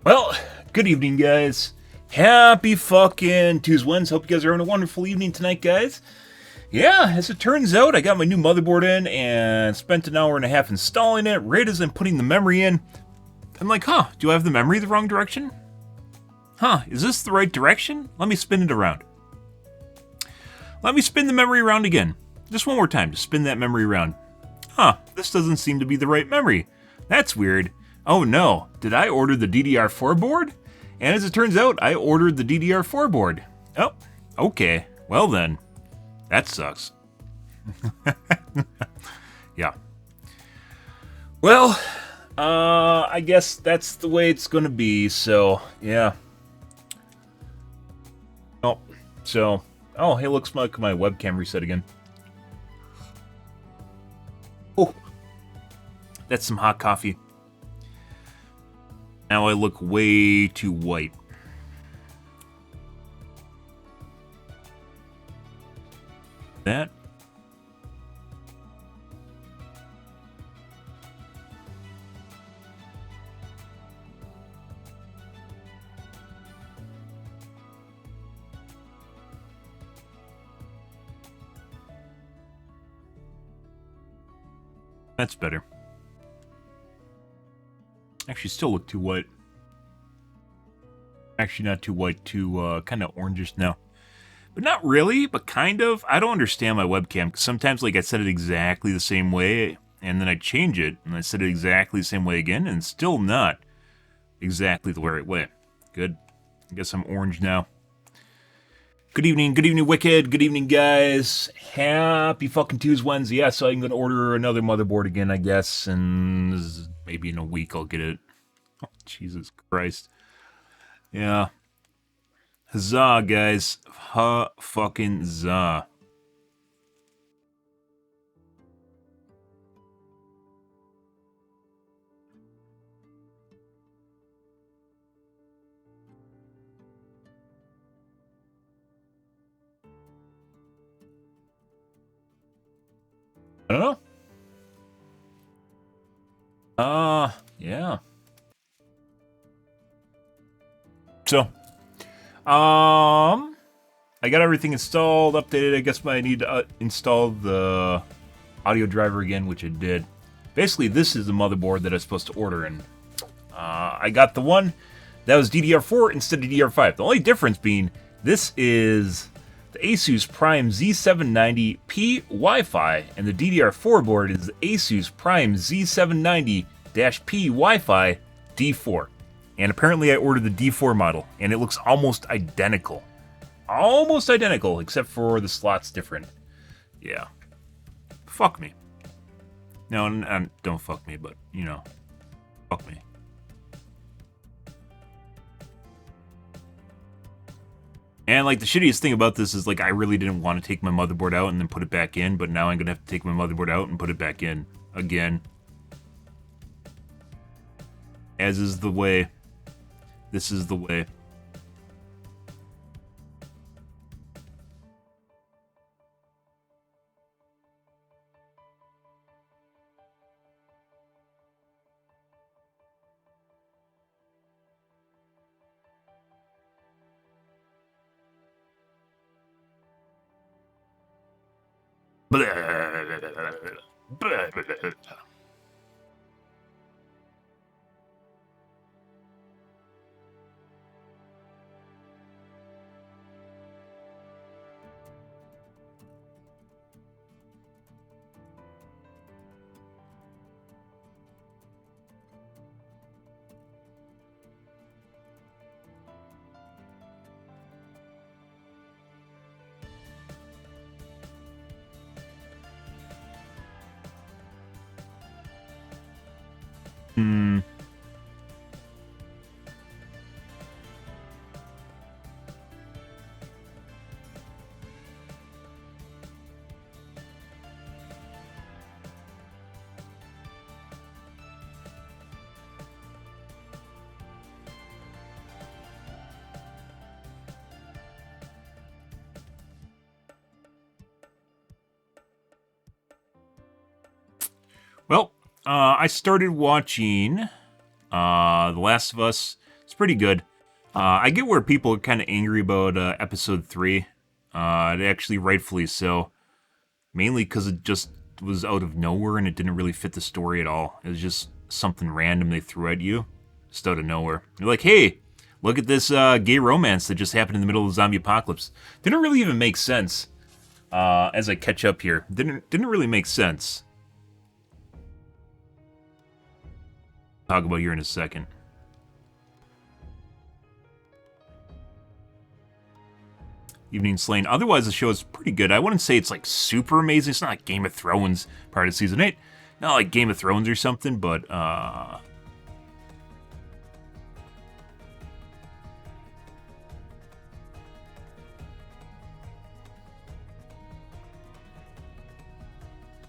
Well, good evening, guys. Happy fucking Tuesday. Hope you guys are having a wonderful evening tonight, guys. Yeah, as it turns out, I got my new motherboard in and spent an hour and a half installing it. Right as I'm putting the memory in, I'm like, do I have the memory the wrong direction? Is this the right direction? Let me spin it around. Let me spin the memory around again. Just one more time to spin that memory around. This doesn't seem to be the right memory. That's weird. Oh no, did I order the DDR4 board? And as it turns out, I ordered the DDR4 board. Oh, okay. Well then, that sucks. Yeah. Well, I guess that's the way it's gonna be, so, yeah. Oh, hey, looks like my webcam reset again. Oh, that's some hot coffee. Now I look way too white. That. That's better. Actually, still look too white. Actually, not too white, too kind of orangish now. But not really, but kind of. I don't understand my webcam, because sometimes, like, I set it exactly the same way, and then I change it, and I set it exactly the same way again, and still not exactly the right way. Good. I guess I'm orange now. Good evening, Wicked. Good evening, guys. Happy fucking Tuesday, Wednesday. Yeah, so I'm going to order another motherboard again, I guess, and maybe in a week I'll get it. Oh, Jesus Christ. Yeah. Huzzah, guys. Fucking-zah. I don't know. Yeah. So, I got everything installed, updated. I guess I need to install the audio driver again, which I did. Basically, this is the motherboard that I was supposed to order, and I got the one that was DDR4 instead of DDR5. The only difference being this is the Asus Prime Z790P Wi-Fi, and the DDR4 board is the Asus Prime Z790-P Wi-Fi D4. And apparently I ordered the D4 model, and it looks almost identical. Almost identical, except for the slots different. Yeah. Fuck me. No, don't fuck me, but, you know, fuck me. And, like, the shittiest thing about this is, like, I really didn't want to take my motherboard out and then put it back in, but now I'm going to have to take my motherboard out and put it back in again. As is the way. This is the way. Hmm. Well, I started watching The Last of Us. pretty good. I get where people are kind of angry about episode 3. Actually, rightfully so. Mainly because it just was out of nowhere and it didn't really fit the story at all. It was just something random they threw at you, just out of nowhere. You're like, hey, look at this gay romance that just happened in the middle of the zombie apocalypse. Didn't really even make sense. As I catch up here, didn't really make sense. Talk about here in a second. Evening Slain. Otherwise, the show is pretty good. I wouldn't say it's like super amazing. It's not like Game of Thrones part of season 8. Not like Game of Thrones or something, but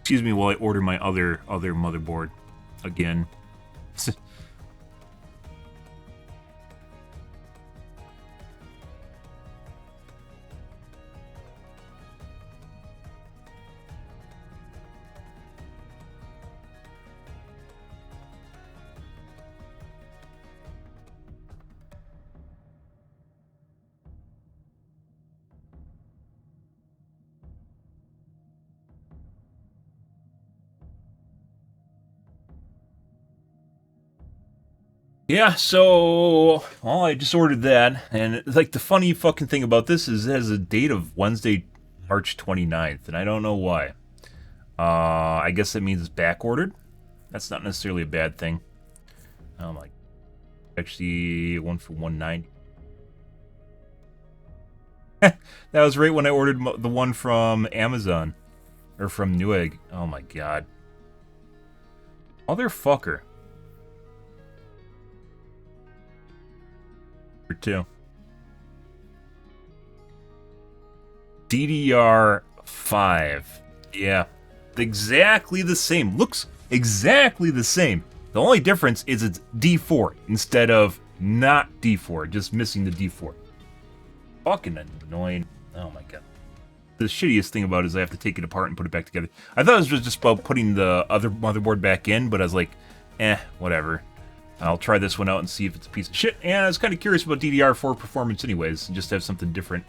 excuse me while I order my other motherboard again. Yeah, so, well, I just ordered that, and like the funny fucking thing about this is it has a date of Wednesday, March 29th, and I don't know why. I guess that means it's back ordered. That's not necessarily a bad thing. Oh my, actually one for $190. That was right when I ordered the one from Amazon, or from Newegg. Oh my god. Motherfucker. For 2. DDR4. Yeah. Exactly the same. Looks exactly the same. The only difference is it's D4 instead of not D4. Just missing the D4. Fucking annoying. Oh my god. The shittiest thing about it is I have to take it apart and put it back together. I thought it was just about putting the other motherboard back in, but I was like, whatever. I'll try this one out and see if it's a piece of shit. And I was kind of curious about DDR4 performance anyways, and just have something different.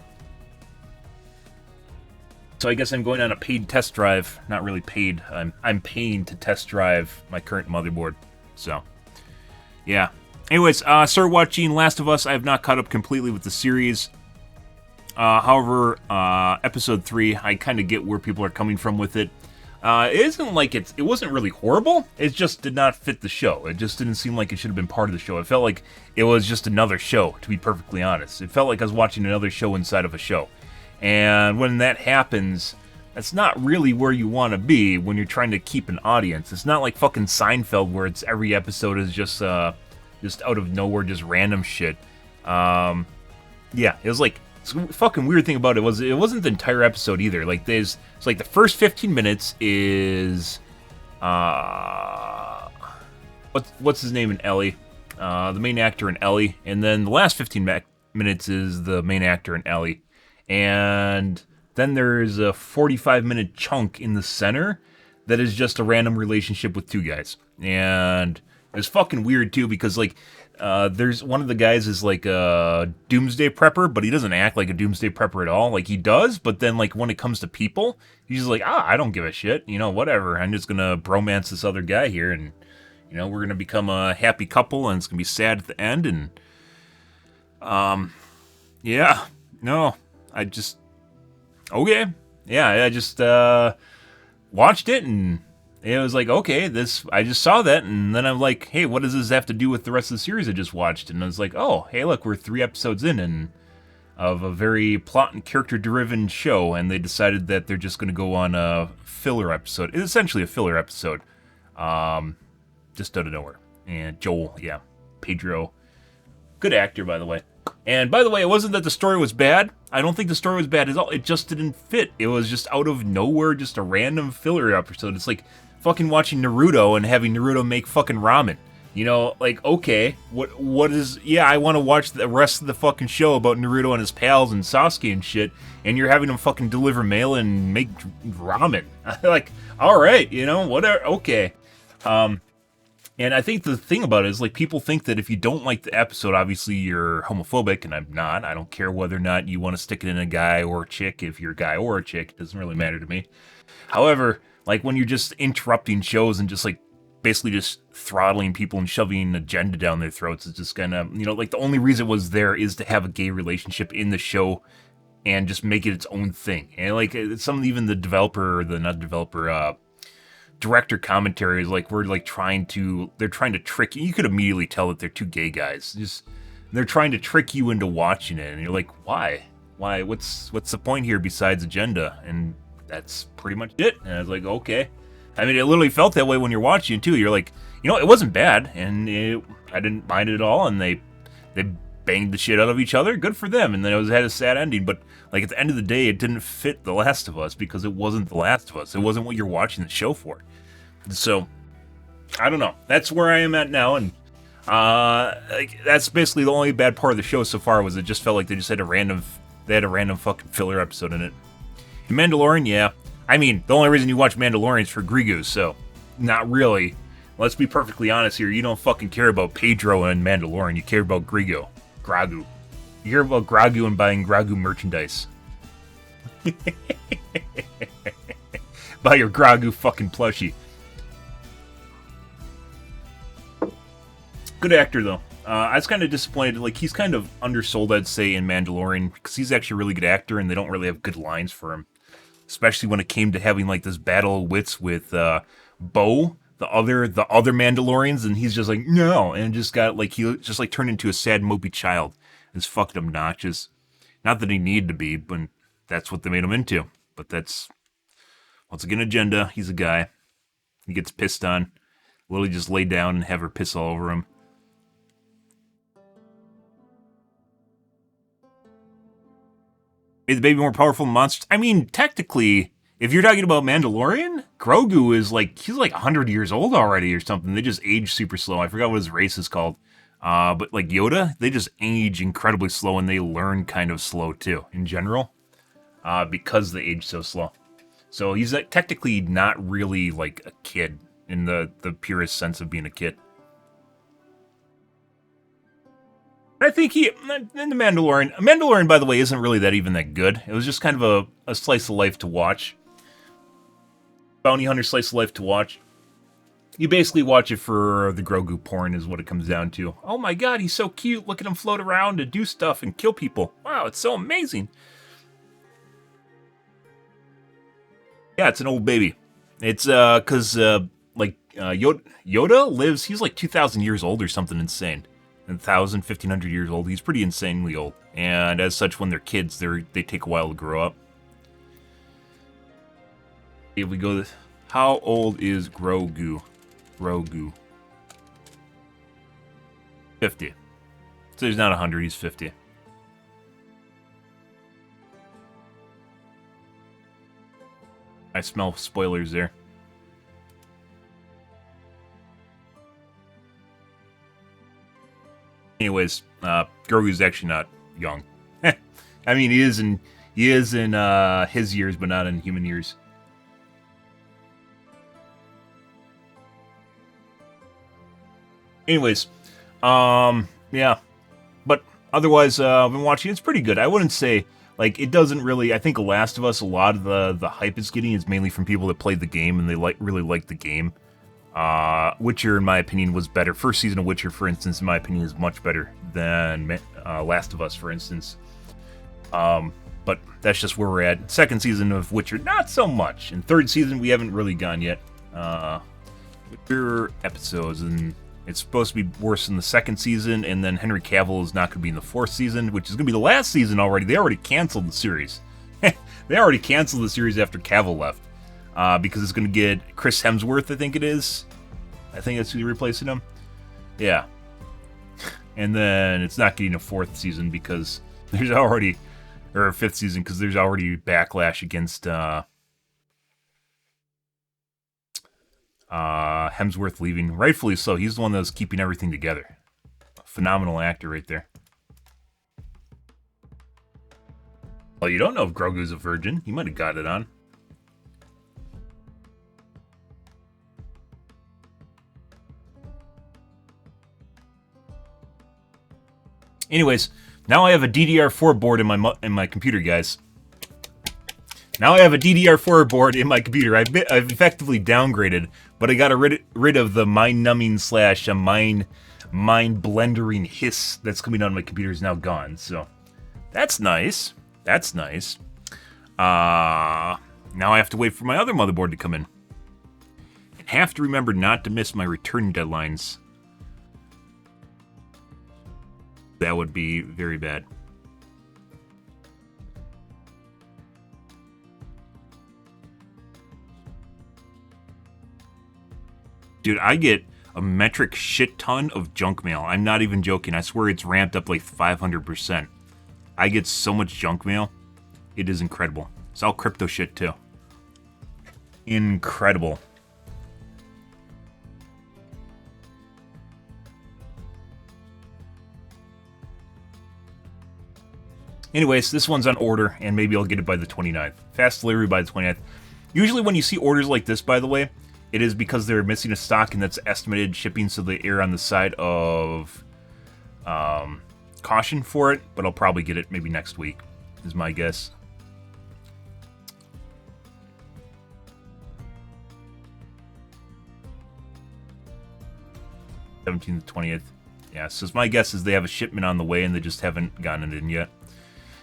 So I guess I'm going on a paid test drive. Not really paid. I'm paying to test drive my current motherboard. So, yeah. Anyways, started watching Last of Us. I have not caught up completely with the series. However, episode 3, I kind of get where people are coming from with it. It isn't like it wasn't really horrible. It just did not fit the show. It just didn't seem like it should have been part of the show. It felt like it was just another show, to be perfectly honest. It felt like I was watching another show inside of a show. And when that happens, that's not really where you want to be when you're trying to keep an audience. It's not like fucking Seinfeld where it's every episode is just out of nowhere, just random shit. Yeah, it was like, the fucking weird thing about it wasn't the entire episode either. Like it's like the first 15 minutes is what's his name in Ellie, the main actor in Ellie, and then the last 15 minutes is the main actor in Ellie, and then there's a 45-minute chunk in the center that is just a random relationship with 2 guys, and it's fucking weird too because like. There's one of the guys is like a doomsday prepper, but he doesn't act like a doomsday prepper at all. Like he does, but then like when it comes to people, he's just like, I don't give a shit, whatever. I'm just gonna bromance this other guy here, and we're gonna become a happy couple, and it's gonna be sad at the end. And yeah, no, I just okay, yeah, I just watched it and. It was like, okay, I just saw that, and then I'm like, hey, what does this have to do with the rest of the series I just watched? And I was like, oh, hey, look, we're 3 episodes in of a very plot and character-driven show, and they decided that they're just going to go on a filler episode. It's essentially a filler episode, just out of nowhere. And Joel, yeah, Pedro, good actor, by the way. And by the way, it wasn't that the story was bad. I don't think the story was bad at all. It just didn't fit. It was just out of nowhere, just a random filler episode. It's like fucking watching Naruto and having Naruto make fucking ramen. Like, okay, what is... Yeah, I want to watch the rest of the fucking show about Naruto and his pals and Sasuke and shit, and you're having him fucking deliver mail and make ramen. Like, alright, whatever, okay. And I think the thing about it is, like, people think that if you don't like the episode, obviously you're homophobic, and I'm not. I don't care whether or not you want to stick it in a guy or a chick. If you're a guy or a chick, it doesn't really matter to me. However, like, when you're just interrupting shows and just, like, basically just throttling people and shoving an agenda down their throats, it's just kind of, like, the only reason it was there is to have a gay relationship in the show and just make it its own thing. And, like, even the developer, or the not developer, director commentary is like, they're trying to trick you. You could immediately tell that they're two gay guys. They're trying to trick you into watching it, and you're like, why? What's the point here besides agenda? And that's pretty much it. And I was like, okay. I mean, it literally felt that way when you're watching it too. You're like, it wasn't bad, and I didn't mind it at all. And they banged the shit out of each other. Good for them. And then it had a sad ending, but like at the end of the day, it didn't fit The Last of Us because it wasn't The Last of Us. It wasn't what you're watching the show for. So I don't know. That's where I am at now, and that's basically the only bad part of the show so far. Was it just felt like they had a random fucking filler episode in it. And Mandalorian, yeah. I mean, the only reason you watch Mandalorian is for Grievous, so not really. Let's be perfectly honest here. You don't fucking care about Pedro and Mandalorian. You care about Gragu. You care about Gragu and buying Gragu merchandise. Buy your Gragu fucking plushie. Good actor, though. I was kind of disappointed. Like, he's kind of undersold, I'd say, in Mandalorian, because he's actually a really good actor, and they don't really have good lines for him. Especially when it came to having, like, this battle of wits with Bo, the other Mandalorians, and he's just like, no, and just got, like, he just, like, turned into a sad, mopey child. It's fucking obnoxious. Not that he needed to be, but that's what they made him into. But that's, once again, agenda. He's a guy. He gets pissed on. Lily just lay down and have her piss all over him. Made the baby more powerful than monsters. I mean, technically, if you're talking about Mandalorian, Grogu is he's like 100 years old already or something. They just age super slow. I forgot what his race is called. But like Yoda, they just age incredibly slow, and they learn kind of slow too, in general, because they age so slow. So he's technically not really like a kid in the purest sense of being a kid. I think in the Mandalorian, by the way, isn't really even that good. It was just kind of a slice of life to watch. Bounty hunter slice of life to watch. You basically watch it for the Grogu porn is what it comes down to. Oh my god, he's so cute. Look at him float around and do stuff and kill people. Wow, it's so amazing. Yeah, it's an old baby. It's because Yoda lives, he's like 2,000 years old or something insane. 1,000, 1,500 years old. He's pretty insanely old. And as such, when they're kids, they take a while to grow up. If we go, how old is Grogu? 50. So he's not 100, he's 50. I smell spoilers there. Anyways, Grogu's actually not young. I mean, he is in his years, but not in human years. Anyways, yeah. But otherwise, I've been watching. It's pretty good. I wouldn't say, like, it doesn't really. I think The Last of Us, a lot of the hype it's getting is mainly from people that played the game and they really like the game. Witcher, in my opinion, was better. First season of Witcher, for instance, in my opinion, is much better than Last of Us, for instance. But that's just where we're at. Second season of Witcher, not so much. And third season, we haven't really gone yet. Witcher episodes, and it's supposed to be worse in the second season, and then Henry Cavill is not going to be in the fourth season, which is going to be the last season already. They already canceled the series. They already canceled the series after Cavill left. Because it's going to get Chris Hemsworth, I think it is. I think that's who's replacing him. Yeah. And then it's not getting a fourth season because there's already, or a fifth season because there's already backlash against Hemsworth leaving. Rightfully so. He's the one that was keeping everything together. A phenomenal actor right there. Well, you don't know if Grogu's a virgin. He might have got it on. Anyways, now I have a DDR4 board in my computer, guys. Now I have a DDR4 board in my computer. I've effectively downgraded, but I got rid of the mind-numbing / mind-blendering hiss that's coming out of my computer is now gone. So that's nice. That's nice. Now I have to wait for my other motherboard to come in. And have to remember not to miss my return deadlines. That would be very bad. Dude, I get a metric shit ton of junk mail. I'm not even joking. I swear it's ramped up like 500%. I get so much junk mail. It is incredible. It's all crypto shit too. Incredible. Anyways, this one's on order, and maybe I'll get it by the 29th. Fast delivery by the 29th. Usually when you see orders like this, by the way, it is because they're missing a stock, and that's estimated shipping, so they err on the side of caution for it, but I'll probably get it maybe next week, is my guess. '17th to 20th. Yeah, so my guess is they have a shipment on the way, and they just haven't gotten it in yet.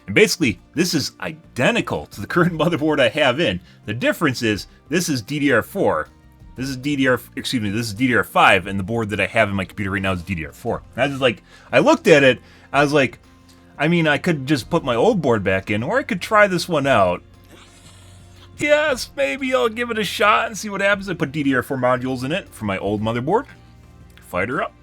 And basically, this is identical to the current motherboard I have in. The difference is, this is DDR4. This is DDR5, and the board that I have in my computer right now is DDR4. And I was like, I looked at it, I was like, I mean, I could just put my old board back in, or I could try this one out. Yes, maybe I'll give it a shot and see what happens. I put DDR4 modules in it for my old motherboard. Fired her up.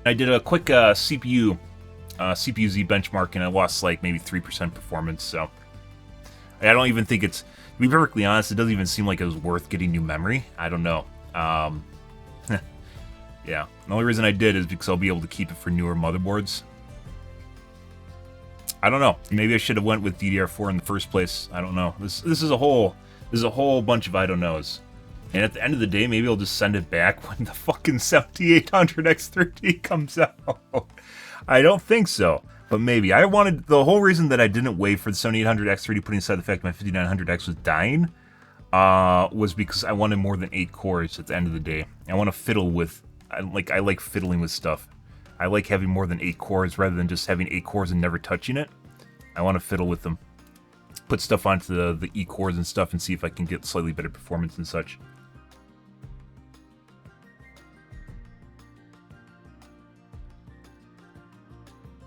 I did a quick CPU-Z benchmark, and I lost like maybe 3% performance, so I don't even think it's, to be perfectly honest, it doesn't even seem like it was worth getting new memory. I don't know. Yeah, the only reason I did is because I'll be able to keep it for newer motherboards. I don't know. Maybe I should have went with DDR4 in the first place. I don't know. This is a whole bunch of I don't knows. And at the end of the day, maybe I'll just send it back when the fucking 7800 X30 comes out. I don't think so, but maybe. I wanted, the whole reason that I didn't wait for the 7800 X30, putting aside the fact my 5900X was dying, was because I wanted more than 8 cores at the end of the day. I want to fiddle with, I like fiddling with stuff. I like having more than 8 cores rather than just having 8 cores and never touching it. I want to fiddle with them. Put stuff onto the E cores and stuff and see if I can get slightly better performance and such.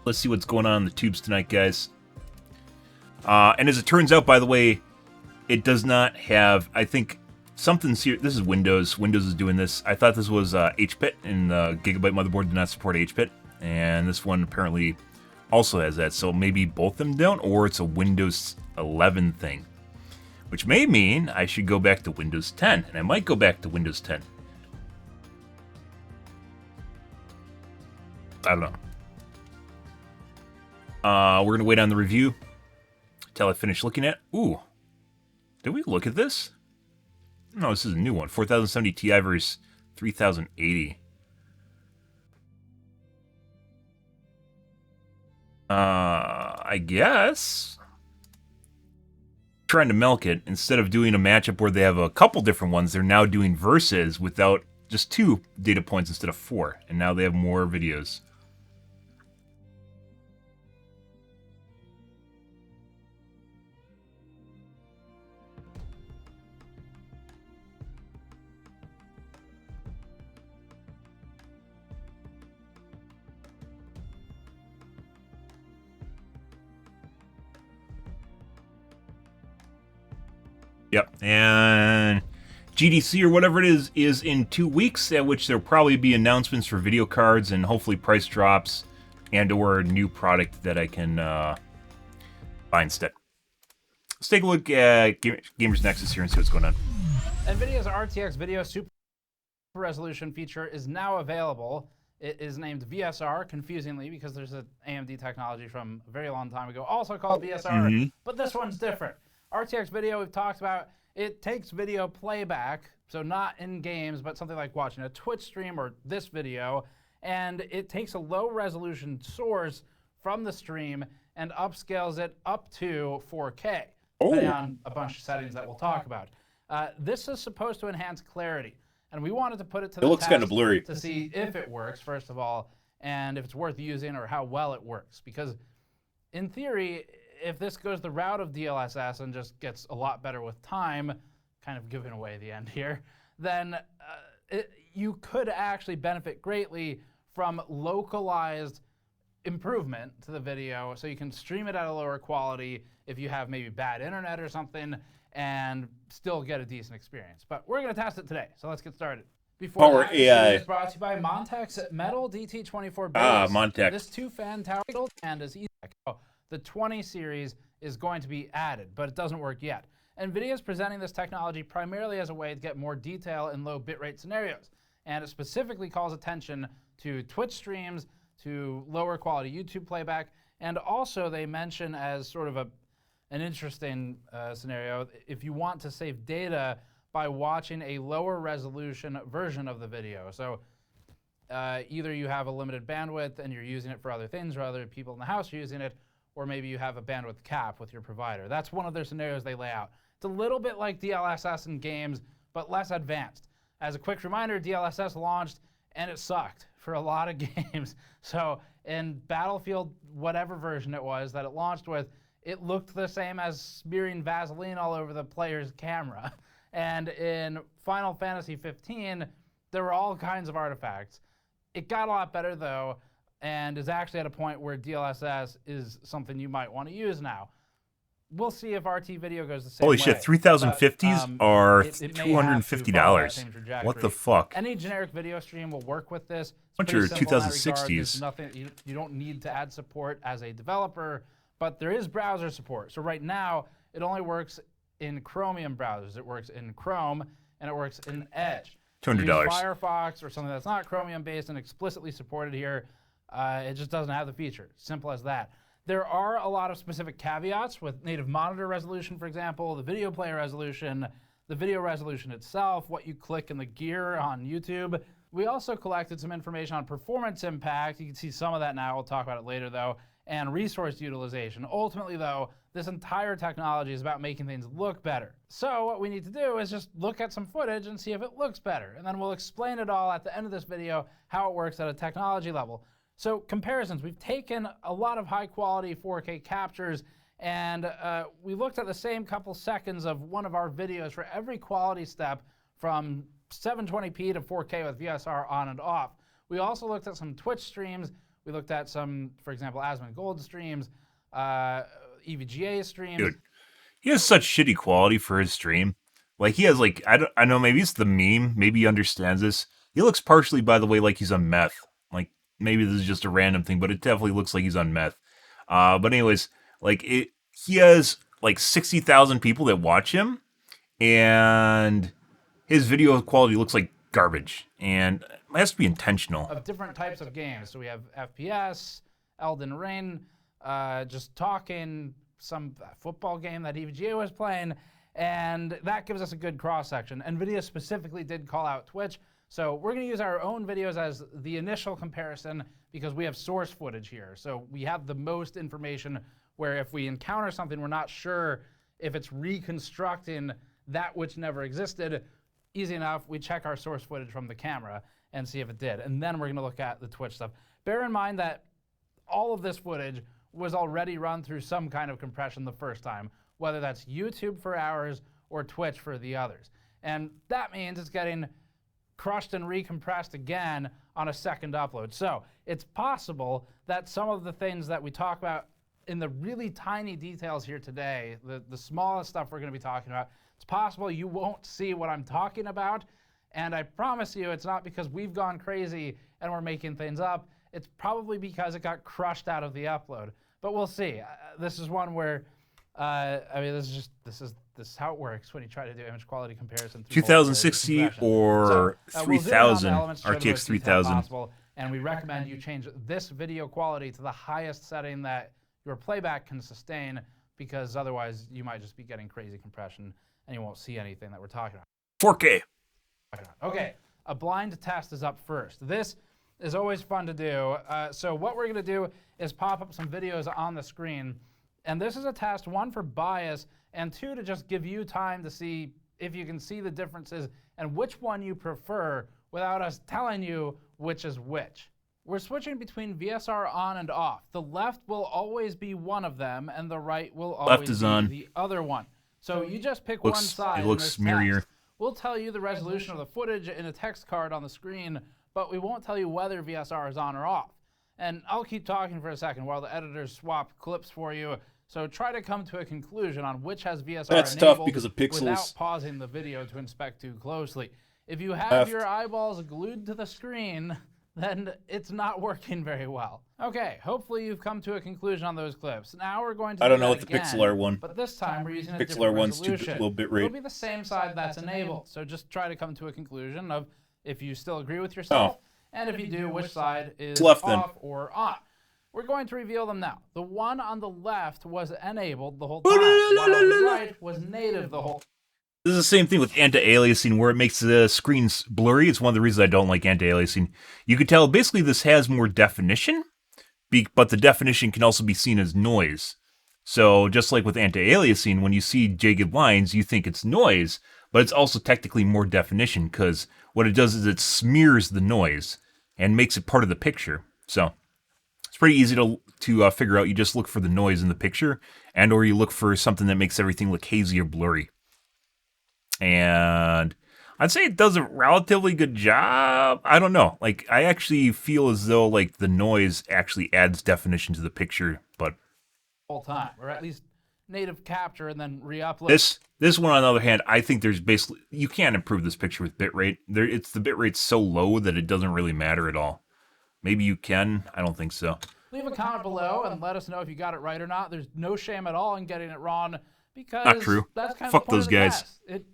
Let's see what's going on in the tubes tonight, guys. And as it turns out, by the way, it does not have, I think, something's here. This is Windows. Windows is doing this. I thought this was HPIT, and the Gigabyte motherboard did not support HPIT. And this one apparently also has that. So maybe both of them don't, or it's a Windows 11 thing. Which may mean I should go back to Windows 10. And I might go back to Windows 10. I don't know. We're going to wait on the review until I finish looking at it. Ooh. Did we look at this? No, this is a new one. 4070 Ti versus 3080. I guess. Trying to milk it. Instead of doing a matchup where they have a couple different ones, they're now doing versus without just 2 data points instead of 4. And now they have more videos. Yep, and GDC or whatever it is in 2 weeks, at which there'll probably be announcements for video cards and hopefully price drops and or a new product that I can buy instead. Let's take a look at Gamers Nexus here and see what's going on. NVIDIA's RTX Video Super Resolution feature is now available. It is named VSR, confusingly, because there's an AMD technology from a very long time ago, also called VSR, but this one's different. RTX Video, we've talked about, it takes video playback, so not in games, but something like watching a Twitch stream or this video, and it takes a low resolution source from the stream and upscales it up to 4K, depending on a bunch of settings that we'll talk about. This is supposed to enhance clarity, and we wanted to put it to the looks test kind of blurry to see if it works, first of all, and if it's worth using or how well it works. Because in theory, if this goes the route of DLSS and just gets a lot better with time, kind of giving away the end here, then you could actually benefit greatly from localized improvement to the video, so you can stream it at a lower quality if you have maybe bad internet or something, and still get a decent experience. But we're going to test it today, so let's get started. Before Power that, AI. this is brought to you by Montek's Metal DT24 base. Montek. This 2-fan tower and is the 20 series is going to be added, but it doesn't work yet. NVIDIA is presenting this technology primarily as a way to get more detail in low bitrate scenarios, and it specifically calls attention to Twitch streams, to lower quality YouTube playback, and also they mention as sort of an interesting scenario, if you want to save data by watching a lower resolution version of the video. So either you have a limited bandwidth and you're using it for other things, or other people in the house are using it, or maybe you have a bandwidth cap with your provider. That's one of their scenarios they lay out. It's a little bit like DLSS in games, but less advanced. As a quick reminder, DLSS launched and it sucked for a lot of games. So in Battlefield, whatever version it was that it launched with, it looked the same as smearing Vaseline all over the player's camera. And in Final Fantasy 15, there were all kinds of artifacts. It got a lot better though, and is actually at a point where DLSS is something you might want to use now. We'll see if RT video goes the same way. Holy shit, 3050s are $250. What the fuck? Any generic video stream will work with this. Bunch of 2060s. Nothing, you don't need to add support as a developer, but there is browser support. So right now, it only works in Chromium browsers. It works in Chrome, and it works in Edge. $200. Use Firefox or something that's not Chromium-based and explicitly supported here. It just doesn't have the feature. Simple as that. There are a lot of specific caveats with native monitor resolution, for example, the video player resolution, the video resolution itself, what you click in the gear on YouTube. We also collected some information on performance impact. You can see some of that now. We'll talk about it later, though. And resource utilization. Ultimately, though, this entire technology is about making things look better. So what we need to do is just look at some footage and see if it looks better. And then we'll explain it all at the end of this video, how it works at a technology level. So comparisons, we've taken a lot of high quality 4K captures, and we looked at the same couple seconds of one of our videos for every quality step from 720p to 4K with VSR on and off. We also looked at some Twitch streams. We looked at some, for example, Asmon Gold streams, EVGA streams. Dude, he has such shitty quality for his stream. Like, he has, like, I know, maybe it's the meme. Maybe he understands this. He looks partially, by the way, like he's on meth. Like, maybe this is just a random thing, but it definitely looks like he's on meth. But anyways, like, he has, like, 60,000 people that watch him, and his video quality looks like garbage. And it has to be intentional. Of different types of games. So we have FPS, Elden Ring, just talking, some football game that EVGA was playing, and that gives us a good cross-section. NVIDIA specifically did call out Twitch, so we're going to use our own videos as the initial comparison because we have source footage here. So we have the most information where if we encounter something we're not sure if it's reconstructing that which never existed, easy enough, we check our source footage from the camera and see if it did. And then we're going to look at the Twitch stuff. Bear in mind that all of this footage was already run through some kind of compression the first time, whether that's YouTube for ours or Twitch for the others. And that means it's getting crushed and recompressed again on a second upload. So it's possible that some of the things that we talk about in the really tiny details here today, the smallest stuff we're going to be talking about, it's possible you won't see what I'm talking about. And I promise you it's not because we've gone crazy and we're making things up. It's probably because it got crushed out of the upload. But we'll see. This is one where, I mean, this is how it works when you try to do image quality comparison. 2060 or 3000, RTX 3000. And we recommend you change this video quality to the highest setting that your playback can sustain, because otherwise you might just be getting crazy compression and you won't see anything that we're talking about. 4K. Okay, a blind test is up first. This is always fun to do. So what we're gonna do is pop up some videos on the screen. And this is a test, one, for bias, and two, to just give you time to see if you can see the differences and which one you prefer without us telling you which is which. We're switching between VSR on and off. The left will always be one of them, and the right will always be on. the other one. So you just pick one side. It looks mirror. We'll tell you the resolution of the footage in a text card on the screen, but we won't tell you whether VSR is on or off. And I'll keep talking for a second while the editors swap clips for you. So try to come to a conclusion on which has VSR That's enabled tough because of pixels. without pausing the video to inspect too closely. If you have your eyeballs glued to the screen, then it's not working very well. Okay, hopefully you've come to a conclusion on those clips. Now we're going to I don't know that what the again, pixel art one. but this time we're using a Pixel different art one's too resolution. low bit rate. It'll be the same side that's enabled. So just try to come to a conclusion of if you still agree with yourself, and if you do, which side is left off or on. We're going to reveal them now. The one on the left was enabled the whole time, while the right was native the whole time. This is the same thing with anti-aliasing, where it makes the screens blurry. It's one of the reasons I don't like anti-aliasing. You can tell basically this has more definition, but the definition can also be seen as noise. So just like with anti-aliasing, when you see jagged lines, you think it's noise, but it's also technically more definition, because what it does is it smears the noise and makes it part of the picture. So it's pretty easy to figure out. You just look for the noise in the picture, and or you look for something that makes everything look hazy or blurry. And I'd say it does a relatively good job. I don't know. Like, I actually feel as though like the noise actually adds definition to the picture, but whole time, or at least native capture and then re-upload. This one, on the other hand, I think there's basically, you can't improve this picture with bitrate. The bitrate's so low that it doesn't really matter at all. Maybe you can. I don't think so. Leave a comment below and let us know if you got it right or not. There's no shame at all in getting it wrong, because not true. That's kind Fuck of the point those of the guys. test.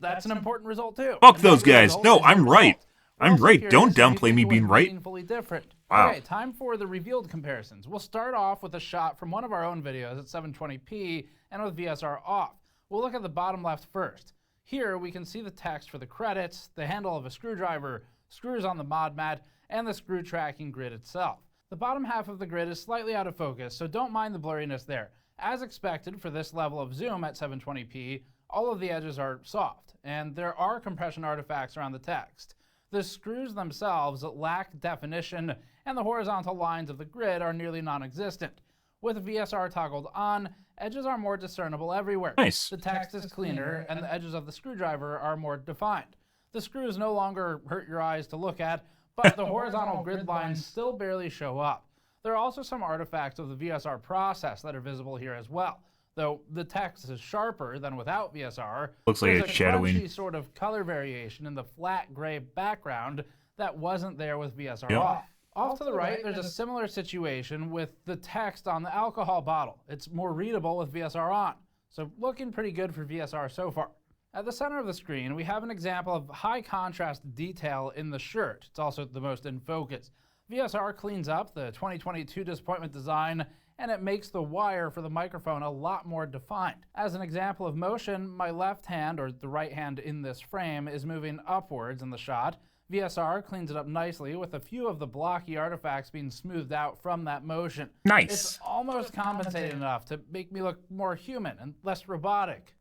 That's an important result too. Fuck those guys. No, I'm right. I'm right. Don't downplay me being right. Different. Wow. Okay, time for the revealed comparisons. We'll start off with a shot from one of our own videos at 720p and with VSR off. We'll look at the bottom left first. Here we can see the text for the credits, the handle of a screwdriver, screws on the mod mat, and the screw tracking grid itself. The bottom half of the grid is slightly out of focus, so don't mind the blurriness there. As expected for this level of zoom at 720p, all of the edges are soft, and there are compression artifacts around the text. The screws themselves lack definition, and the horizontal lines of the grid are nearly non-existent. With VSR toggled on, edges are more discernible everywhere. Nice. The text is cleaner, and the edges of the screwdriver are more defined. The screws no longer hurt your eyes to look at, but the horizontal grid lines still barely show up. There are also some artifacts of the VSR process that are visible here as well. Though the text is sharper than without VSR, looks like it's shadowing. There's a crunchy sort of color variation in the flat gray background that wasn't there with VSR Yep. off. Off to the right, there's a similar situation with the text on the alcohol bottle. It's more readable with VSR on, so looking pretty good for VSR so far. At the center of the screen, we have an example of high contrast detail in the shirt. It's also the most in focus. VSR cleans up the 2022 disappointment design, and it makes the wire for the microphone a lot more defined. As an example of motion, my left hand, or the right hand in this frame, is moving upwards in the shot. VSR cleans it up nicely with a few of the blocky artifacts being smoothed out from that motion. Nice. It's almost compensated enough to make me look more human and less robotic.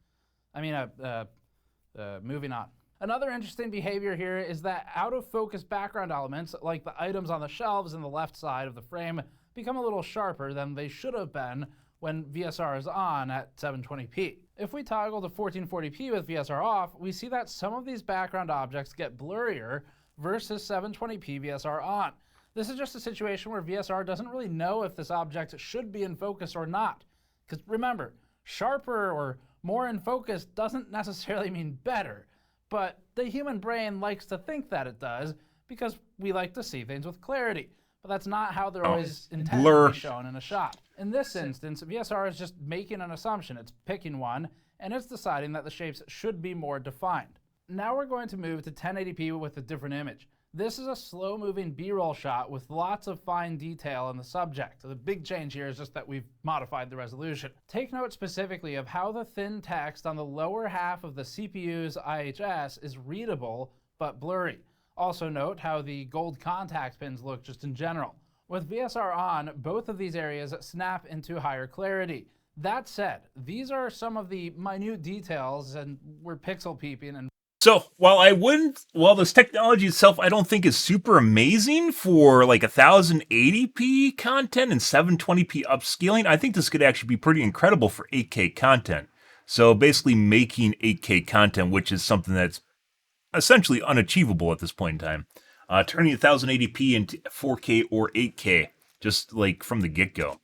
Moving on. Another interesting behavior here is that out-of-focus background elements, like the items on the shelves in the left side of the frame, become a little sharper than they should have been when VSR is on at 720p. If we toggle to 1440p with VSR off, we see that some of these background objects get blurrier versus 720p VSR on. This is just a situation where VSR doesn't really know if this object should be in focus or not. Because remember, sharper or more in focus doesn't necessarily mean better, but the human brain likes to think that it does because we like to see things with clarity. But that's not how they're always intended to be shown in a shot. In this instance, VSR is just making an assumption. It's picking one, and it's deciding that the shapes should be more defined. Now we're going to move to 1080p with a different image. This is a slow-moving B-roll shot with lots of fine detail in the subject. The big change here is just that we've modified the resolution. Take note specifically of how the thin text on the lower half of the CPU's IHS is readable but blurry. Also note how the gold contact pins look just in general. With VSR on, both of these areas snap into higher clarity. That said, these are some of the minute details, and we're pixel peeping and So while this technology itself I don't think is super amazing for like 1080p content and 720p upscaling, I think this could actually be pretty incredible for 8K content. So basically making 8K content, which is something that's essentially unachievable at this point in time. Turning 1080p into 4K or 8K, just like from the get-go.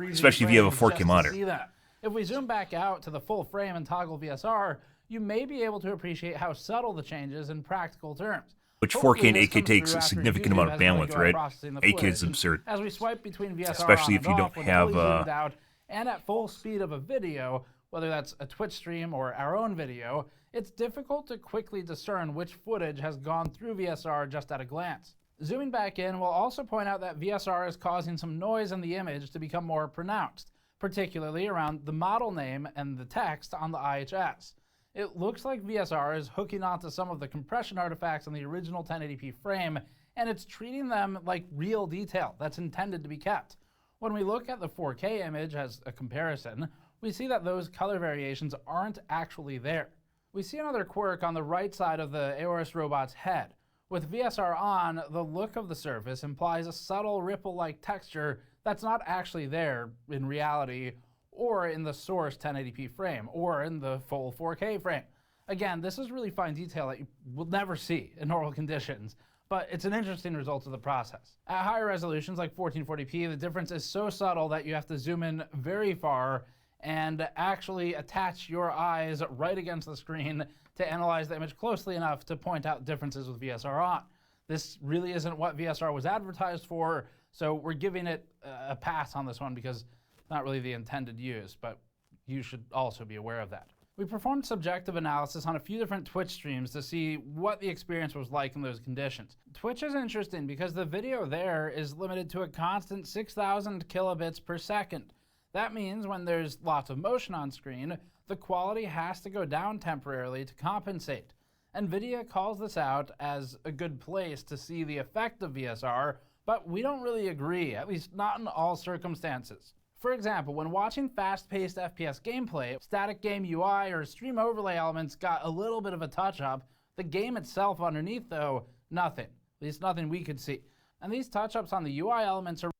Especially if you have a 4K monitor. If we zoom back out to the full frame and toggle VSR, you may be able to appreciate how subtle the change is in practical terms. Which 4K and 8K takes a significant amount of bandwidth, right? 8K is absurd. As we swipe between VSR especially if you don't have out and at full speed of a video, whether that's a Twitch stream or our own video, it's difficult to quickly discern which footage has gone through VSR just at a glance. Zooming back in, we'll also point out that VSR is causing some noise in the image to become more pronounced, particularly around the model name and the text on the IHS. It looks like VSR is hooking onto some of the compression artifacts on the original 1080p frame, and it's treating them like real detail that's intended to be kept. When we look at the 4K image as a comparison, we see that those color variations aren't actually there. We see another quirk on the right side of the Aorus robot's head. With VSR on, the look of the surface implies a subtle ripple-like texture that's not actually there in reality, or in the source 1080p frame, or in the full 4K frame. Again, this is really fine detail that you will never see in normal conditions, but it's an interesting result of the process. At higher resolutions like 1440p, the difference is so subtle that you have to zoom in very far and actually attach your eyes right against the screen to analyze the image closely enough to point out differences with VSR on. This really isn't what VSR was advertised for, so we're giving it a pass on this one because it's not really the intended use, but you should also be aware of that. We performed subjective analysis on a few different Twitch streams to see what the experience was like in those conditions. Twitch is interesting because the video there is limited to a constant 6,000 kilobits per second. That means when there's lots of motion on screen, the quality has to go down temporarily to compensate. NVIDIA calls this out as a good place to see the effect of VSR, but we don't really agree, at least not in all circumstances. For example, when watching fast-paced FPS gameplay, static game UI or stream overlay elements got a little bit of a touch-up. The game itself underneath, though, nothing. At least nothing we could see. And these touch-ups on the UI elements are...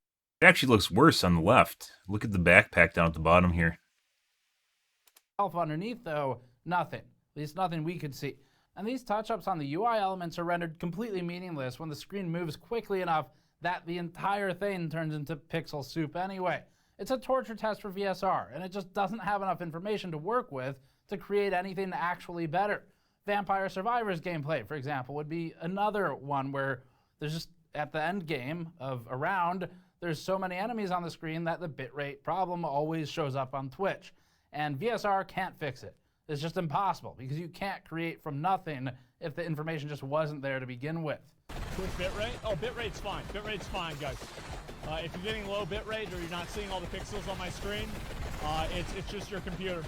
It actually looks worse on the left. Look at the backpack down at the bottom here. Underneath, though, nothing. At least nothing we could see. And these touch-ups on the UI elements are rendered completely meaningless when the screen moves quickly enough that the entire thing turns into pixel soup anyway. It's a torture test for VSR, and it just doesn't have enough information to work with to create anything actually better. Vampire Survivors gameplay, for example, would be another one where there's just, at the end game of a round, there's so many enemies on the screen that the bitrate problem always shows up on Twitch. And VSR can't fix it. It's just impossible, because you can't create from nothing if the information just wasn't there to begin with. Quick bitrate? Oh, bitrate's fine. Bitrate's fine, guys. If you're getting low bitrate or you're not seeing all the pixels on my screen, it's just your computer.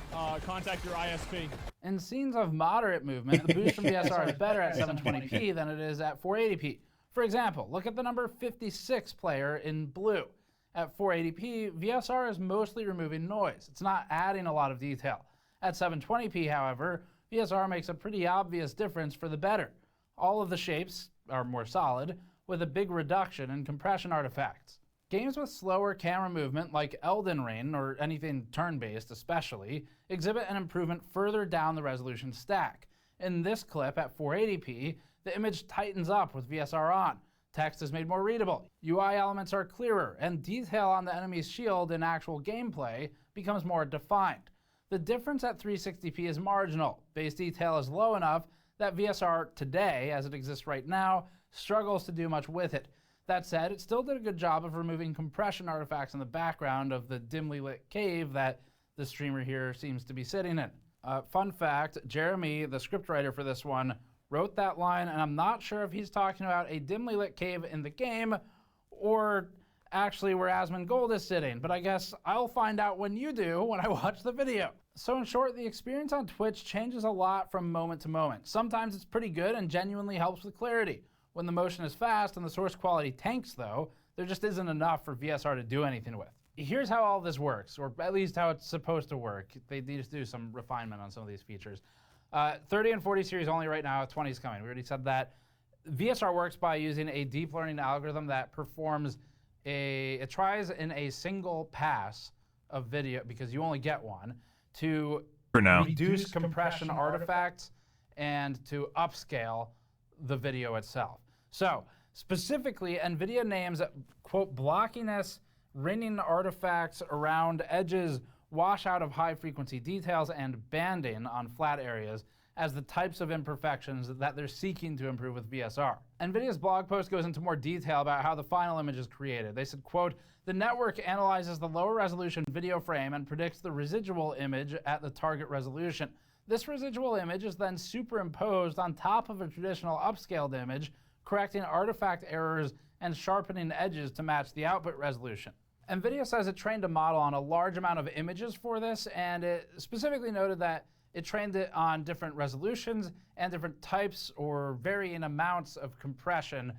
Contact your ISP. In scenes of moderate movement, the boost from VSR is better at 720p than it is at 480p. For example, look at the number 56 player in blue. At 480p, VSR is mostly removing noise. It's not adding a lot of detail. At 720p, however, VSR makes a pretty obvious difference for the better. All of the shapes are more solid, with a big reduction in compression artifacts. Games with slower camera movement like Elden Ring, or anything turn-based especially, exhibit an improvement further down the resolution stack. In this clip at 480p, the image tightens up with VSR on. Text is made more readable, UI elements are clearer, and detail on the enemy's shield in actual gameplay becomes more defined. The difference at 360p is marginal. Base detail is low enough that VSR today, as it exists right now, struggles to do much with it. That said, it still did a good job of removing compression artifacts in the background of the dimly lit cave that the streamer here seems to be sitting in. Fun fact, Jeremy, the scriptwriter for this one, wrote that line, and I'm not sure if he's talking about a dimly lit cave in the game or actually where Asmongold is sitting, but I guess I'll find out when you do when I watch the video. So in short, the experience on Twitch changes a lot from moment to moment. Sometimes it's pretty good and genuinely helps with clarity. When the motion is fast and the source quality tanks though, there just isn't enough for VSR to do anything with. Here's how all this works, or at least how it's supposed to work. They just do some refinement on some of these features. 30 and 40 series only right now, 20 is coming. We already said that. VSR works by using a deep learning algorithm that performs it tries in a single pass of video, because you only get one, to reduce compression artifacts and to upscale the video itself. So specifically, NVIDIA names, quote, blockiness, ringing artifacts around edges, washout of high frequency details, and banding on flat areas as the types of imperfections that they're seeking to improve with VSR. NVIDIA's blog post goes into more detail about how the final image is created. They said, quote, the network analyzes the lower resolution video frame and predicts the residual image at the target resolution. This residual image is then superimposed on top of a traditional upscaled image, correcting artifact errors and sharpening edges to match the output resolution. NVIDIA says it trained a model on a large amount of images for this, and it specifically noted that it trained it on different resolutions and different types or varying amounts of compression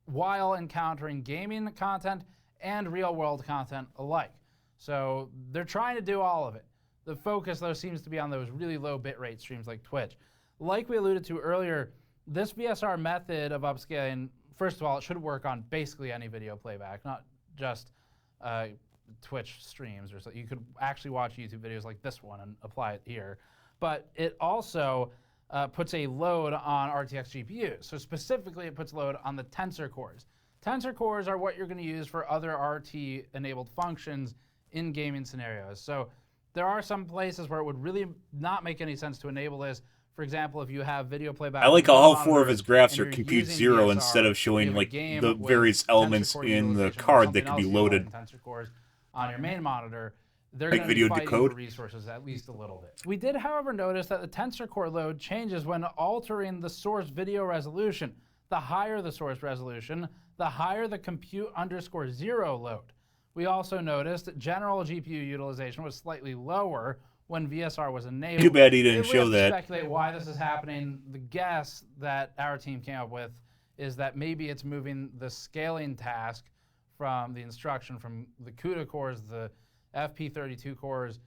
while encountering gaming content and real-world content alike. So they're trying to do all of it. The focus, though, seems to be on those really low bitrate streams like Twitch. Like we alluded to earlier, this VSR method of upscaling, first of all, it should work on basically any video playback, not just Twitch streams or so. You could actually watch YouTube videos like this one and apply it here. But it also puts a load on RTX GPUs. So specifically, it puts load on the tensor cores. Tensor cores are what you're going to use for other RT-enabled functions in gaming scenarios. So there are some places where it would really not make any sense to enable this. For example, if you have video playback. I like how all four of his graphs are compute 0 VSR, instead of showing like game the with various elements tensor core in the utilization or card that something could be else loaded. utilizing tensor cores on your main monitor. They're Like going to video be fighting decode? for resources at least a little bit. We did, however, notice that the tensor core load changes when altering the source video resolution. The higher the source resolution, the higher the compute_0 load. We also noticed that general GPU utilization was slightly lower when VSR was enabled. Too bad he didn't If we show have to that. speculate why this is happening, the guess that our team came up with is that maybe it's moving the scaling task from the instruction from the CUDA cores, the FP32 cores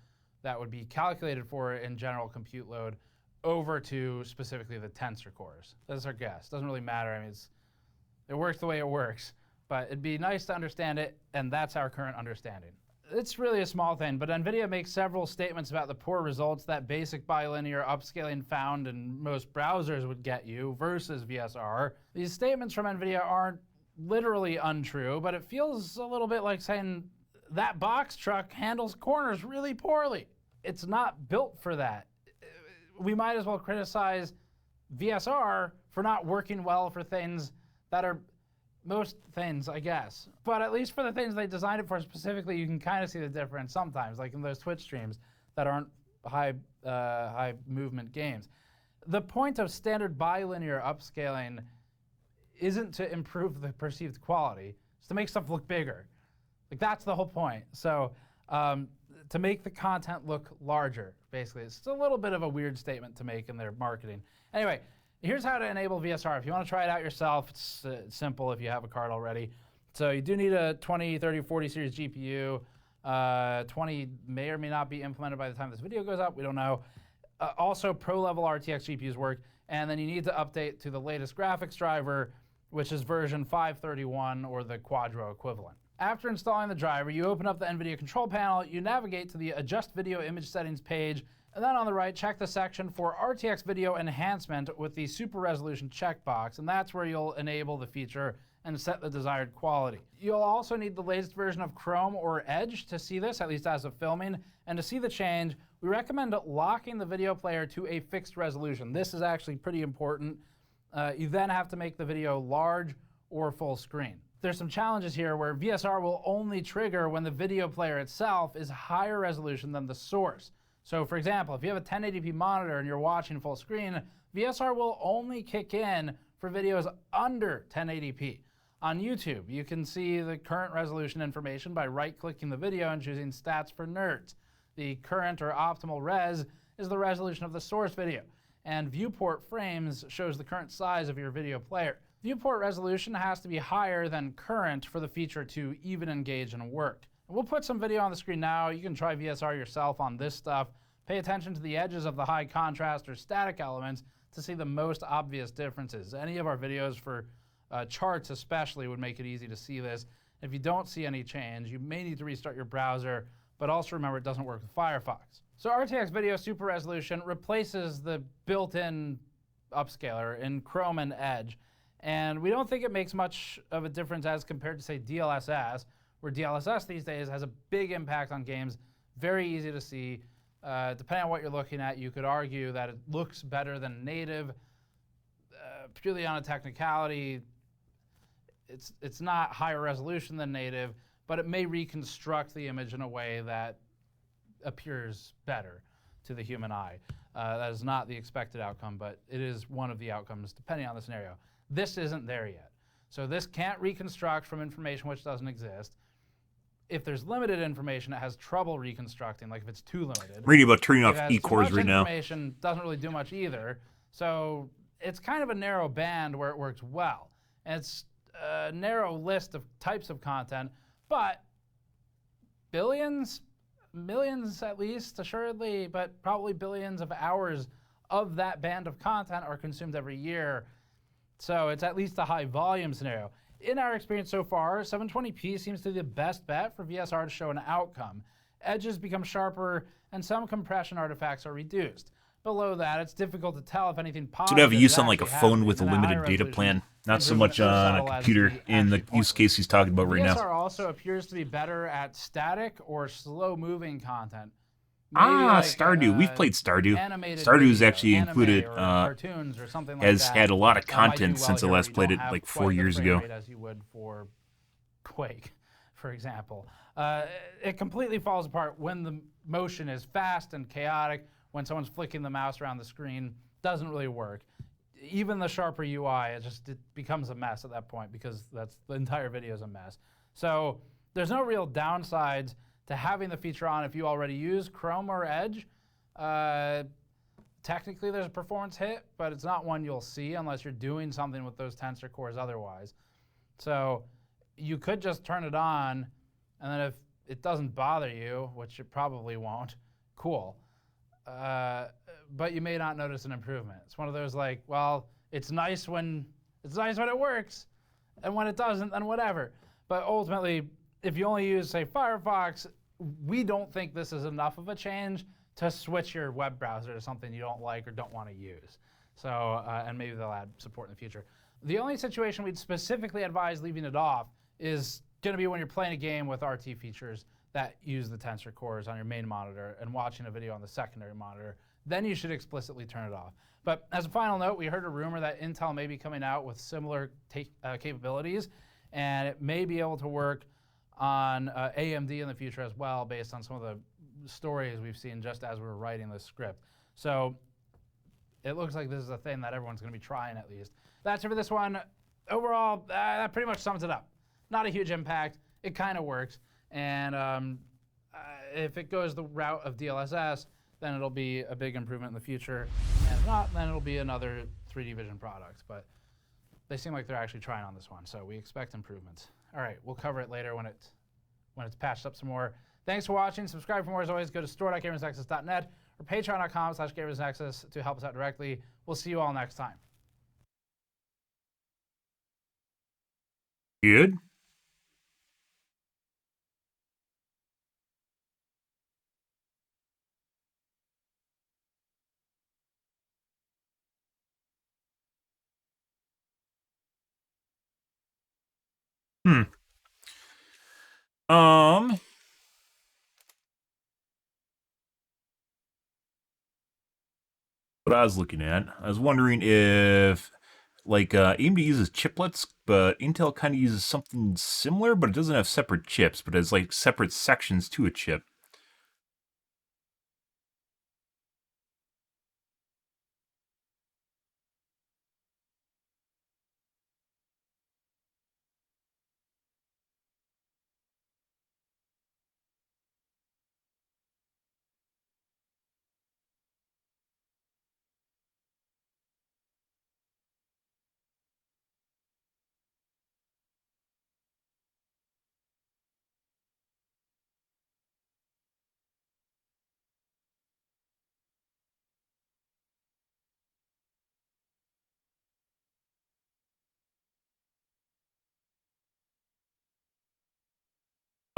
that would be calculated for in general compute load over to specifically the tensor cores. That's our guess. Doesn't really matter. I mean, it works the way it works, but it'd be nice to understand it, and that's our current understanding. It's really a small thing, but NVIDIA makes several statements about the poor results that basic bilinear upscaling found in most browsers would get you versus VSR. These statements from NVIDIA aren't literally untrue, but it feels a little bit like saying that box truck handles corners really poorly. It's not built for that. We might as well criticize VSR for not working well for things that are most things, I guess. But at least for the things they designed it for specifically, you can kind of see the difference sometimes, like in those Twitch streams that aren't high movement games. The point of standard bilinear upscaling isn't to improve the perceived quality, it's to make stuff look bigger. Like, that's the whole point. So to make the content look larger, basically. It's a little bit of a weird statement to make in their marketing. Anyway, here's how to enable VSR. If you want to try it out yourself, it's simple if you have a card already. So you do need a 20, 30, 40 series GPU. 20 may or may not be implemented by the time this video goes up. We don't know. Also, pro-level RTX GPUs work. And then you need to update to the latest graphics driver, which is version 531 or the Quadro equivalent. After installing the driver, you open up the NVIDIA control panel, you navigate to the Adjust Video Image Settings page, and then on the right, check the section for RTX Video Enhancement with the Super Resolution checkbox, and that's where you'll enable the feature and set the desired quality. You'll also need the latest version of Chrome or Edge to see this, at least as of filming, and to see the change, we recommend locking the video player to a fixed resolution. This is actually pretty important. You then have to make the video large or full screen. There's some challenges here where VSR will only trigger when the video player itself is higher resolution than the source. So for example, if you have a 1080p monitor and you're watching full screen, VSR will only kick in for videos under 1080p. On YouTube, you can see the current resolution information by right-clicking the video and choosing Stats for Nerds. The current or optimal res is the resolution of the source video, and viewport frames shows the current size of your video player. Viewport resolution has to be higher than current for the feature to even engage and work. We'll put some video on the screen now. You can try VSR yourself on this stuff. Pay attention to the edges of the high contrast or static elements to see the most obvious differences. Any of our videos for charts especially would make it easy to see this. If you don't see any change, you may need to restart your browser, but also remember it doesn't work with Firefox. So RTX Video Super Resolution replaces the built-in upscaler in Chrome and Edge, and we don't think it makes much of a difference as compared to, say, DLSS, where DLSS these days has a big impact on games, very easy to see. Depending on what you're looking at, you could argue that it looks better than native. Purely on a technicality, it's not higher resolution than native, but it may reconstruct the image in a way that appears better to the human eye. That is not the expected outcome, but it is one of the outcomes depending on the scenario. This isn't there yet. So this can't reconstruct from information which doesn't exist. If there's limited information, it has trouble reconstructing, like if it's too limited. I'm reading about turning off If it has E-cores too much right now. information doesn't really do much either. So it's kind of a narrow band where it works well. And it's a narrow list of types of content, but billions, millions at least, assuredly, but probably billions of hours of that band of content are consumed every year. So it's at least a high volume scenario. In our experience so far, 720p seems to be the best bet for VSR to show an outcome. Edges become sharper, and some compression artifacts are reduced. Below that, it's difficult to tell if anything positive Should have a use is on like a actually phone happening with a in that limited high data resolution plan, not so improvement much is so on a subtle as to computer be in the actually use pointless. case he's talking about right now. VSR also appears to be better at static or slow-moving content. Stardew. We've played Stardew. Animated Stardew's video, actually anime included, or cartoons or something like has that. had a lot of Might do content well since I here. last You played don't it have like quite 4 the years frame ago. rate as you would for Quake, for example. It completely falls apart when the motion is fast and chaotic. When someone's flicking the mouse around the screen, doesn't really work. Even the sharper UI, it becomes a mess at that point because the entire video is a mess. So there's no real downsides to having the feature on if you already use Chrome or Edge. Technically, there's a performance hit, but it's not one you'll see unless you're doing something with those tensor cores otherwise. So you could just turn it on, and then if it doesn't bother you, which it probably won't, cool. But you may not notice an improvement. It's one of those like, well, it's nice when it works, and when it doesn't, then whatever. But ultimately, if you only use, say, Firefox, we don't think this is enough of a change to switch your web browser to something you don't like or don't want to use. So, and maybe they'll add support in the future. The only situation we'd specifically advise leaving it off is going to be when you're playing a game with RT features that use the tensor cores on your main monitor and watching a video on the secondary monitor. Then you should explicitly turn it off. But as a final note, we heard a rumor that Intel may be coming out with similar capabilities, and it may be able to work on AMD in the future as well, based on some of the stories we've seen just as we were writing this script. So it looks like this is a thing that everyone's going to be trying at least. That's it for this one. Overall, that pretty much sums it up. Not a huge impact. It kind of works. And if it goes the route of DLSS, then it'll be a big improvement in the future. And if not, then it'll be another 3D Vision product. But they seem like they're actually trying on this one, so we expect improvements. All right, we'll cover it later when it's patched up some more. Thanks for watching. Subscribe for more as always. Go to store.gamersnexus.net or patreon.com/gamersnexus to help us out directly. We'll see you all next time. Good. What I was looking at, I was wondering if, like, AMD uses chiplets, but Intel kind of uses something similar, but it doesn't have separate chips, but it's like separate sections to a chip.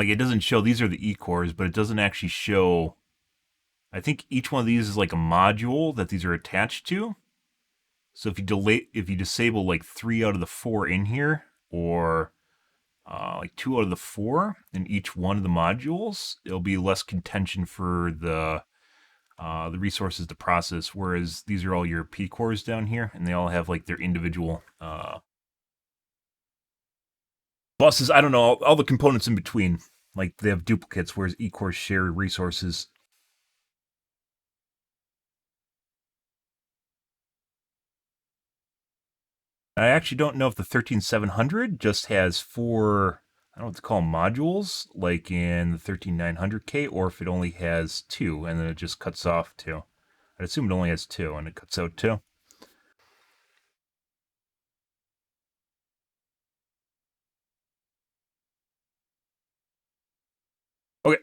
like it doesn't show these are the E-cores, but it doesn't actually show. I think each one of these is like a module that these are attached to. So if you disable like 3 out of the 4 in here, or like 2 out of the 4 in each one of the modules, it'll be less contention for the resources to process. Whereas these are all your P cores down here, and they all have like their individual buses. I don't know, all the components in between. Like they have duplicates, whereas E cores share resources. I actually don't know if the 13700 just has 4, I don't know what to call them, modules, like in the 13900K, or if it only has 2, and then it just cuts off 2. I'd assume it only has 2, and it cuts out 2. Okay,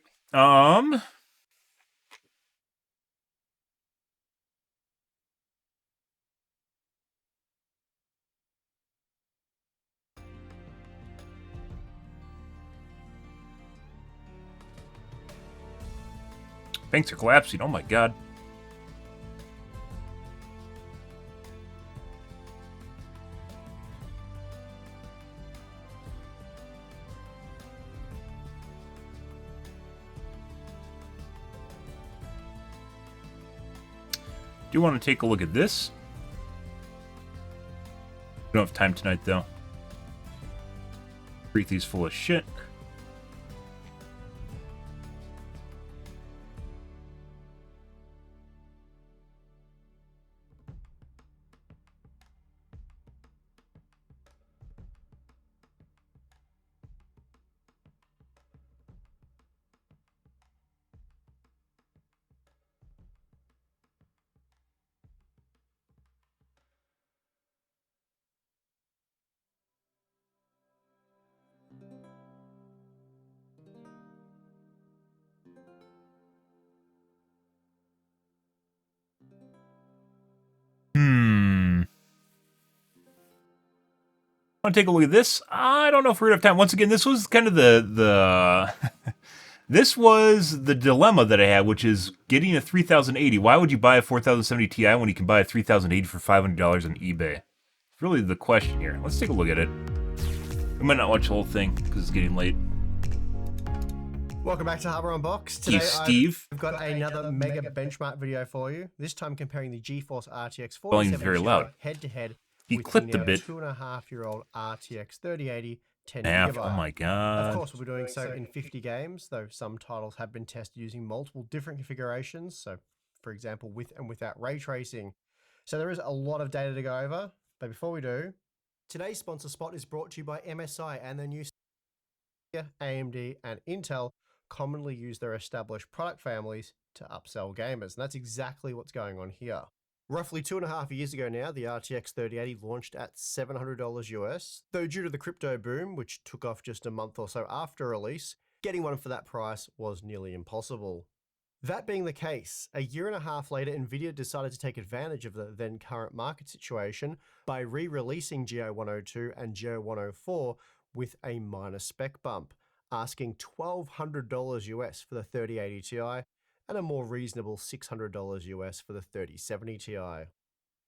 banks are collapsing, oh my god. Do you want to take a look at this? We don't have time tonight, though. Preethy's full of shit. Want to take a look at this? I don't know if we're gonna have time. Once again, this was kind of the this was the dilemma that I had, which is getting a 3080. Why would you buy a 4070 Ti when you can buy a 3080 for $500 on eBay? It's really the question here. Let's take a look at it. We might not watch the whole thing because it's getting late. Welcome back to Harbor Unbox. Today Steve. I've got another mega benchmark video for you. This time comparing the GeForce RTX 4070 Volume's very loud. head-to-head He with clipped the a bit. 2.5-year-old RTX 3080 10 Half. gigabyte. Oh my god. Of course, we'll be doing so in 50 games, though some titles have been tested using multiple different configurations. So, for example, with and without ray tracing. So there is a lot of data to go over. But before we do, today's sponsor spot is brought to you by MSI and their new AMD and Intel commonly use their established product families to upsell gamers. And that's exactly what's going on here. Roughly 2.5 years ago now, the RTX 3080 launched at $700 US, though due to the crypto boom, which took off just a month or so after release, getting one for that price was nearly impossible. That being the case, a year and a half later, Nvidia decided to take advantage of the then current market situation by re-releasing GO102 and GO104 with a minor spec bump, asking $1,200 US for the 3080 Ti and a more reasonable $600 US for the 3070 Ti.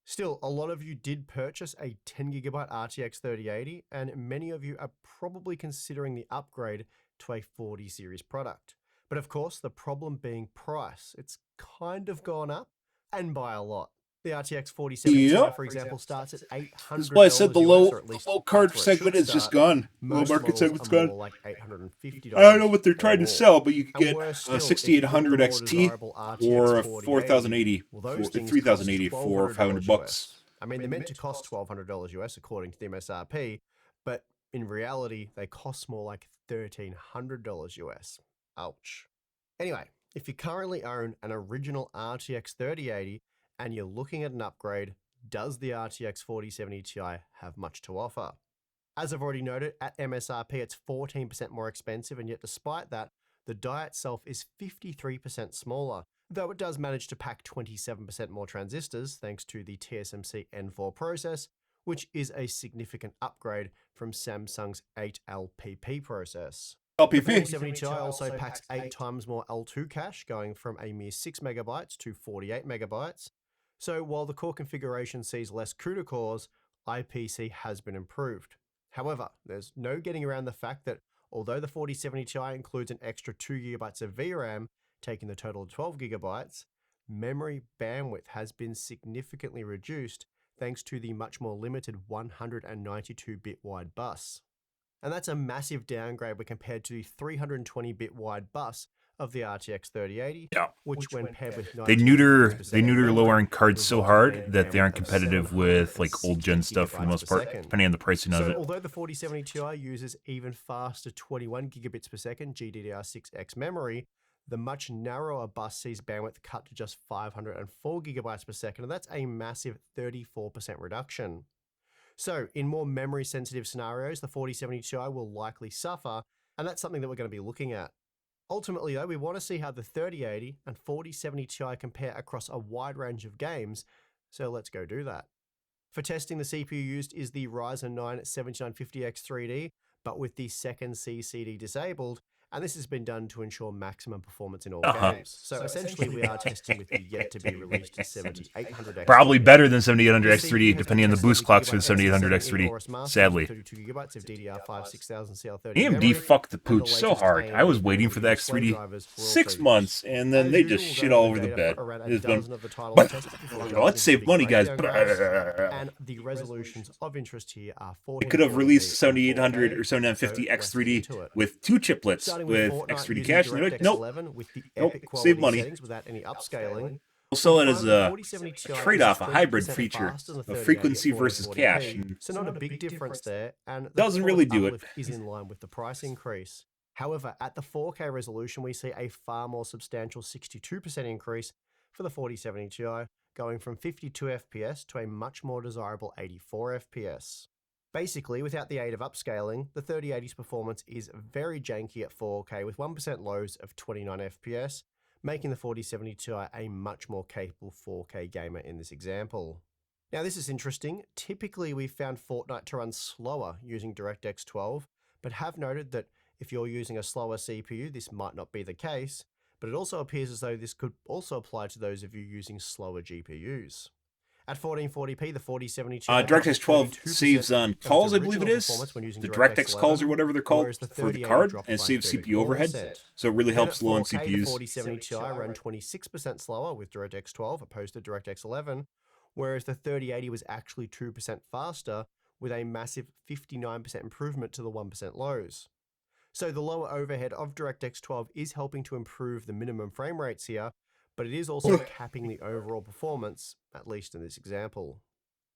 Still, a lot of you did purchase a 10GB RTX 3080, and many of you are probably considering the upgrade to a 40 series product. But of course, the problem being price. It's kind of gone up, and by a lot. The RTX 4070 Ti, for example, starts at $800. That's why I said the low card that's where it segment should is just start. gone. Low Most market models segment's are more gone. like $850 I don't know what they're or trying to more. sell, but you can And get worse a still, 6800 if you XT want a more desirable or a RTX 4080 well, those or things 3080 cost for $500 bucks. I mean, they're meant to cost $1,200 US according to the MSRP, but in reality, they cost more like $1,300 US. Ouch. Anyway, if you currently own an original RTX 3080 and you're looking at an upgrade, does the RTX 4070 Ti have much to offer? As I've already noted, at MSRP, it's 14% more expensive, and yet despite that, the die itself is 53% smaller, though it does manage to pack 27% more transistors thanks to the TSMC N4 process, which is a significant upgrade from Samsung's 8LPP process. The LPP. 4070 Ti also packs 8 times more L2 cache, going from a mere 6 megabytes to 48 megabytes. So while the core configuration sees less CUDA cores, IPC has been improved. However, there's no getting around the fact that although the 4070 Ti includes an extra 2 gigabytes of VRAM, taking the total to 12 gigabytes, memory bandwidth has been significantly reduced thanks to the much more limited 192-bit wide bus. And that's a massive downgrade when compared to the 320-bit wide bus of the RTX 3080, Yeah. which when paired with They 19 neuter bits per second lower memory, end cards so resulted in hard a that they aren't bandwidth of competitive with like old gen 760 stuff for the gigabytes most per part, second. depending on the pricing of So it. although the 4070 Ti uses even faster 21 gigabits per second GDDR6X memory, the much narrower bus sees bandwidth cut to just 504 gigabytes per second, and that's a massive 34% reduction. So in more memory sensitive scenarios, the 4070 Ti will likely suffer, and that's something that we're going to be looking at. Ultimately though, we want to see how the 3080 and 4070 Ti compare across a wide range of games, so let's go do that. For testing, the CPU used is the Ryzen 9 7950X3D, but with the second CCD disabled, and this has been done to ensure maximum performance in all games. So essentially we are testing with the yet to be released 7800X. Probably better than 7800X3D, depending on the boost clocks for the 7800X3D, sadly. 32 gigabytes of DDR5 6000 CL30 AMD fucked the pooch so hard. I was waiting for the X3D 6 months, and then they just shit all over the bed. It's been, but let's save money, guys. And the resolutions of interest here are 1440p. They could have released 7800 or 7950 X3D with 2 chiplets with X3D cache, and they're like, nope, save money. Without any upscaling. We'll sell it as a trade-off, a hybrid feature of frequency versus cache. So not a big difference there, and the Doesn't really do it. uplift is in line with the price increase. However, at the 4K resolution, we see a far more substantial 62% increase for the 4070 Ti, going from 52 FPS to a much more desirable 84 FPS. Basically, without the aid of upscaling, the 3080's performance is very janky at 4K with 1% lows of 29 FPS, making the 4070 Ti a much more capable 4K gamer in this example. Now this is interesting. Typically we've found Fortnite to run slower using DirectX 12, but have noted that if you're using a slower CPU, this might not be the case, but it also appears as though this could also apply to those of you using slower GPUs. At 1440p, the 4070 Ti DirectX 12 saves on calls, I believe it is. The DirectX calls or whatever they're called for the card, and saves CPU overhead. So it really helps low-end CPUs. The 4070 Ti ran 26% slower with DirectX 12 opposed to DirectX 11, whereas the 3080 was actually 2% faster with a massive 59% improvement to the 1% lows. So the lower overhead of DirectX 12 is helping to improve the minimum frame rates here, but it is also capping the overall performance, at least in this example.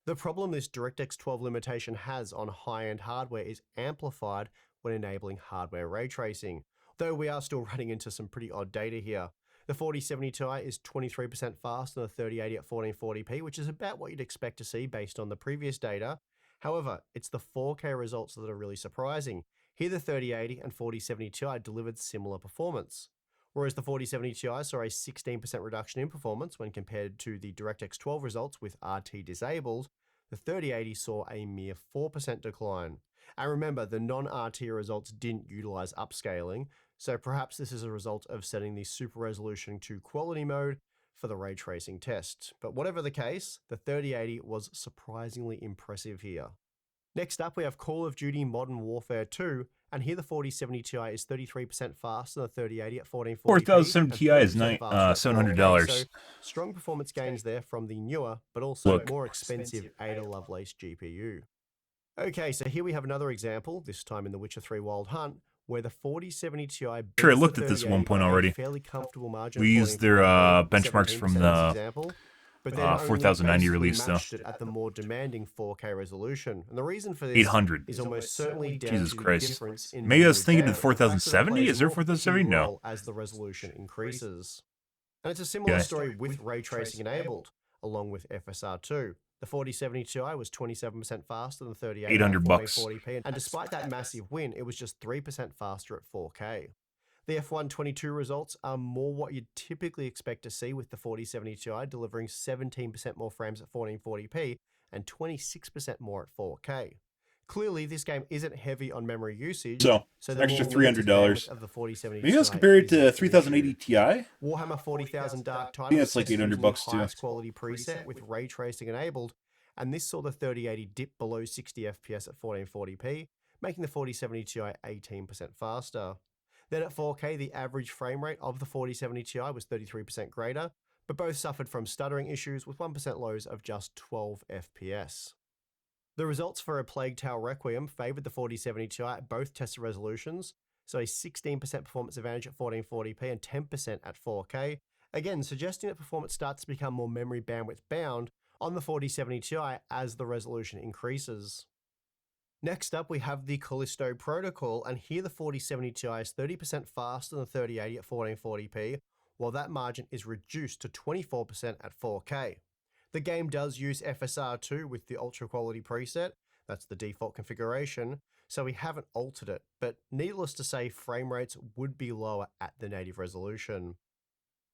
The problem this DirectX 12 limitation has on high-end hardware is amplified when enabling hardware ray tracing, though we are still running into some pretty odd data here. The 4070 Ti is 23% faster than the 3080 at 1440p, which is about what you'd expect to see based on the previous data. However, it's the 4K results that are really surprising. Here the 3080 and 4070 Ti delivered similar performance. Whereas the 4070 Ti saw a 16% reduction in performance when compared to the DirectX 12 results with RT disabled, the 3080 saw a mere 4% decline. And remember, the non-RT results didn't utilize upscaling, so perhaps this is a result of setting the super resolution to quality mode for the ray tracing test. But whatever the case, the 3080 was surprisingly impressive here. Next up, we have Call of Duty Modern Warfare 2, and here the 4070 Ti is 33% faster than the 3080 at 1440p. 4070 Ti is $700. So strong performance gains there from the newer, but also more expensive Ada Lovelace GPU. Okay, so here we have another example, this time in The Witcher 3 Wild Hunt, where the 4070 Ti Sure, I looked at this at one point already. Fairly comfortable margin. We used their benchmarks from the 4090 release, though. At the more demanding 4K resolution, and the reason for this 800. is almost certainly down Jesus to the Christ. difference in Maybe I was thinking memory of the 4070. Is there 4070? No. as the resolution increases. And it's a similar story with ray tracing enabled, along with FSR2. The 4070 Ti was 27% faster than the 3080 $800 at bucks. 1440p, and despite that massive win, it was just 3% faster at 4K. The F122 results are more what you'd typically expect to see, with the 4070 Ti delivering 17% more frames at 1440p and 26% more at 4K. Clearly, this game isn't heavy on memory usage, So the extra more limited $300. bandwidth of the 4070 Maybe let's Ti compare it isn't to an issue. 3080 Ti. Warhammer 40,000 Dark Tide think was that's like tested $800 using the bucks, too. highest quality preset with ray tracing enabled, and this saw the 3080 dip below 60 FPS at 1440p, making the 4070 Ti 18% faster. Then at 4K, the average frame rate of the 4070 Ti was 33% greater, but both suffered from stuttering issues with 1% lows of just 12 FPS. The results for A Plague Tale Requiem favoured the 4070 Ti at both tested resolutions, so a 16% performance advantage at 1440p and 10% at 4K, again suggesting that performance starts to become more memory bandwidth bound on the 4070 Ti as the resolution increases. Next up, we have the Callisto Protocol, and here the 4070 Ti is 30% faster than the 3080 at 1440p, while that margin is reduced to 24% at 4K. The game does use FSR2 with the ultra quality preset, that's the default configuration, so we haven't altered it, but needless to say, frame rates would be lower at the native resolution.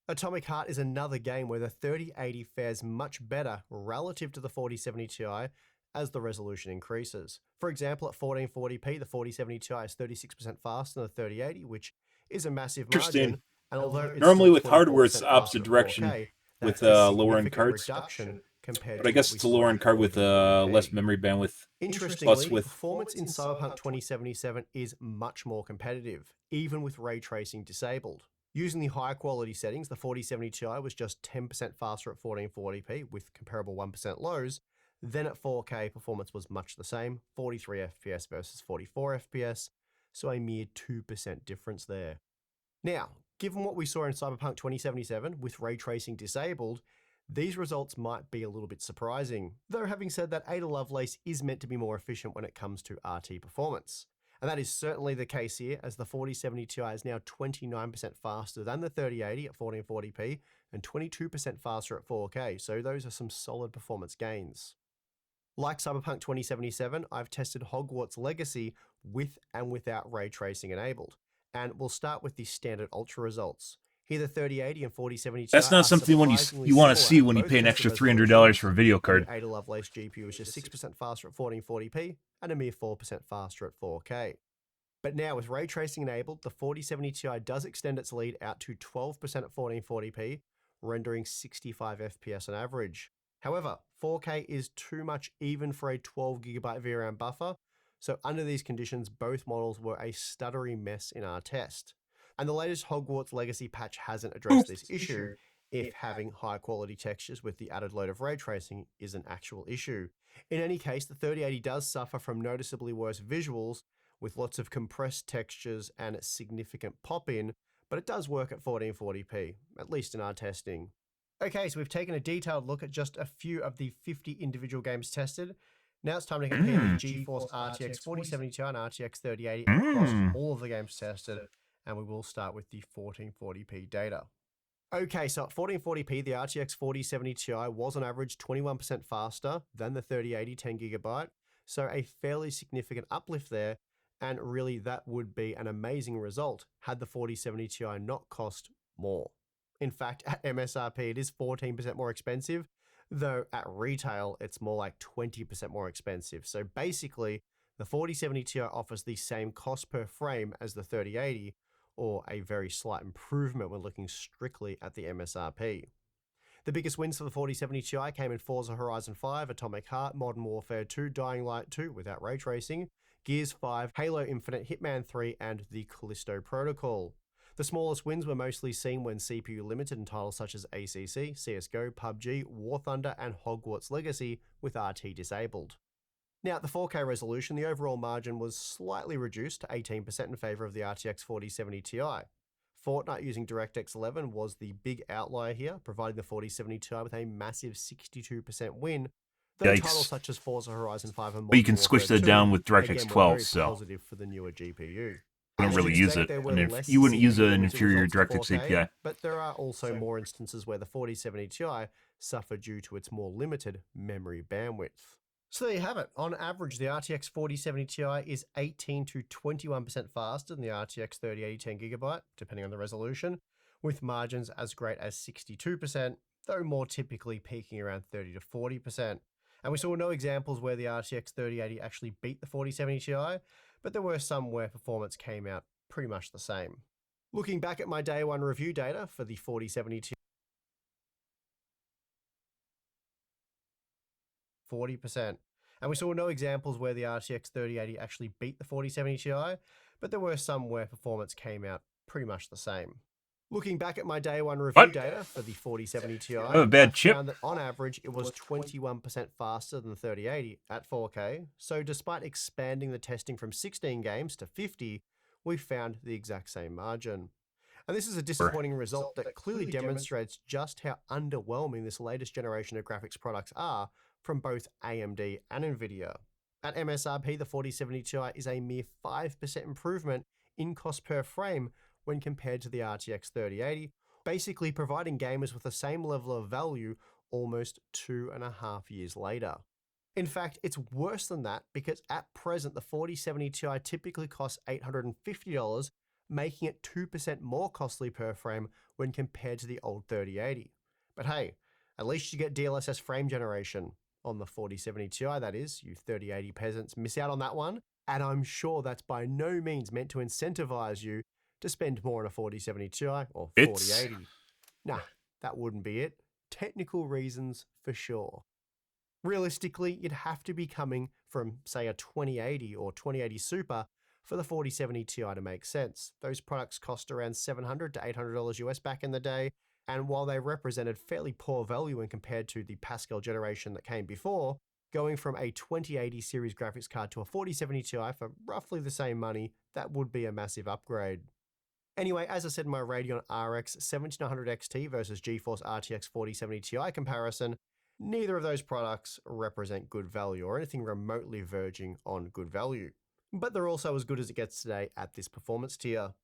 Atomic Heart is another game where the 3080 fares much better relative to the 4070 Ti as the resolution increases. For example, at 1440p, the 4070 Ti is 36% faster than the 3080, which is a massive margin. And although it's Normally still with hardware, it's 24% the opposite faster at direction 4K, with that's a lower end significant cards. reduction compared But I to guess what we it's a saw lower at end card with 1440p. less memory bandwidth. Interestingly, Plus with performance in Cyberpunk 2077 is much more competitive, even with ray tracing disabled. Using the high quality settings, the 4070 Ti was just 10% faster at 1440p with comparable 1% lows. Then at 4K, performance was much the same, 43 FPS versus 44 FPS, so a mere 2% difference there. Now, given what we saw in Cyberpunk 2077 with ray tracing disabled, these results might be a little bit surprising, though having said that, Ada Lovelace is meant to be more efficient when it comes to RT performance. And that is certainly the case here, as the 4070 Ti is now 29% faster than the 3080 at 1440p and 22% faster at 4K, so those are some solid performance gains. Like Cyberpunk 2077, I've tested Hogwarts Legacy with and without ray tracing enabled, and we'll start with the standard ultra results. Here the 3080 and 4070 Ti That's not are something surprisingly you want to similar see at when you both pay an tested extra $300 resolutions. for a video card. The Ada Lovelace GPU is just 6% faster at 1440p and a mere 4% faster at 4K. But now with ray tracing enabled, the 4070 Ti does extend its lead out to 12% at 1440p, rendering 65 FPS on average. However, 4K is too much even for a 12GB VRAM buffer, so under these conditions, both models were a stuttery mess in our test. And the latest Hogwarts Legacy patch hasn't addressed this issue, if having high quality textures with the added load of ray tracing is an actual issue. In any case, the 3080 does suffer from noticeably worse visuals, with lots of compressed textures and significant pop-in, but it does work at 1440p, at least in our testing. Okay, so we've taken a detailed look at just a few of the 50 individual games tested. Now it's time to compare the GeForce RTX 4070 Ti and RTX 3080 across all of the games tested, and we will start with the 1440p data. Okay, so at 1440p, the RTX 4070 Ti was on average 21% faster than the 3080 10GB, so a fairly significant uplift there, and really that would be an amazing result had the 4070 Ti not cost more. In fact, at MSRP it is 14% more expensive, though at retail it's more like 20% more expensive. So basically, the 4070 Ti offers the same cost per frame as the 3080, or a very slight improvement when looking strictly at the MSRP. The biggest wins for the 4070 Ti came in Forza Horizon 5, Atomic Heart, Modern Warfare 2, Dying Light 2 without ray tracing, Gears 5, Halo Infinite, Hitman 3, and the Callisto Protocol. The smallest wins were mostly seen when CPU limited in titles such as ACC, CSGO, PUBG, War Thunder, and Hogwarts Legacy with RT disabled. Now, at the 4K resolution, the overall margin was slightly reduced to 18% in favour of the RTX 4070 Ti. Fortnite using DirectX 11 was the big outlier here, providing the 4070 Ti with a massive 62% win. Though Yikes. titles such as Forza Horizon 5 and But you can squish that down with DirectX 12, so positive for the newer GPU. you don't really use it. And you wouldn't use an inferior DirectX API. But there are also more instances where the 4070 Ti suffer due to its more limited memory bandwidth. So there you have it. On average, the RTX 4070 Ti is 18 to 21% faster than the RTX 3080 10GB, depending on the resolution, with margins as great as 62%, though more typically peaking around 30 to 40%. And we saw no examples where the RTX 3080 actually beat the 4070 Ti, but there were some where performance came out pretty much the same. Looking back at my day one review data for the 4070 Ti, 40%. And we saw no examples where the RTX 3080 actually beat the 4070 Ti, but there were some where performance came out pretty much the same. Looking back at my day one review data for the 4070 Ti, I have a bad chip. found that on average it was 21% faster than the 3080 at 4K. So despite expanding the testing from 16 games to 50, we found the exact same margin. And this is a disappointing result that clearly demonstrates just how underwhelming this latest generation of graphics products are from both AMD and Nvidia. At MSRP, the 4070 Ti is a mere 5% improvement in cost per frame when compared to the RTX 3080, basically providing gamers with the same level of value almost 2.5 years later. In fact, it's worse than that because at present the 4070 Ti typically costs $850, making it 2% more costly per frame when compared to the old 3080. But hey, at least you get DLSS frame generation. On the 4070 Ti, that is. You 3080 peasants miss out on that one, and I'm sure that's by no means meant to incentivize you to spend more on a 4070 Ti or 4080. Nah, that wouldn't be it. Technical reasons for sure. Realistically, you'd have to be coming from, say, a 2080 or 2080 Super for the 4070 Ti to make sense. Those products cost around $700 to $800 US back in the day, and while they represented fairly poor value when compared to the Pascal generation that came before, going from a 2080 series graphics card to a 4070 Ti for roughly the same money, that would be a massive upgrade. Anyway, as I said in my Radeon RX 7900 XT versus GeForce RTX 4070 Ti comparison, neither of those products represent good value or anything remotely verging on good value. But they're also as good as it gets today at this performance tier.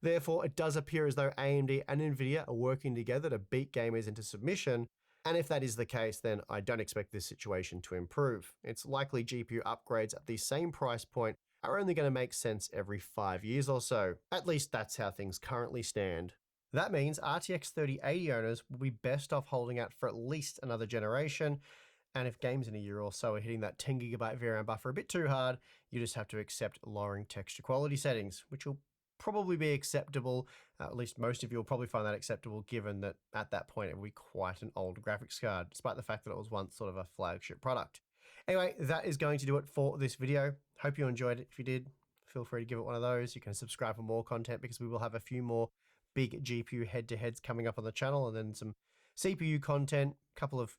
Therefore, it does appear as though AMD and Nvidia are working together to beat gamers into submission, and if that is the case, then I don't expect this situation to improve. It's likely GPU upgrades at the same price point are only going to make sense every 5 years or so. At least that's how things currently stand. That means RTX 3080 owners will be best off holding out for at least another generation, and if games in a year or so are hitting that 10GB VRAM buffer a bit too hard, you just have to accept lowering texture quality settings, which will probably be acceptable. At least most of you will probably find that acceptable, given that at that point it will be quite an old graphics card, despite the fact that it was once sort of a flagship product. Anyway, that is going to do it for this video. Hope you enjoyed it. If you did, feel free to give it one of those. You can subscribe for more content because we will have a few more big GPU head-to-heads coming up on the channel, and then some CPU content, couple of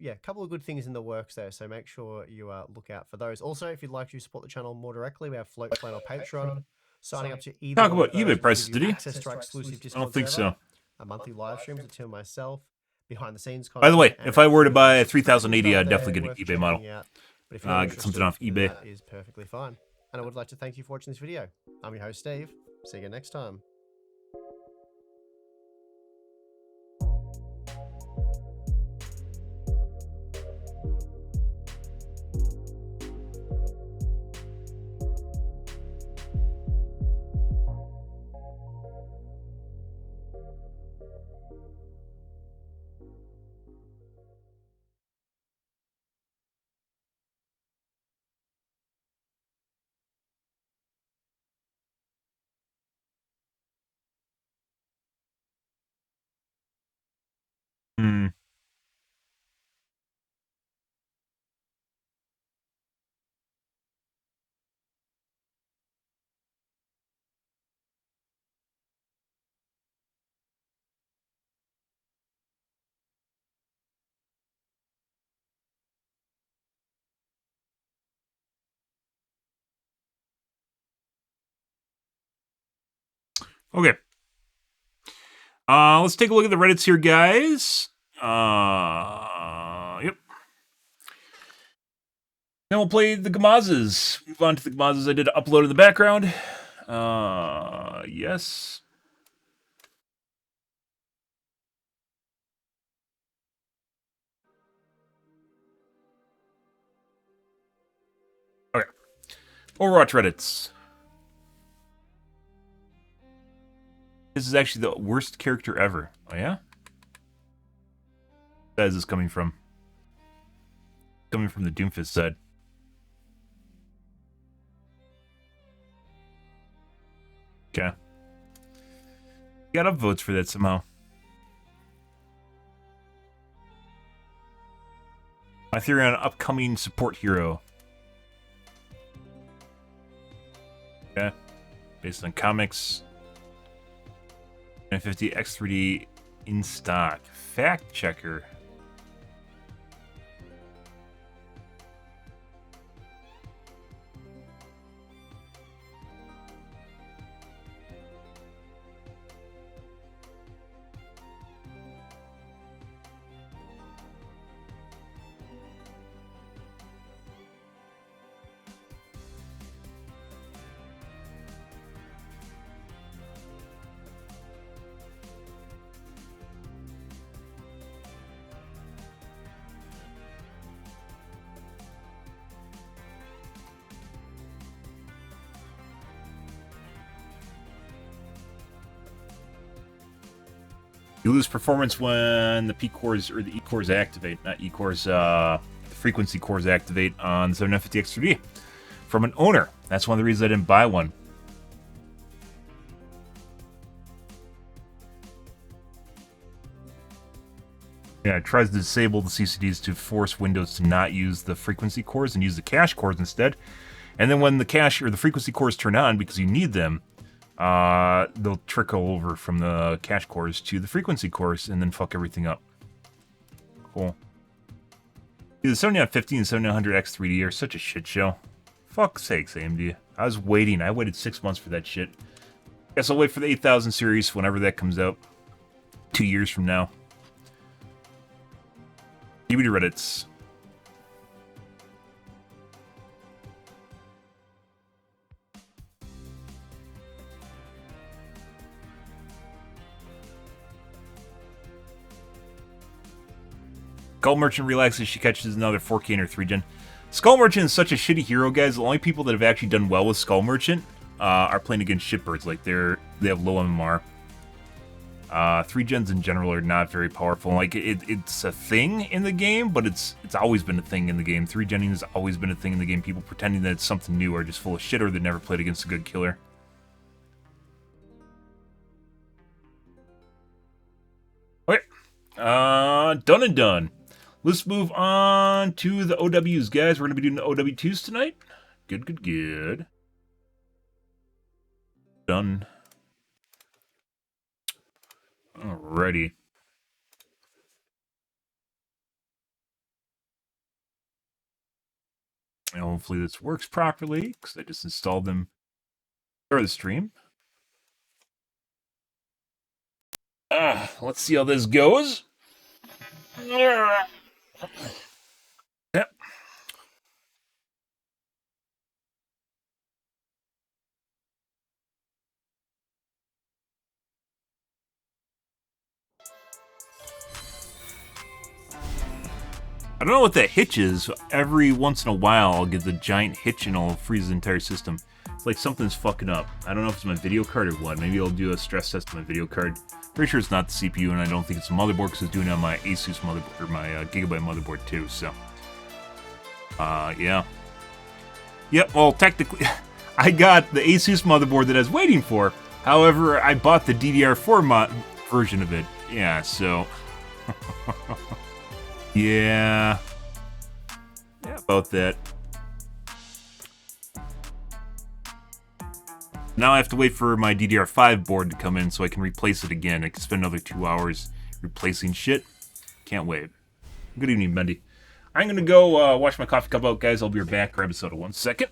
good things in the works there, so make sure you look out for those. Also, if you'd like to support the channel more directly, we have Float, Flame, or Patreon. Signing up to either Talk one about of those eBay will prices, give you did he? access to our exclusive I Discord don't think server, so. a monthly live streams with Tim and myself, behind the scenes content. By the way, and if I were to buy a exclusive 3080, I'd content definitely get an worth eBay checking model. out. But if you're not Get something off interested, eBay. that is perfectly fine. And I would like to thank you for watching this video. I'm your host, Steve. See you again next time. Okay. Let's take a look at the Reddits here, guys. Yep. Then we'll play the Gamazes. Move on to the Gamazes I did upload in the background. Yes. Okay. Overwatch Reddits. This is actually the worst character ever. Oh, yeah? That is this coming from. Coming from the Doomfist side. Okay. Got up votes for that somehow. My theory on upcoming support hero. Okay. Based on comics. 950 X3D in stock. Fact checker. You lose performance when the P cores or the E cores activate, not E cores, the frequency cores activate on 750X3D from an owner. That's one of the reasons I didn't buy one. Yeah, it tries to disable the CCDs to force Windows to not use the frequency cores and use the cache cores instead. And then when the cache or the frequency cores turn on because you need them, they'll trickle over from the cache cores to the frequency cores and then fuck everything up. Cool. Dude, the 7950 and 7900X3D are such a shit show. Fuck's sakes, AMD. I was waiting. I waited 6 months for that shit. Guess I'll wait for the 8000 series whenever that comes out. 2 years from now. DVD Reddits. Skull Merchant relaxes, she catches another 4K or 3-gen. Skull Merchant is such a shitty hero, guys. The only people that have actually done well with Skull Merchant are playing against shitbirds. Like, they have low MMR. 3-gens in general are not very powerful. Like, it's a thing in the game, but it's always been a thing in the game. 3-genning has always been a thing in the game. People pretending that it's something new are just full of shit or they never played against a good killer. Okay. Done and done. Let's move on to the OWs, guys. We're going to be doing the OW2s tonight. Good. Done. Alrighty. And hopefully this works properly, because I just installed them for the stream. Let's see how this goes. Yep. I don't know what that hitch is. Every once in a while, I'll get the giant hitch and I'll freeze the entire system. It's like something's fucking up. I don't know if it's my video card or what. Maybe I'll do a stress test on my video card. Pretty sure it's not the CPU, and I don't think it's a motherboard because it's doing it on my Asus motherboard, or my Gigabyte motherboard too. So, yeah. Yep. Well, technically, I got the Asus motherboard that I was waiting for. However, I bought the DDR4 version of it. Yeah. So. Yeah, about that. Now I have to wait for my DDR5 board to come in so I can replace it again. I can spend another 2 hours replacing shit. Can't wait. Good evening, Bendy. I'm going to go wash my coffee cup out, guys. I'll be right back. Grab a soda 1 second.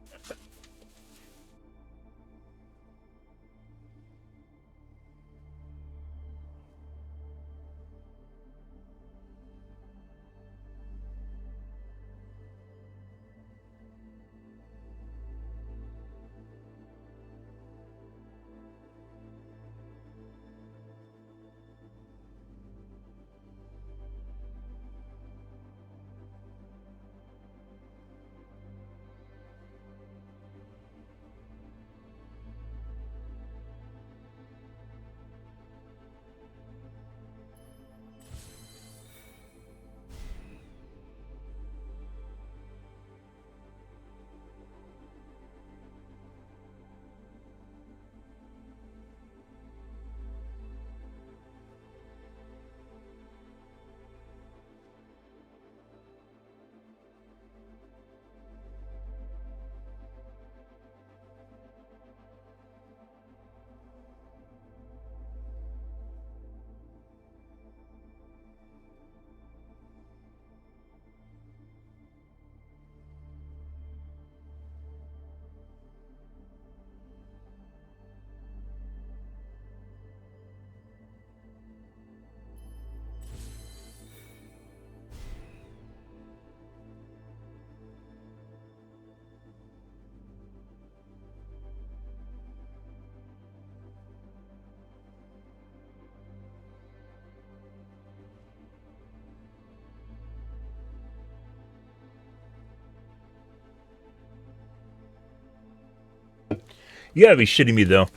You gotta be shitting me, though.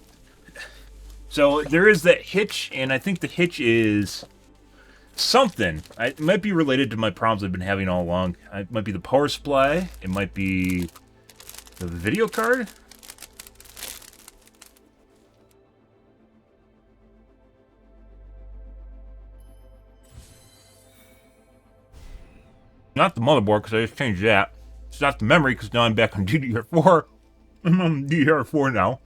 So, there is that hitch, and I think the hitch is something. It might be related to my problems I've been having all along. It might be the power supply. It might be the video card. Not the motherboard, because I just changed that. It's not the memory, because now I'm back on DDR4. I'm on DDR4 now.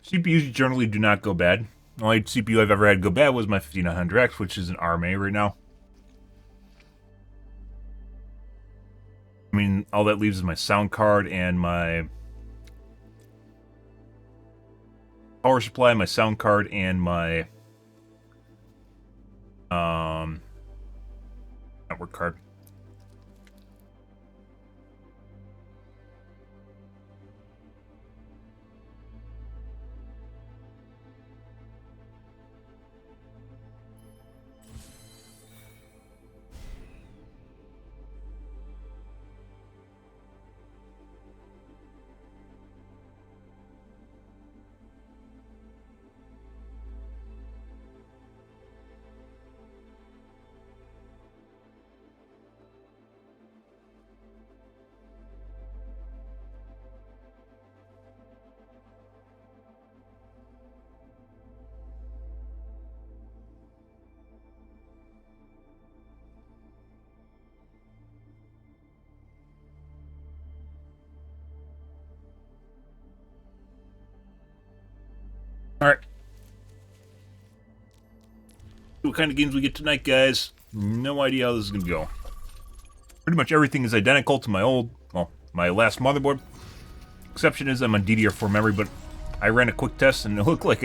CPUs generally do not go bad. The only CPU I've ever had go bad was my 5900X, which is an RMA right now. I mean, all that leaves is my sound card and my power supply, my sound card, and my network card. Alright. What kind of games we get tonight, guys? No idea how this is going to go. Pretty much everything is identical to my my last motherboard. Exception is I'm on DDR4 memory, but I ran a quick test and it looked like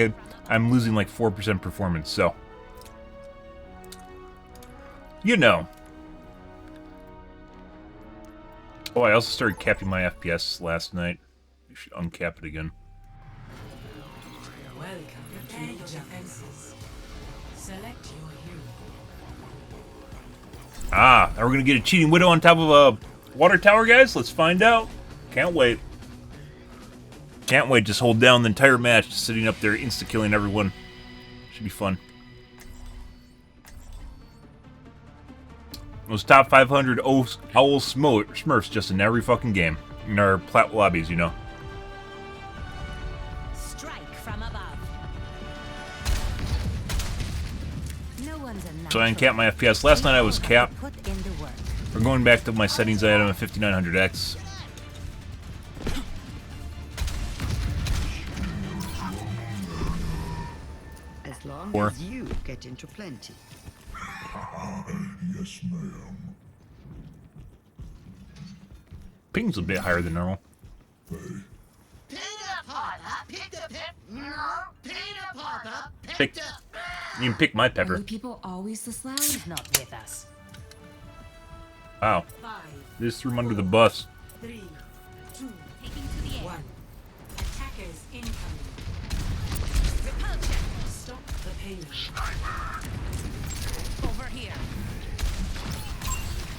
I'm losing like 4% performance, so. You know. Oh, I also started capping my FPS last night. I should uncap it again. Welcome to defenses. Select your hero. Ah, are we gonna get a cheating widow on top of a water tower, guys? Let's find out. Can't wait. Can't wait. Just hold down the entire match, just sitting up there, insta-killing everyone. Should be fun. Those top 500 owl smurfs just in every fucking game. In our plat lobbies, you know. Strike from above. No one's a So I uncapped my FPS. Last night I was capped. Put in the work. We're going back to my settings I had on a 5900X. As long Or- as you get into plenty. Yes, ma'am. Ping's a bit higher than normal. Pick. You can pick my pepper. You people always the slouch. Not with us. Wow. 5, This threw him under the bus. 3, 2, taking to the air. 1. Attackers incoming. Repulsion. Stop the payload. Over here.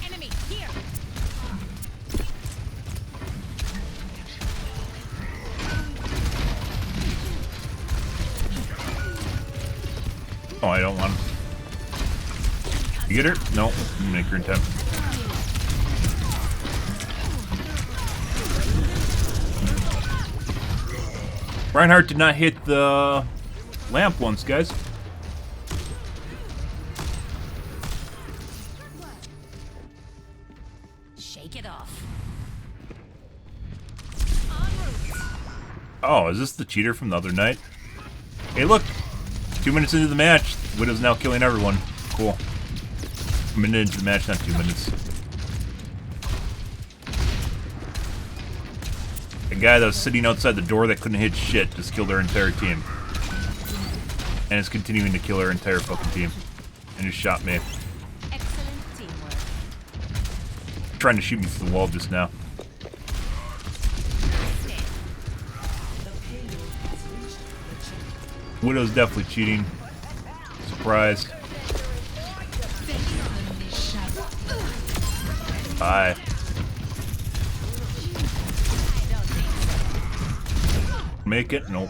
Enemy here. Oh, I don't want him. You get her? No. Make her in time. Reinhardt did not hit the lamp once, guys. Shake it off. Oh, is this the cheater from the other night? Hey, look! 2 minutes into the match, Widow's now killing everyone. Cool. A minute into the match, not 2 minutes. A guy that was sitting outside the door that couldn't hit shit just killed our entire team. And is continuing to kill our entire fucking team. And just shot me. Excellent teamwork. Trying to shoot me through the wall just now. Widow's definitely cheating. Surprise. Bye. make it? Nope.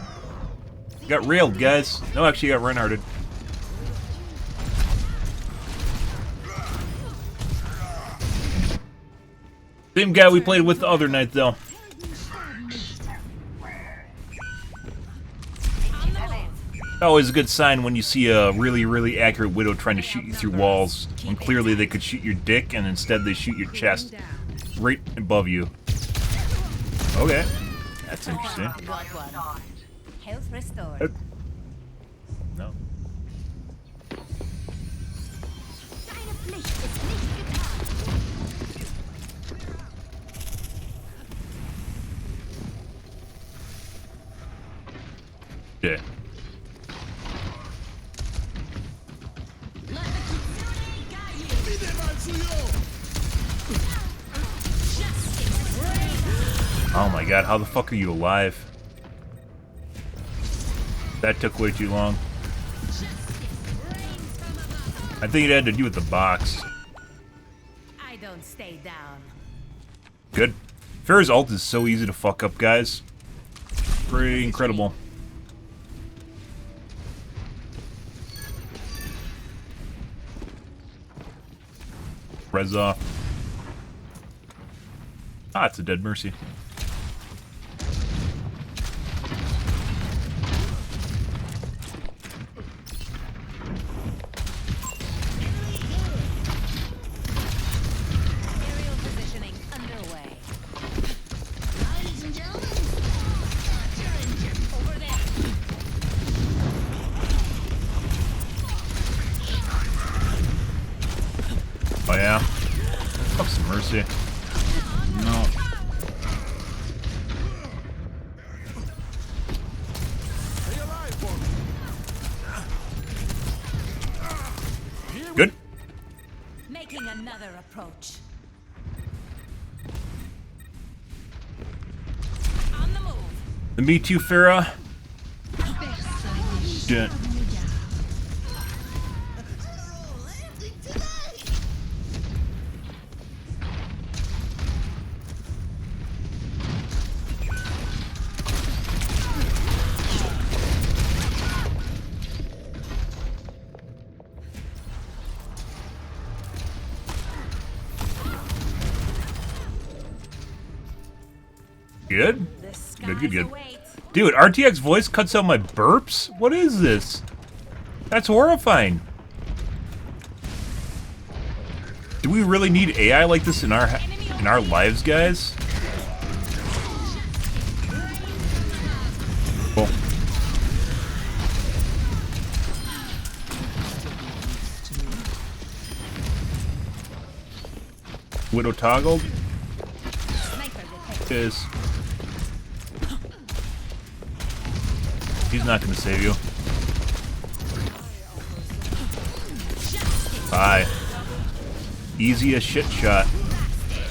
Got railed, guys. No, actually got Reinhardted. Same guy we played with the other night, though. Always a good sign when you see a really, really accurate Widow trying to shoot you through walls, when clearly they could shoot your dick, and instead they shoot your chest right above you. Okay, that's interesting. Health restored. No. Yeah. Oh my god, how the fuck are you alive? That took way too long. I think it had to do with the box. I don't stay down. Good. Pharah's ult is so easy to fuck up, guys. Pretty incredible. Res off. Ah, it's a dead Mercy. Aerial positioning underway. Over there. Oh yeah. Fuck some Mercy. No. Good. Making another approach. On the move. The Me Too Pharah. Dun. Good? Good. Dude, RTX voice cuts out my burps? What is this? That's horrifying. Do we really need AI like this in our lives, guys? Cool. Widow toggled. Is. He's not gonna save you. Bye. Easy as shit shot.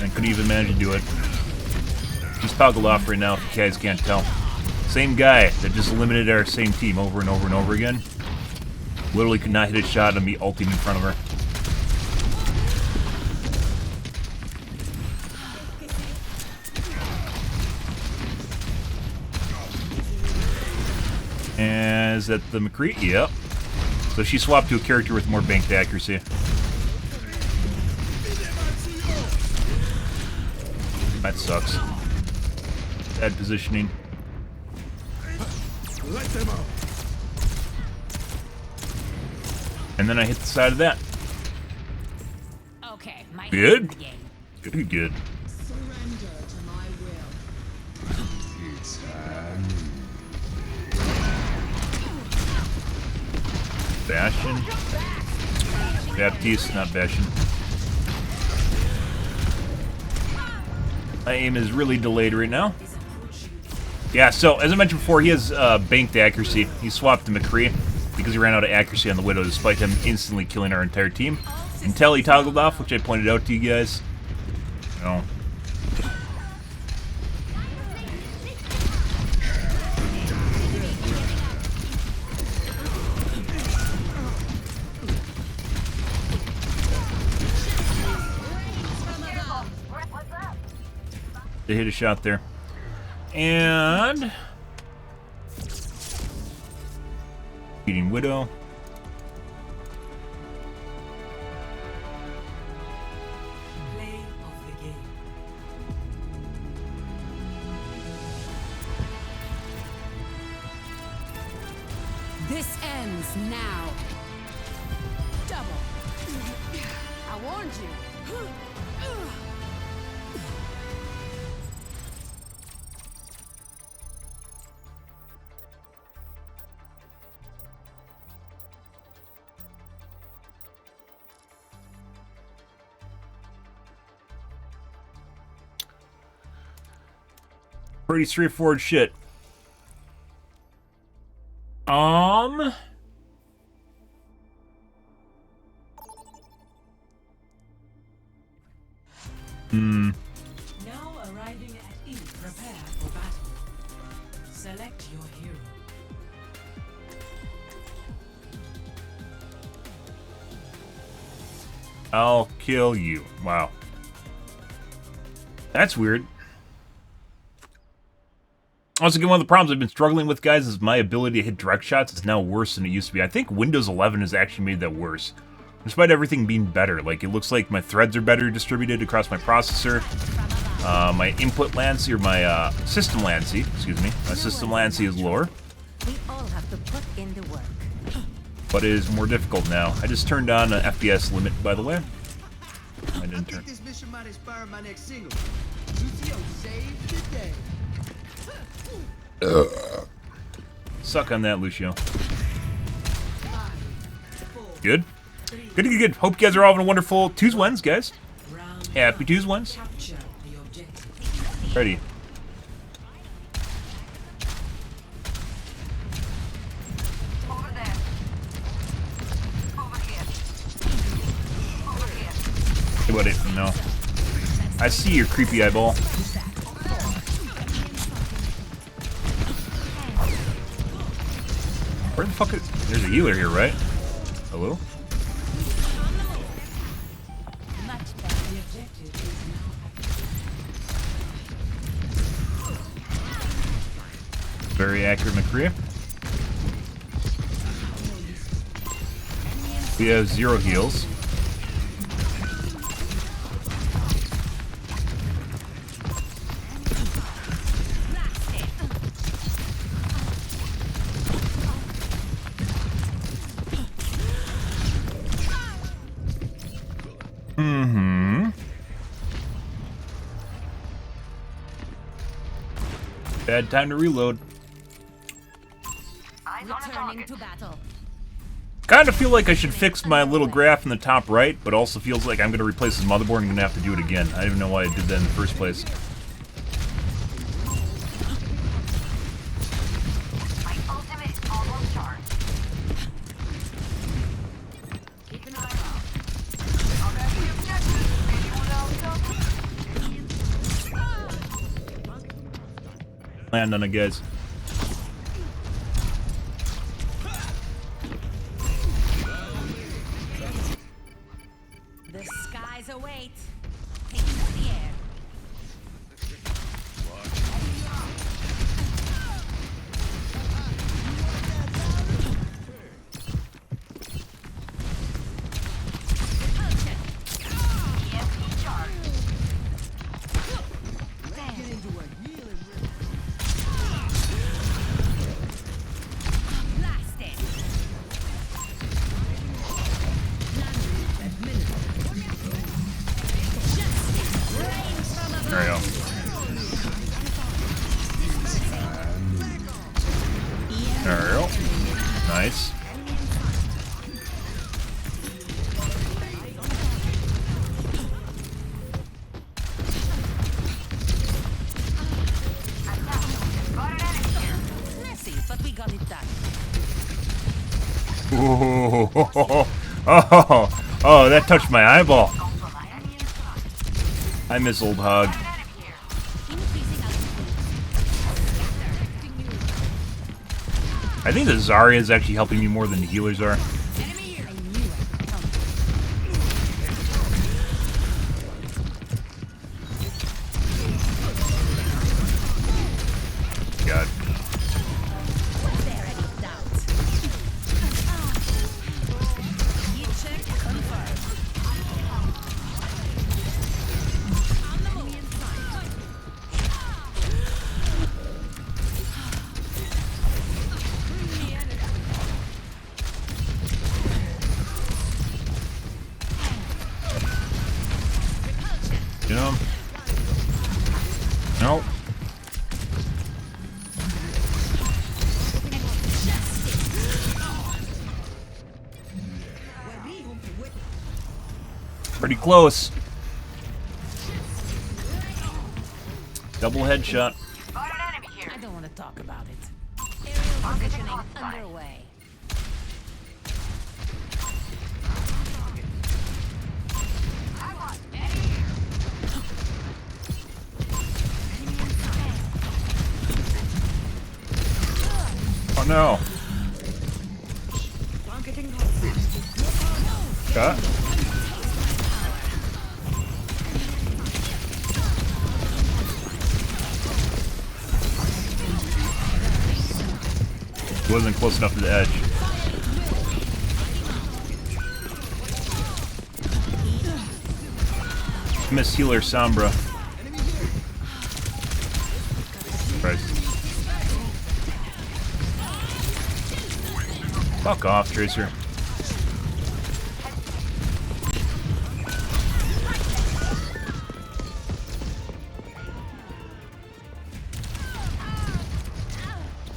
And couldn't even manage to do it. He's toggled off right now if you guys can't tell. Same guy that just eliminated our same team over and over and over again. Literally could not hit a shot on me ulting in front of her. And is that the McCree? Yep. So she swapped to a character with more banked accuracy. That sucks. Bad positioning. And then I hit the side of that. Okay, my Good. Good. Bastion. Baptiste, not Bastion. My aim is really delayed right now. Yeah, so as I mentioned before, he has banked accuracy. He swapped to McCree because he ran out of accuracy on the Widow, despite him instantly killing our entire team. Until he toggled off, which I pointed out to you guys. You know. They hit a shot there. And Beating Widow. Play of the game. This ends now. Double. I warned you. Pretty straightforward shit. Now arriving at E. Prepare for battle. Select your hero. I'll kill you. Wow. That's weird. Once again, one of the problems I've been struggling with, guys, is my ability to hit direct shots is now worse than it used to be. I think Windows 11 has actually made that worse. Despite everything being better. Like, it looks like my threads are better distributed across my processor. My input latency, or my system latency, excuse me. My system latency is lower. We all have to put in the work. But it is more difficult now. I just turned on an FPS limit, by the way. I didn't turn. This mission might inspire my next single. Lucio saved the day. Suck on that, Lucio. Good? Good, good, good. Hope you guys are all having a wonderful Tuesday, Wednesday, guys. Happy Tuesday, Wednesday. Capture the objective. Ready. Over there. Over here. Over here. Hey, buddy. No. I see your creepy eyeball. Where the fuck is... There's a healer here, right? Hello? Much better. The objective is now Very accurate, McCree. We have 0 heals. Bad time to reload. Returning to battle. Kind of feel like I should fix my little graph in the top right, but also feels like I'm going to replace this motherboard and I'm going to have to do it again. I don't even know why I did that in the first place. My ultimate is almost charged. Keep an eye out. I'll grab the objective. Anyone else? Land on it, guys. The skies await. Taking to the air. Repulsion. EMP charge. Get into a healing rhythm. Blasted. Justice reigns from above. There we go. There we go. Nice. Messy, but we got it done. Ooh, oh, that touched my eyeball. I miss old Hog. Increasing altitude. I think the Zarya is actually helping me more than the healers are. Enemy here. I knew it would come. God. Was there any doubt? Pretty close. Double headshot. Got an enemy here. I don't want to talk about it. Aerial positioning underway. I'm on. Enemy here. Oh no. Got it. Wasn't close enough to the edge. Miss Healer Sombra. Christ. Fuck off, Tracer.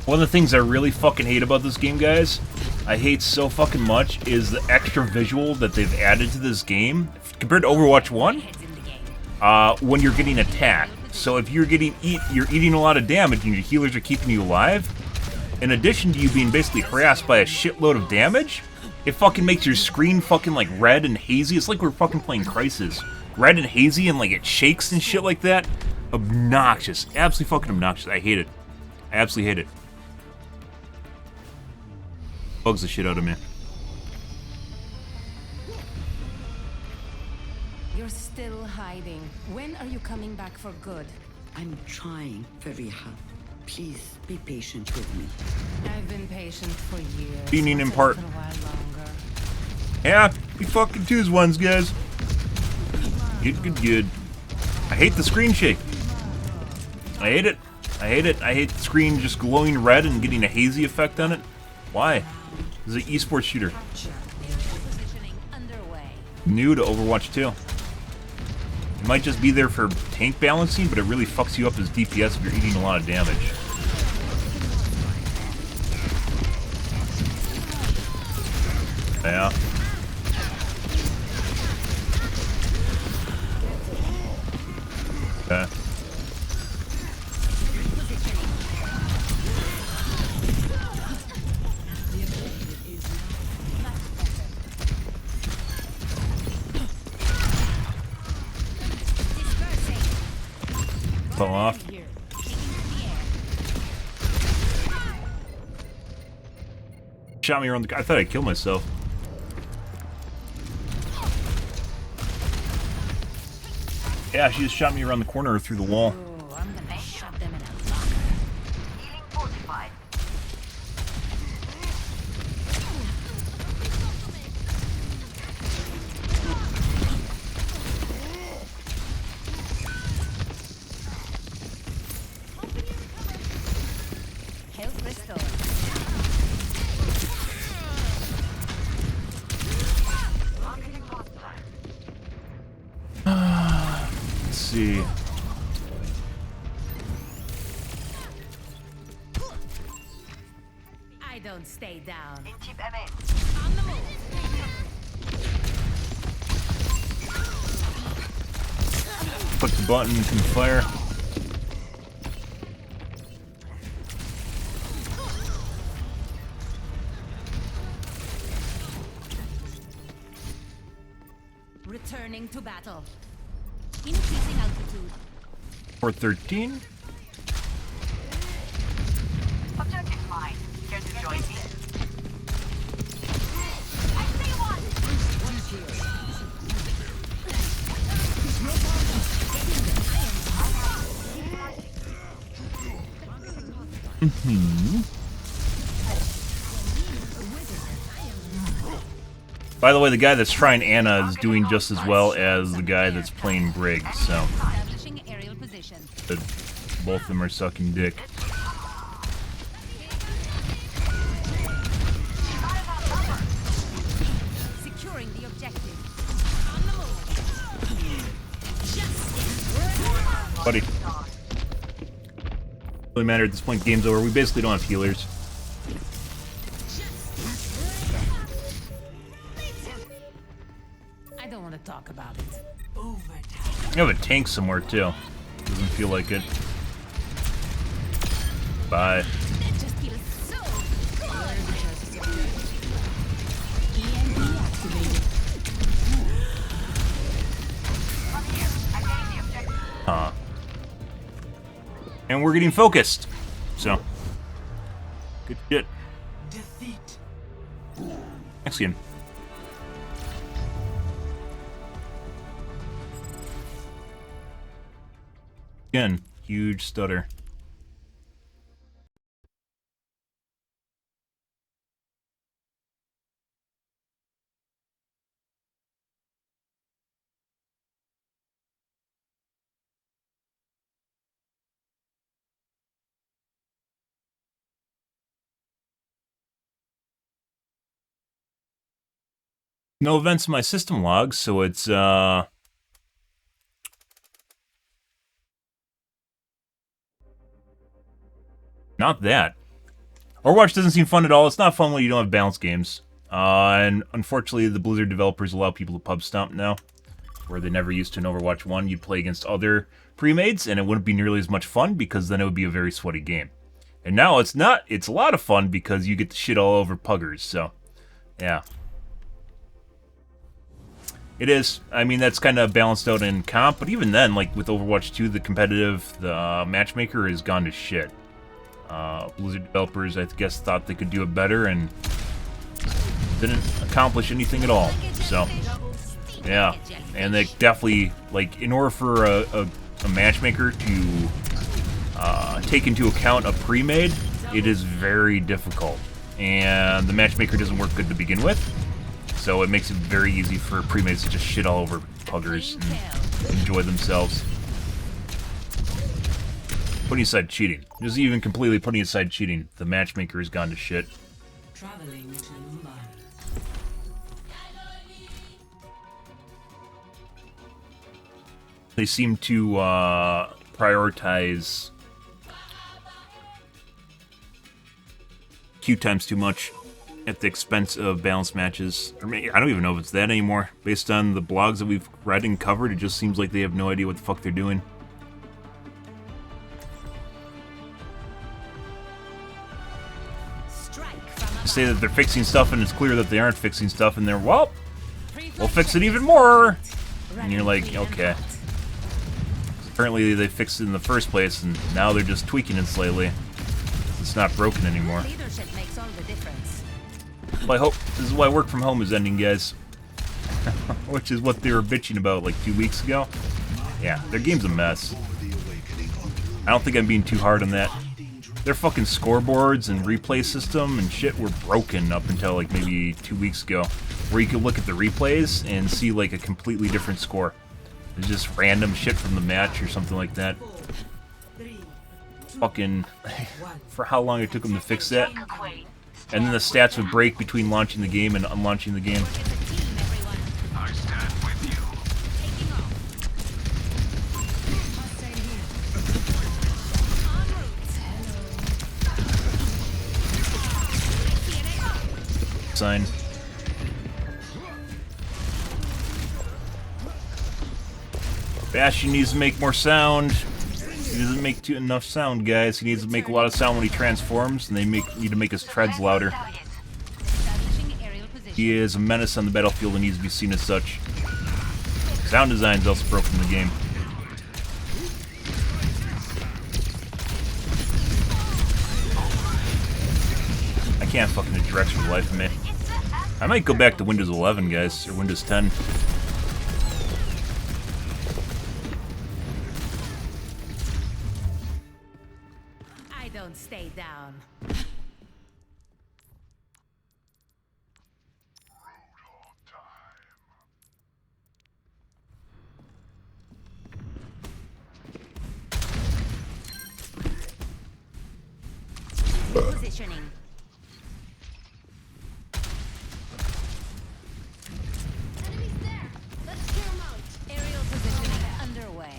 One of the things I really fucking hate about this game, guys, I hate so fucking much, is the extra visual that they've added to this game compared to Overwatch 1. When you're getting attacked. So if you're eating a lot of damage and your healers are keeping you alive, in addition to you being basically harassed by a shitload of damage, it fucking makes your screen fucking like red and hazy. It's like we're fucking playing Crisis. Red and hazy and like it shakes and shit like that. Obnoxious. Absolutely fucking obnoxious. I hate it. I absolutely hate it. Bugs the shit out of me. You're still hiding. When are you coming back for good? I'm trying, Fariha. Please be patient with me. I've been patient for years. Beaning in What's a part. little while longer? Yeah, you fucking choose ones, guys. Good. I hate the screen shake. I hate it. I hate it. I hate the screen just glowing red and getting a hazy effect on it. Why? This is an esports shooter. Positioning underway. New to Overwatch 2. It might just be there for tank balancing, but it really fucks you up as DPS if you're eating a lot of damage. Yeah. Okay. Fall off. Shot me around the. I thought I'd kill myself. Yeah, she just shot me around the corner or through the wall. Oh, I'm gonna shut them in a locker. Healing fortified. Health restored. Targeting hostile. Let's see. I don't stay down. In tip MN. On the move. Click the button, you can fire. Returning to battle. Increasing altitude. 413. Objective mine. Care to join me? I see one. By the way, the guy that's trying Anna is doing just as well as the guy that's playing Briggs, so Establishing aerial position. but both of them are sucking dick. Securing the objective. On the move. Buddy. Really matter at this point, game's over. We basically don't have healers. I I don't want to talk about it. Overtime. You have a tank somewhere too. Doesn't feel like it. Bye. That just feels so good. EMP activated. Huh. And we're getting focused. So. Good shit. Defeat. Thanks again. Again, huge stutter. No events in my system log, so it's not that. Overwatch doesn't seem fun at all. It's not fun when you don't have balanced games. And unfortunately, the Blizzard developers allow people to pub stomp now, where they never used to in Overwatch 1. You'd play against other pre-mades, and it wouldn't be nearly as much fun, because then it would be a very sweaty game. And now it's not. It's a lot of fun, because you get to shit all over puggers, so, yeah. It is. I mean, that's kind of balanced out in comp, but even then, like with Overwatch 2, the competitive, the matchmaker has gone to shit. Blizzard developers, I guess, thought they could do it better and didn't accomplish anything at all. So, yeah. And they definitely, like, in order for a matchmaker to take into account a pre-made, it is very difficult. And the matchmaker doesn't work good to begin with. So it makes it very easy for pre-mates to just shit all over puggers and enjoy themselves. Putting aside cheating. Just even completely putting aside cheating, the matchmaker has gone to shit. Traveling to Mumbai. They seem to prioritize queue times too much at the expense of balanced matches. Or maybe, I don't even know if it's that anymore. Based on the blogs that we've read and covered, it just seems like they have no idea what the fuck they're doing. They say that they're fixing stuff, and it's clear that they aren't fixing stuff, and they're, well, we'll fix it even more! And you're like, okay. Apparently they fixed it in the first place, and now they're just tweaking it slightly. It's not broken anymore. Leadership makes all the difference. Well, I hope this is why work from home is ending, guys. Which is what they were bitching about like 2 weeks ago. Yeah, their game's a mess. I don't think I'm being too hard on that. Their fucking scoreboards and replay system and shit were broken up until like maybe 2 weeks ago, where you could look at the replays and see like a completely different score. It's just random shit from the match or something like that. Fucking for how long it took them to fix that. And then the stats would break between launching the game and unlaunching the game. I stand with you. Sign. Bastion needs to make more sound. He doesn't make enough sound, guys. He needs to make a lot of sound when he transforms, and they need to make his treads louder. He is a menace on the battlefield and needs to be seen as such. Sound design is also broken in the game. I can't fucking direct for the life of me. I might go back to Windows 11, guys, or Windows 10. I don't stay down. Positioning. Enemies there. Let's clear them out. Aerial positioning underway.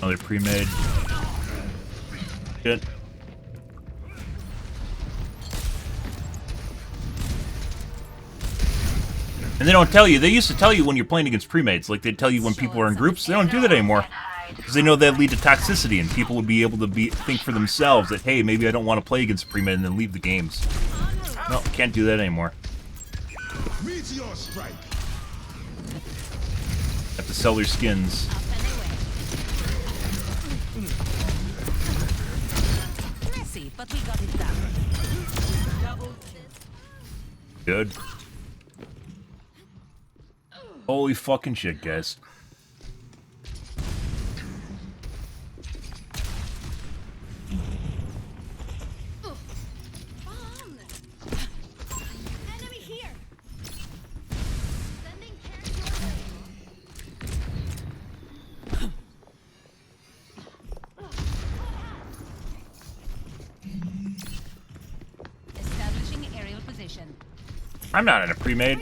Another pre-made. Good. And they don't tell you. They used to tell you when you're playing against premates. Like, they'd tell you when people are in groups. They don't do that anymore. Because they know that'd lead to toxicity, and people would be able to think for themselves that, hey, maybe I don't want to play against a premate and then leave the games. No, can't do that anymore. Meteor strike. Have to sell their skins. Messy, but we got it done. Good. Holy fucking shit, guys. Enemy here. Sending establishing aerial position. I'm not in a pre-made.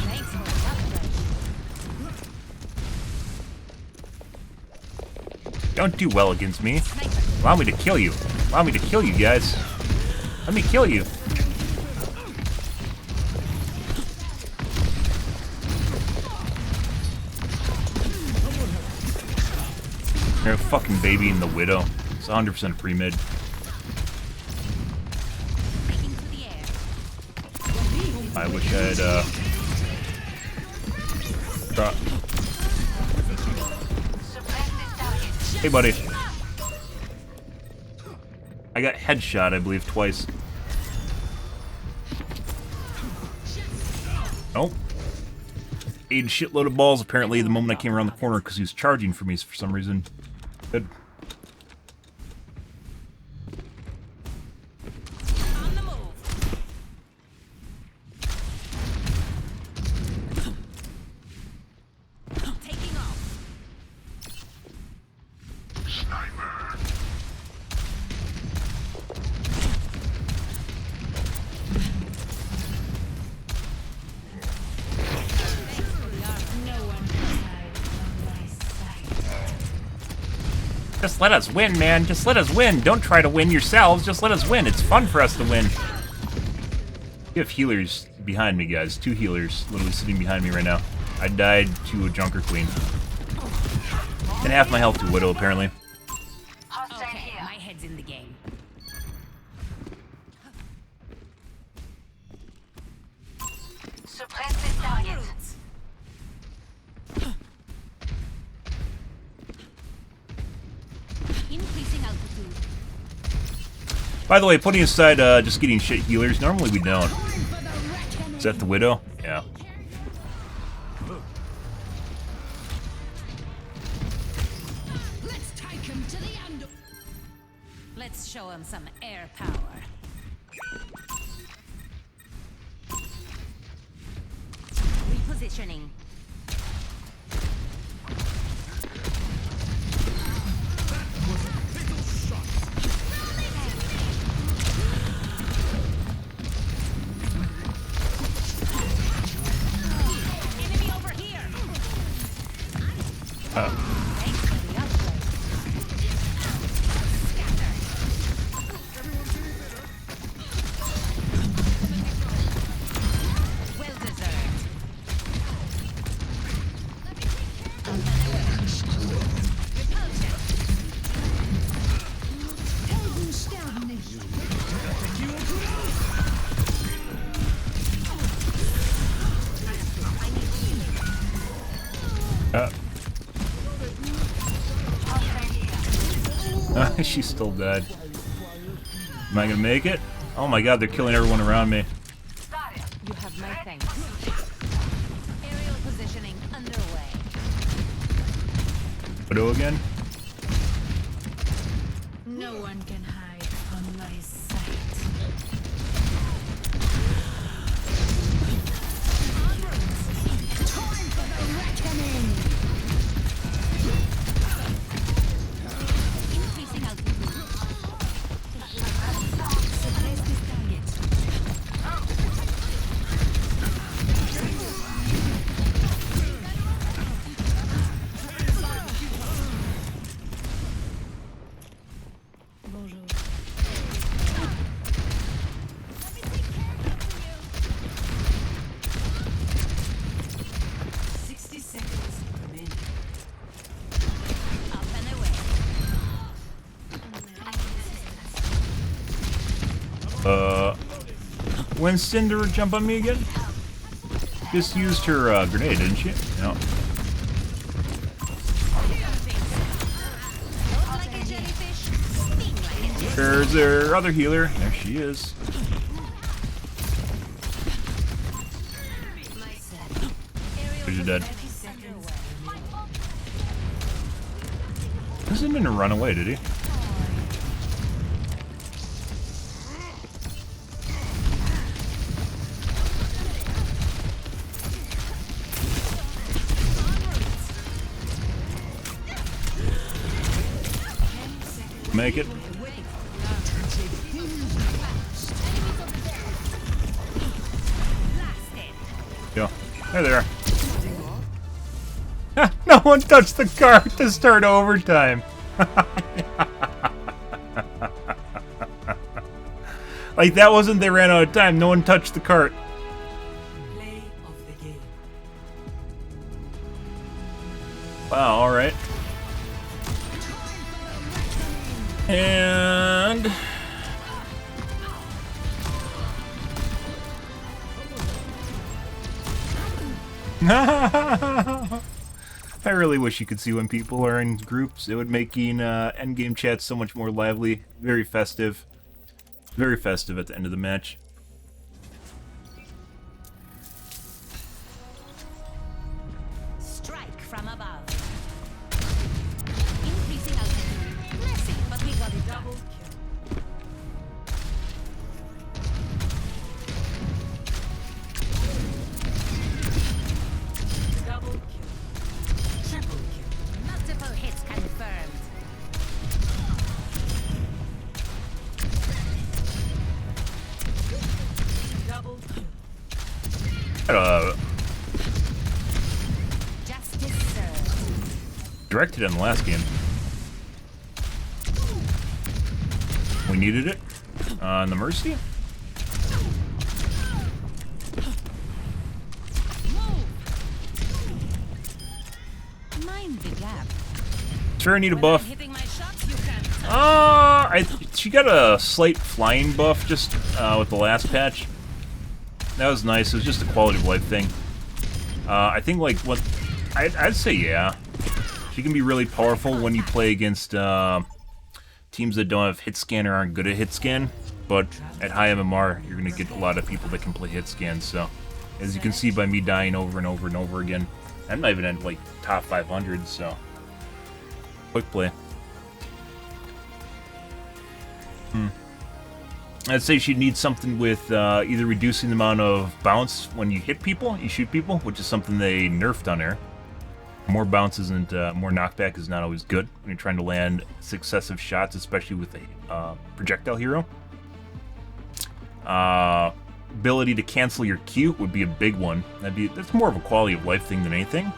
Thanks for the upgrade. Don't do well against me. Allow me to kill you. Allow me to kill you, guys. Let me kill you. You're a fucking baby in the Widow. It's 100% pre-mid. Taking to the air. I wish I had, Hey, buddy. I got headshot, I believe, twice. Nope. Ate a shitload of balls, apparently, the moment I came around the corner because he was charging for me for some reason. Good. On the move. Taking off. Just let us win, man. Just let us win. Don't try to win yourselves. Just let us win. It's fun for us to win. You have healers behind me, guys. 2 healers literally sitting behind me right now. I died to a Junker Queen. And half my health to Widow, apparently. Okay, my head's in the game. Suppress this target. Increasing altitude. By the way, putting aside just getting shit healers, normally we don't. Is that the Widow? Yeah. Let's take him to the under. Let's show him some air power. Repositioning. Enemy over here. Thanks for the upgrade. Scatter. Well deserved. She's still dead. Am I gonna make it? Oh my god, they're killing everyone around me. You have my thanks. Aerial positioning underway. Widow again? No one can hide from my sight. Time for the reckoning! Increasing altitude. When Cinder jump on me again? Just used her grenade, didn't she? No. There's her other healer. There she is. She's dead. He didn't run away, did he? Make it. Go. There they are. No one touched the cart to start overtime. Like that wasn't they ran out of time. No one touched the cart. Play of the game. Wow, alright. And I really wish you could see when people are in groups. It would make endgame chats so much more lively, very festive. Very festive at the end of the match. Strike from above. Increasing altitude. Messy, but we got it double kill. Double kill. Triple kill. Multiple hits confirmed. Double kill. Justice served. Directed in the last game. We needed it. On the Mercy? Mind the gap. Sure, I need a buff. Hitting my shots, you can't. She got a slight flying buff just with the last patch. That was nice. It was just a quality of life thing. I think like what I'd say, yeah, she can be really powerful when you play against teams that don't have hit scan or aren't good at hit scan. But at high MMR, you're gonna get a lot of people that can play hit scan. So, as you can see by me dying over and over and over again, I'm not even at like top 500. So, quick play. I'd say she needs something with either reducing the amount of bounce when you hit people, you shoot people, which is something they nerfed on her. More bounce isn't, more knockback is not always good when you're trying to land successive shots, especially with a projectile hero. Ability to cancel your Q would be a big one. That's more of a quality of life thing than anything.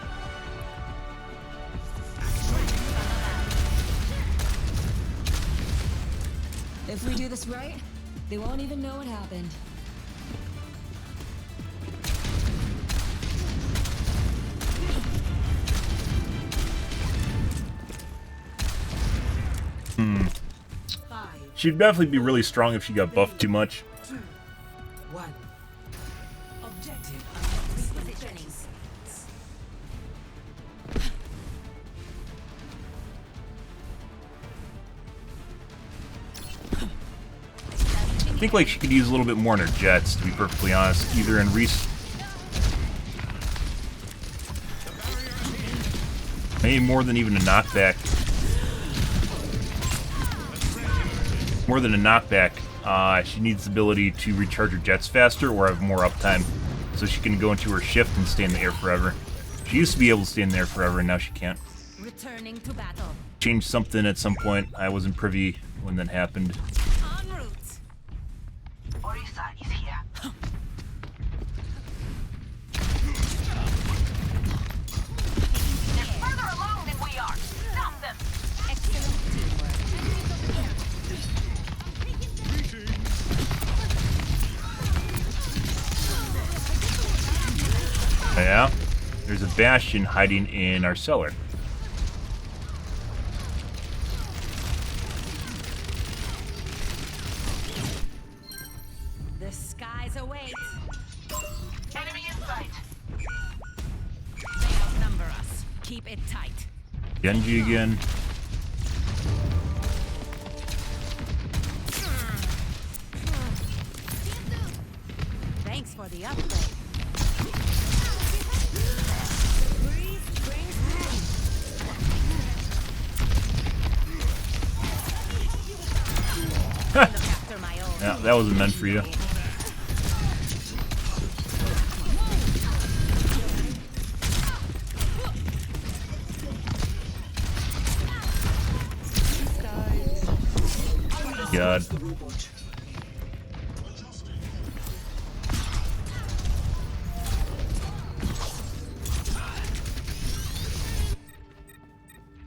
If we do this right, they won't even know what happened. She'd definitely be really strong if she got buffed too much. 2, 1. Objective. I think like she could use a little bit more in her jets, to be perfectly honest. Either in maybe more than even a knockback. More than a knockback, she needs the ability to recharge her jets faster or have more uptime, so she can go into her shift and stay in the air forever. She used to be able to stay in the air forever, and now she can't. Returning to battle. Changed something at some point. I wasn't privy when that happened. En route. Orisa is here. They're further along than we are. Stop them. Excellent teamwork. Yeah, there's a Bastion hiding in our cellar. Rewards await. Enemy in sight. They outnumber us. Keep it tight. Genji again. Thanks for the upgrade. Breeze brings look after my own. Yeah, that wasn't meant for you. God.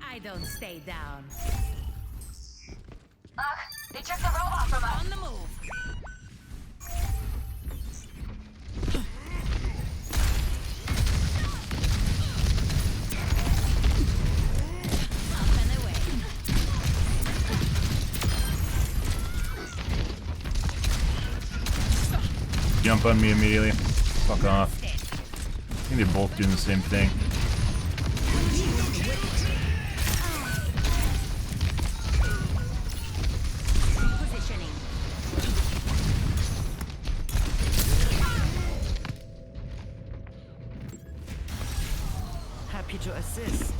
I don't stay down. They took the robot from us. On the move. Up and away. Jump on me immediately. Fuck off. I think they're both doing the same thing. Positioning. Happy to assist.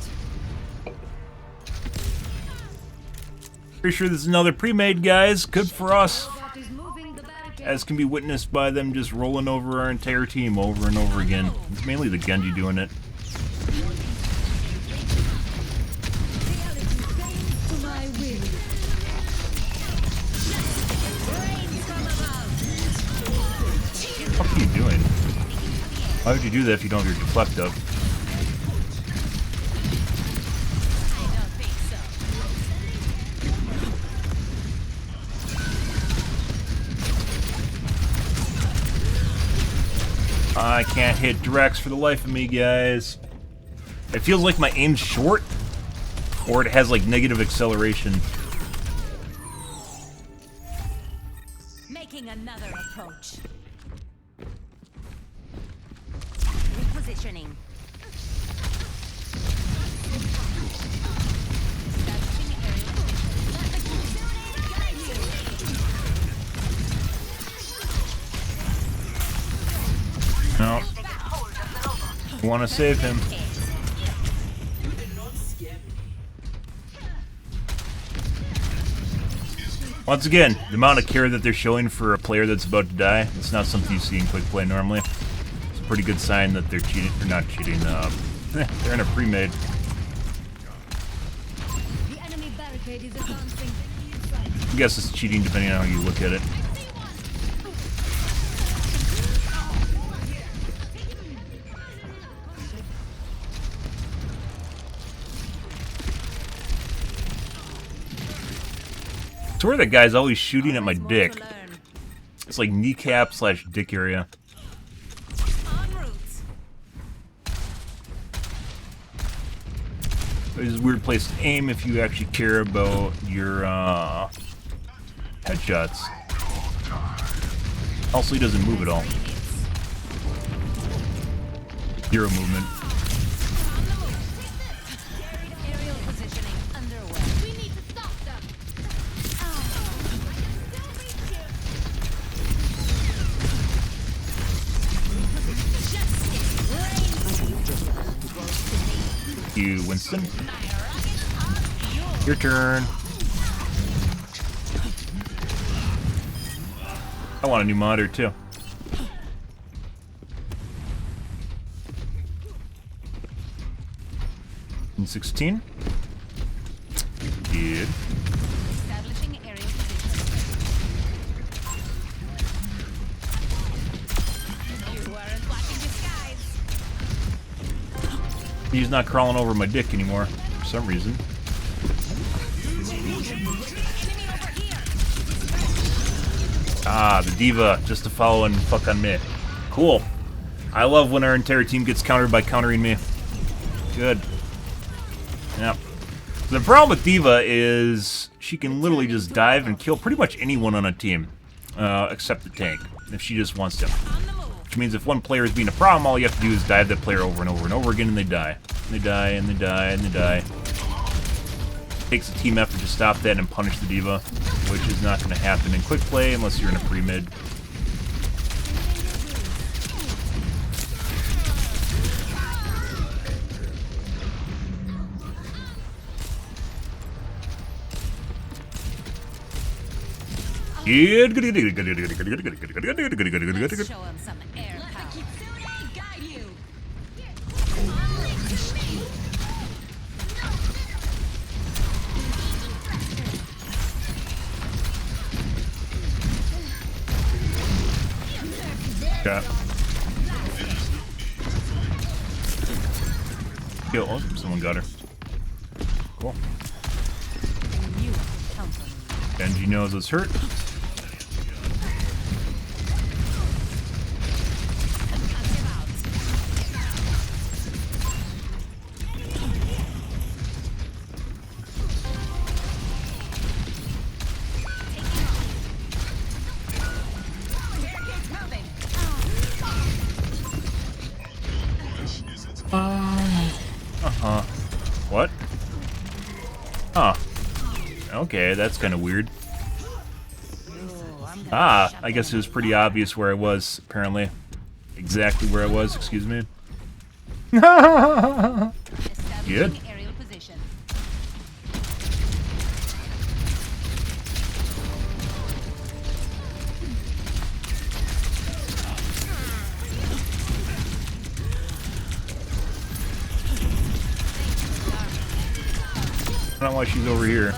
Pretty sure this is another pre-made, guys. Good for us. Robot is moving the barricade. As can be witnessed by them just rolling over our entire team over and over again. It's mainly the Genji doing it. To my will. Rain from above. What are you doing? Why would you do that if you don't have your deflect up? I don't think so. I can't hit directs for the life of me, guys. It feels like my aim's short, or it has like negative acceleration. Making another approach. Repositioning. Establishing aerial No. I want to save him. Once again, the amount of care that they're showing for a player that's about to die, it's not something you see in quick play normally. It's a pretty good sign that they're cheating, or not cheating, they're in a pre-made. The enemy barricade is advancing. I guess it's cheating depending on how you look at it. I swear that guy's always shooting at my Always more dick. to learn. It's like kneecap / dick area. En route. It's a weird place to aim if you actually care about your headshots. Also, he doesn't move at all. Zero movement. Aerial positioning underway. We need to stop them. Thank you, Winston. Your turn. I want a new monitor too. In 16. Good. Establishing aerial positioning. You weren't blocking the skies. He's not crawling over my dick anymore for some reason. Enemy over here. Ah, the diva, just to follow and fuck on me. Cool. I love when our entire team gets countered by countering me. Good. Yep. The problem with diva is she can literally just dive and kill pretty much anyone on a team. except the tank, if she just wants to. Which means if one player is being a problem, all you have to do is dive that player over and over and over again, and they die. And they die, and they die, and they die. It takes a team effort to stop that and punish the diva, which is not going to happen in quick play unless you're in a pre-mid. Let's show him some air power. Guide you. Okay. Yo, oh, someone got her. Cool. Benji knows it's hurt. What? Huh. Okay, that's kind of weird. Ah, I guess it was pretty obvious where I was, apparently. Exactly where I was, excuse me. Good. Aerial position. I don't know why she's over here.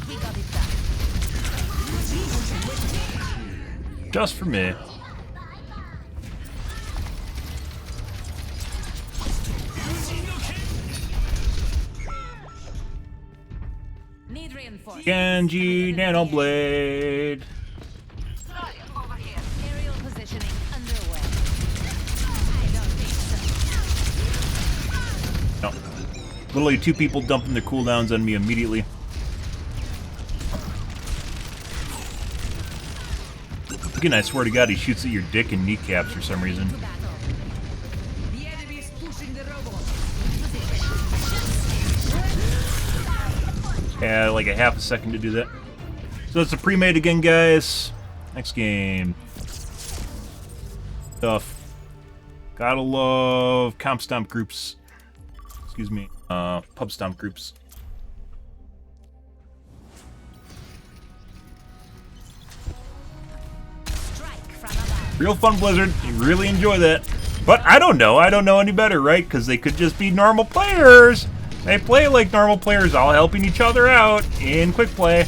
Just for me. Need reinforcements. Genji Nanoblade. Aerial positioning underway. I don't think so. No. Literally 2 people dumping their cooldowns on me immediately. Again, I swear to God, he shoots at your dick and kneecaps for some reason. The enemy is pushing the robot. Yeah, like a half a second to do that. So it's a pre-made again, guys. Next game. Tough. Gotta love comp stomp groups. Excuse me. Pub stomp groups. Real fun, Blizzard. You really enjoy that. But I don't know. I don't know any better, right? Because they could just be normal players. They play like normal players, all helping each other out in quick play.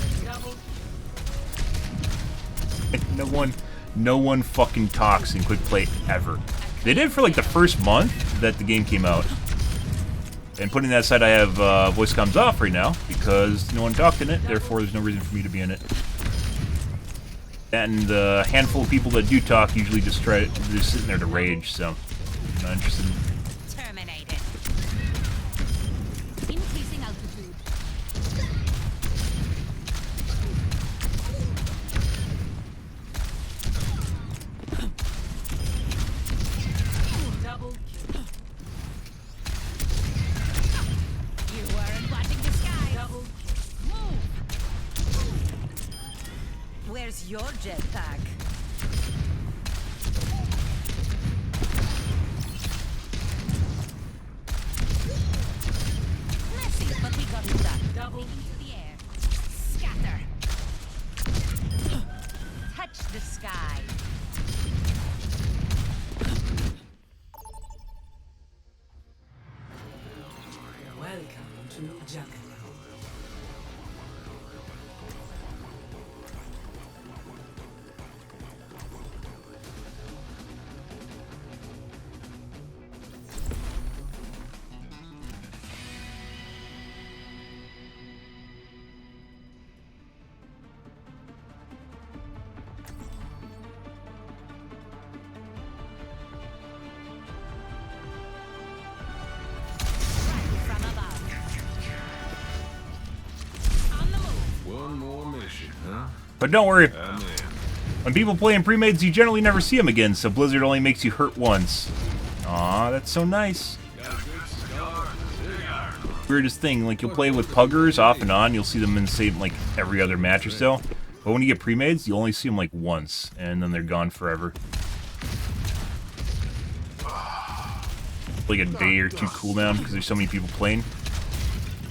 No one fucking talks in quick play ever. They did for like the first month that the game came out. And putting that aside, I have voice comms off right now because no one talked in it. Therefore, there's no reason for me to be in it. And the handful of people that do talk usually just they're sitting there to rage, so I'm not interested. Terminated. Increasing altitude. Double kill. You weren't watching the sky. Double Move. Where's your jetpack? Messy, but we got it done. Double Into the air. Scatter. Touch the sky. Welcome to Jungle. From above. On the move. One more mission, huh? But don't worry, I'm in. When people play in premades, you generally never see them again, so Blizzard only makes you hurt once. Aw, that's so nice. Weirdest thing, like you'll play with puggers off and on, you'll see them in the same, like, every other match or so. But when you get premades, you only see them like once, and then they're gone forever. Like a day or two cooldown because there's so many people playing.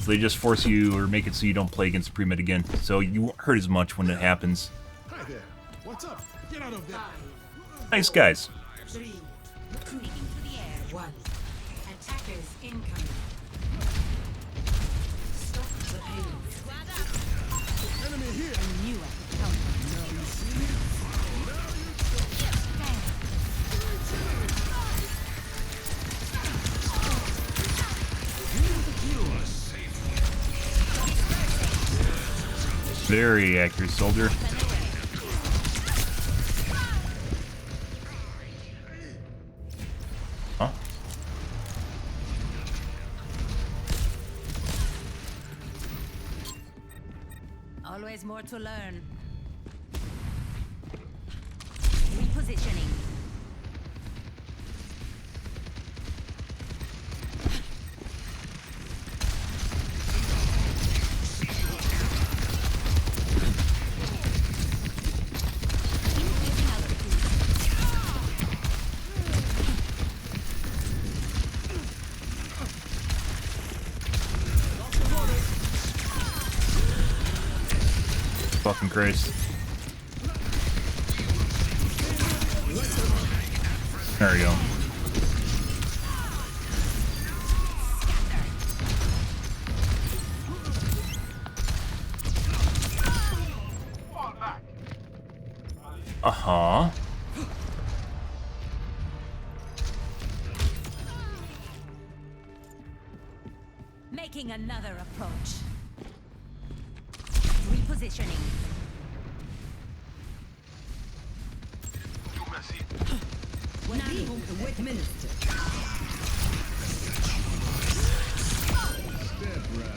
So they just force you or make it so you don't play against premade again. So you won't hurt as much when it happens. Hi there. What's up? Get out of there. Nice guys. 3. Taking to the air. 1. Attackers incoming. Stop the payload. Enemy here. I knew I could help. Now you see me? Very accurate, soldier. Huh? Always more to learn. Repositioning. Increasing altitude. Fucking Christ. There we go. Uh-huh. Making another approach. Repositioning. Wait minister. Step right up.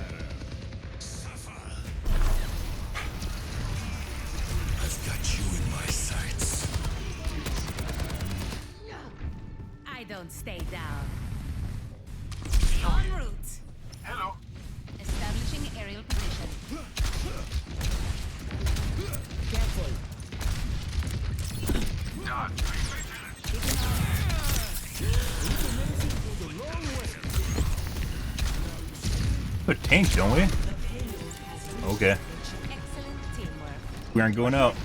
I've got you in my sights. I don't stay down. En route. Hello. Establishing aerial position. Careful. Done. Put a tank, don't we? Okay. Excellent teamwork. We aren't going out.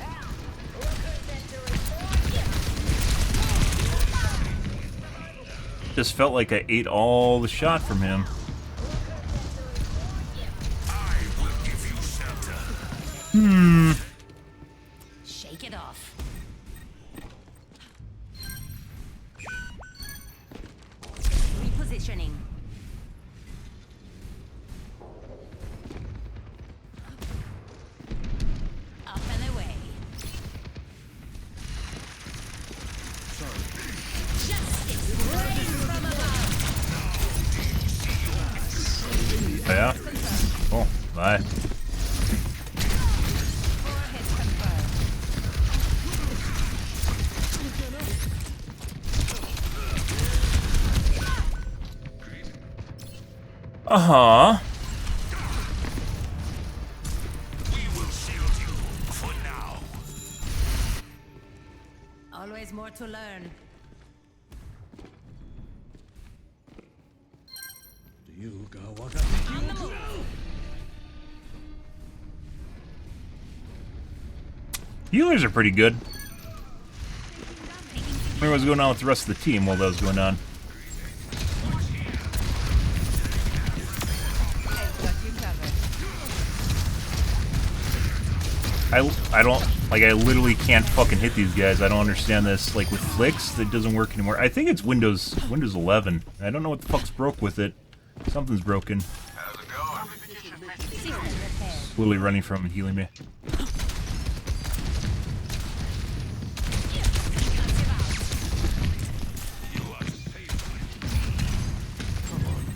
Just felt like I ate all the shot from him. I will give you shelter. Shake it off. Repositioning. Up and away. Justice rains from above. Yeah. Oh, bye. Warhead confirmed. Uh-huh. We will shield you for now. Always more to learn. You go walk On the move. Healers are pretty good. Taking I wonder what's going on with the rest of the team while that was going on. I've got you covered. I don't, like, I literally can't fucking hit these guys. I don't understand this. Like, with flicks, that doesn't work anymore. I think it's Windows 11. I don't know what the fuck's broke with it. Something's broken. How's it going? System repaired. Literally running from and healing me.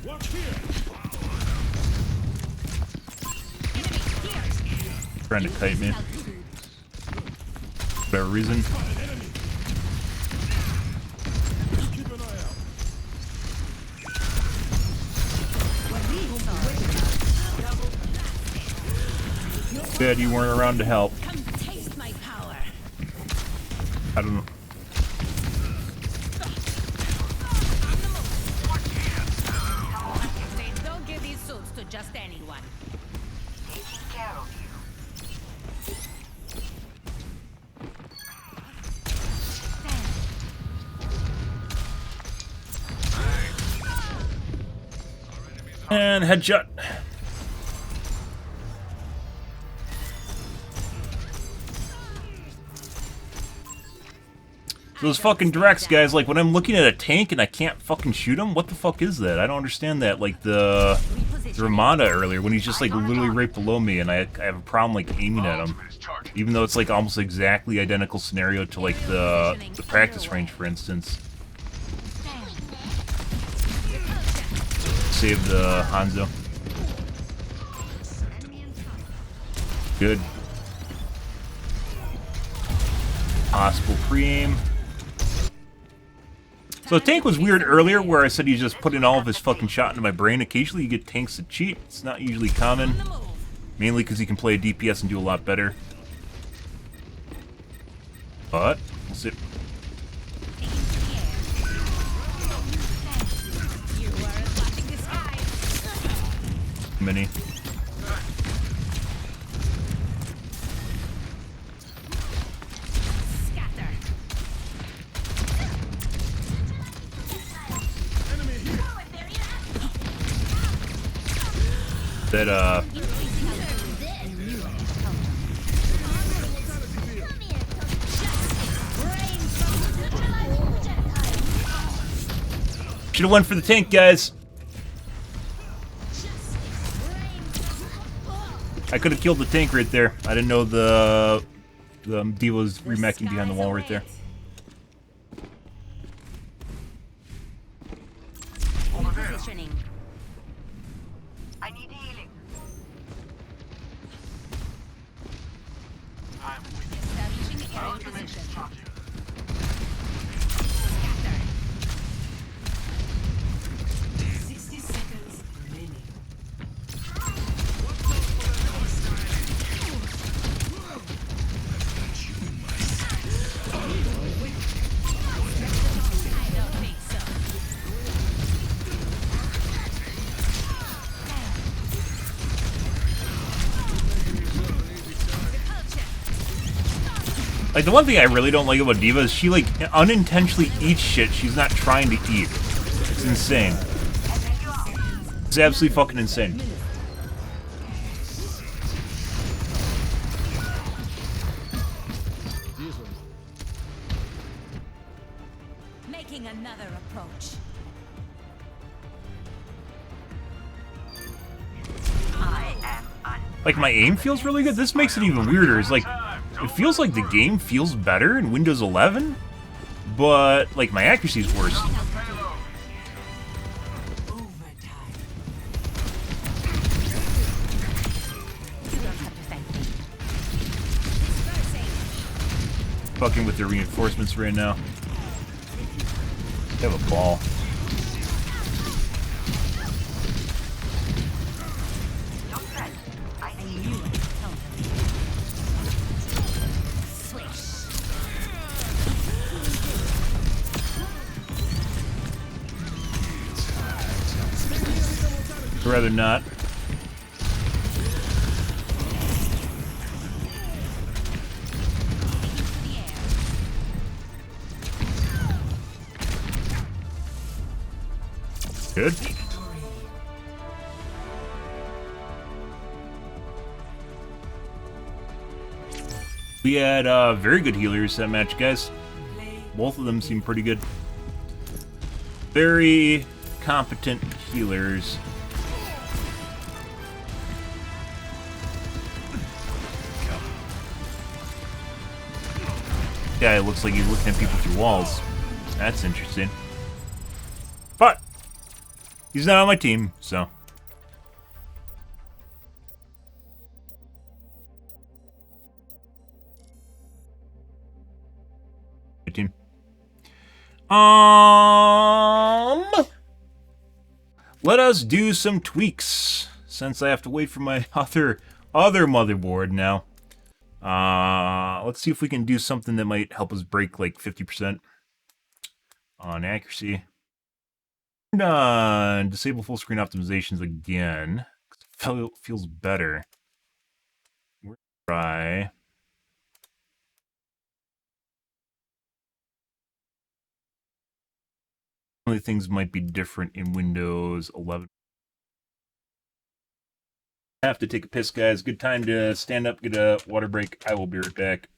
Watch here. Trying to kite me. whatever reason. Good, you weren't around to help. Come taste my power. I don't know. They don't give these suits to just anyone. Taking care of you. And headshot. Those fucking directs, guys, like when I'm looking at a tank and I can't fucking shoot him, what the fuck is that? I don't understand that. Like the Ramada earlier, when he's just like literally right below me and I have a problem like aiming at him. Even though it's like almost exactly identical scenario to like the practice range, for instance. Save the Hanzo. Good. Possible pre-aim. So the tank was weird earlier where I said he's just putting all of his fucking shot into my brain. Occasionally you get tanks that cheat. It's not usually common. Mainly because he can play a DPS and do a lot better. But, we'll see. Mini. That, should've went for the tank, guys. I could've killed the tank right there. I didn't know the D.Va was remacking behind the wall right there. Repositioning. I need healing. Establishing area position. Scatter. 60 seconds remaining. I don't think so. Like, the one thing I really don't like about D.Va is she, like, unintentionally eats shit she's not trying to eat. It's insane. It's absolutely fucking insane. Making another approach. Like, my aim feels really good. This makes it even weirder. It's like, it feels like the game feels better in Windows 11, but, like, my accuracy's worse. Fucking with the reinforcements right now. They have a ball. I'd rather not. Good. We had very good healers that match, guys. Both of them seem pretty good. Very competent healers. Guy looks like he's looking at people through walls. That's interesting. But he's not on my team, so. 2019. Let us do some tweaks since I have to wait for my other motherboard now. Let's see if we can do something that might help us break like 50% on accuracy. Disable full screen optimizations again. Feels better. We'll try. Only things might be different in Windows 11. I have to take a piss, guys. Good time to stand up, get a water break. I will be right back.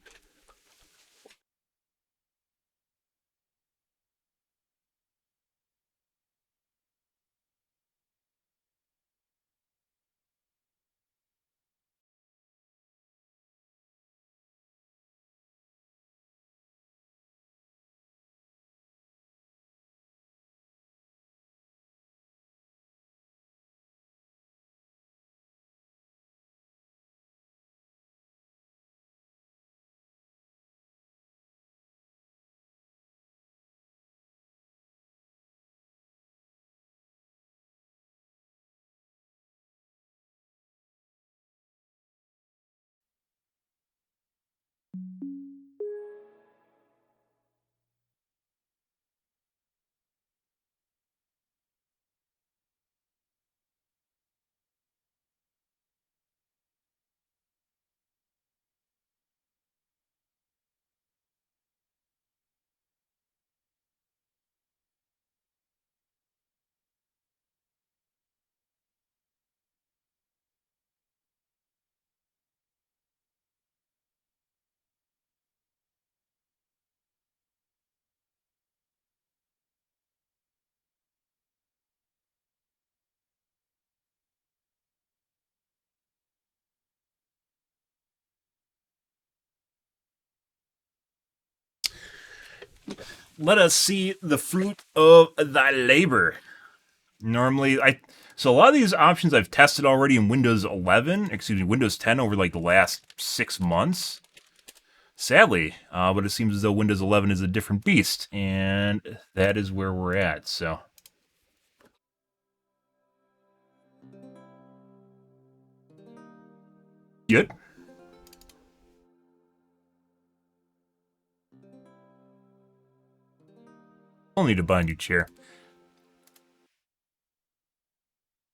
Let us see the fruit of thy labor. Normally, so a lot of these options I've tested already in Windows 11, excuse me, Windows 10 over like the last 6 months. Sadly, but it seems as though Windows 11 is a different beast, and that is where we're at, so. Good. I'll need to buy a new chair.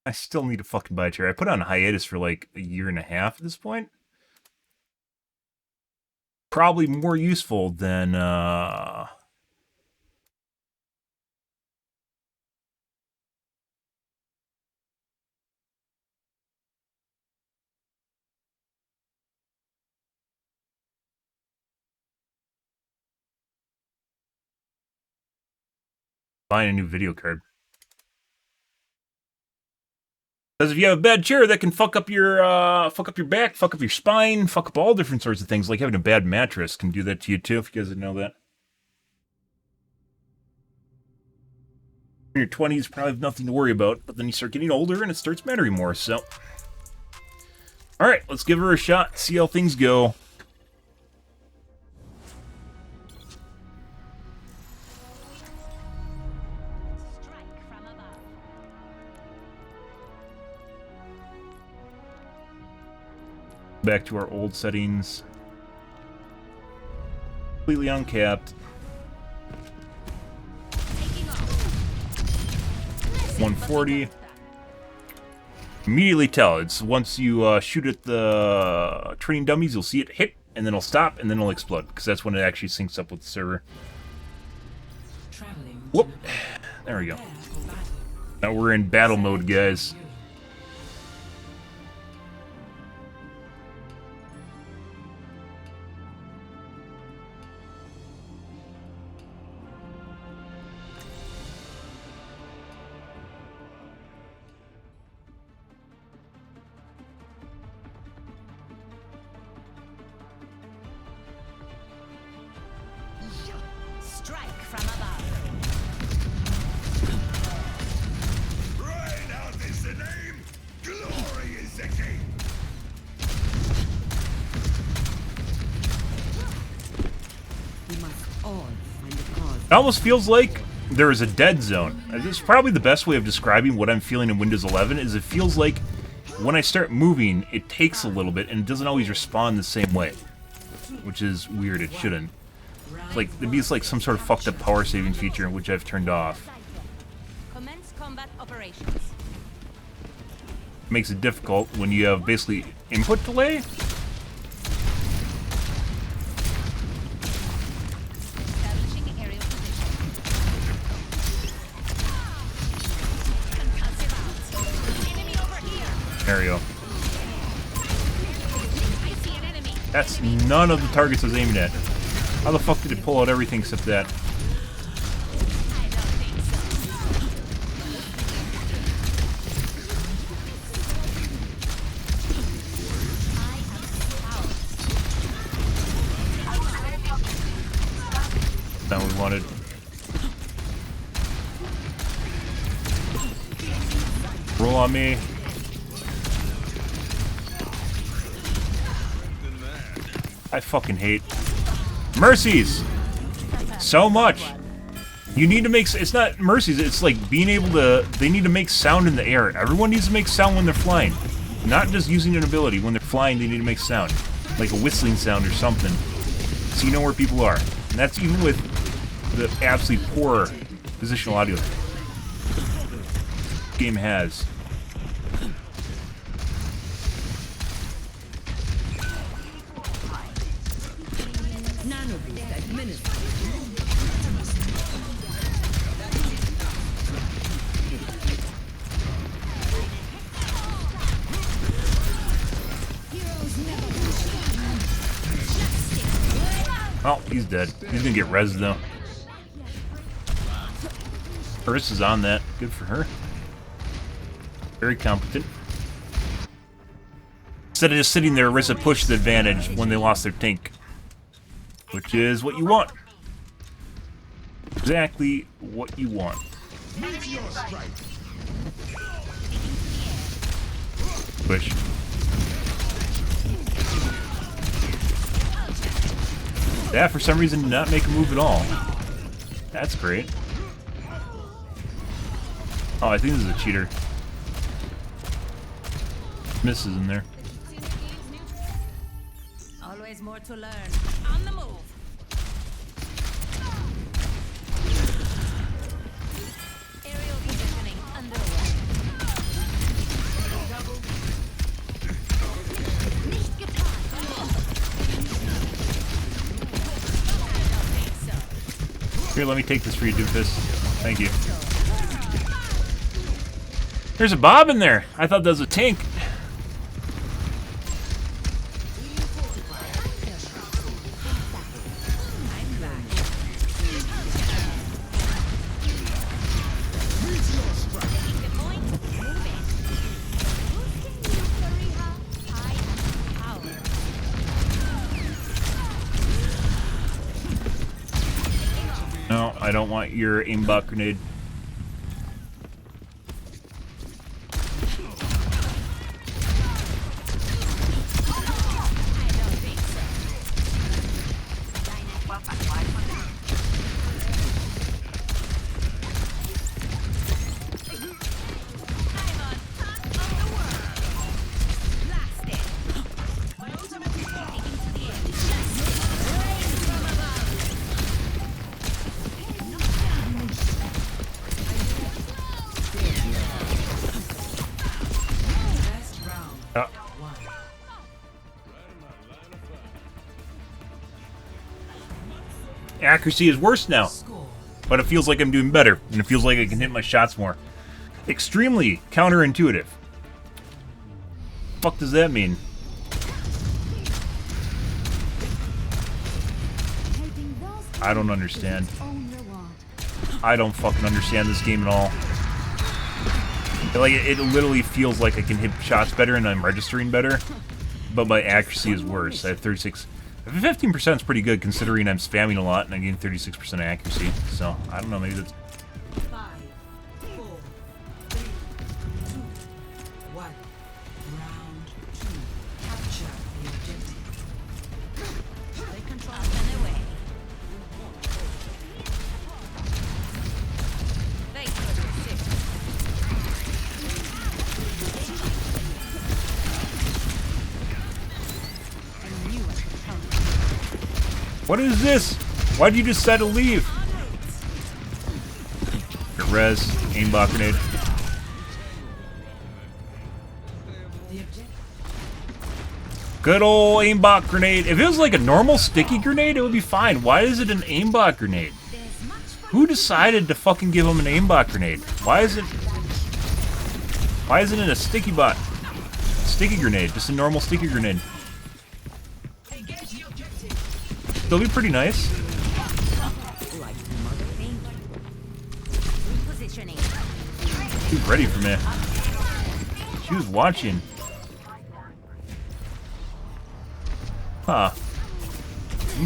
I still need to fucking buy a chair. I put it on hiatus for like a year and a half at this point. Probably more useful than, buying a new video card. Because if you have a bad chair, that can fuck up your back, fuck up your spine, fuck up all different sorts of things. Like having a bad mattress can do that to you too, if you guys didn't know that. In your 20s, probably have nothing to worry about, but then you start getting older and it starts mattering more, so. Alright, let's give her a shot, see how things go. Strike from above. Back to our old settings. Completely uncapped. Taking off. 140. Immediately tell. It's once you shoot at the training dummies, you'll see it hit, and then it'll stop, and then it'll explode, because that's when it actually syncs up with the server. Whoop. There we go. Now we're in battle mode, guys. Strike from above. Right out is the name, glory is the king. We must all It almost feels like there is a dead zone. This is probably the best way of describing what I'm feeling in Windows 11, is it feels like when I start moving, it takes a little bit and it doesn't always respond the same way. Which is weird, it shouldn't. It's like, it'd be like some sort of fucked up power saving feature, which I've turned off. Commence combat operations. Makes it difficult when you have basically input delay. Establishing aerial position. Enemy over here. There we go. I see an enemy. That's none of the targets I was aiming at. How the fuck did it pull out everything except that? I don't think so. Not what we wanted. Roll on me. I fucking hate mercies so much. You need to make, it's not mercies, it's like being able to, they need to make sound in the air. Everyone needs to make sound when they're flying. Not just using an ability. When they're flying, they need to make sound. Like a whistling sound or something. So you know where people are. And that's even with the absolutely poor positional audio the game has. Nanoboost administered. Oh, he's dead. He's gonna get rezzed though. Eris is on that. Good for her. Very competent. Instead of just sitting there, Orisa pushed the advantage when they lost their tank. Which is what you want. Exactly what you want. Push. That, for some reason, did not make a move at all. That's great. Oh, I think this is a cheater. Misses in there. Always more to learn. On the move. Aerial positioning underway. Nicht getan. I don't think so. Here, let me take this for you, doofus. Thank you. There's a Bob in there. I thought that was a tank. No, I don't want your aimbot grenade. Accuracy is worse now, but it feels like I'm doing better, and it feels like I can hit my shots more. Extremely counterintuitive. Fuck does that mean? I don't understand. I don't fucking understand this game at all. Like, it literally feels like I can hit shots better and I'm registering better, but my accuracy is worse. I have 36. 15% is pretty good considering I'm spamming a lot and I gain 36% accuracy. So, I don't know, maybe that's... 5, 4, 3, 2, 1. Round 2. Capture the objective. They control and away. What is this? Why'd you decide to leave? Your res, aimbot grenade. Good old aimbot grenade. If it was like a normal sticky grenade, it would be fine. Why is it an aimbot grenade? Who decided to fucking give him an aimbot grenade? Why isn't it a sticky bot? Sticky grenade, just a normal sticky grenade. Still be pretty nice. She was ready for me. She was watching. Huh.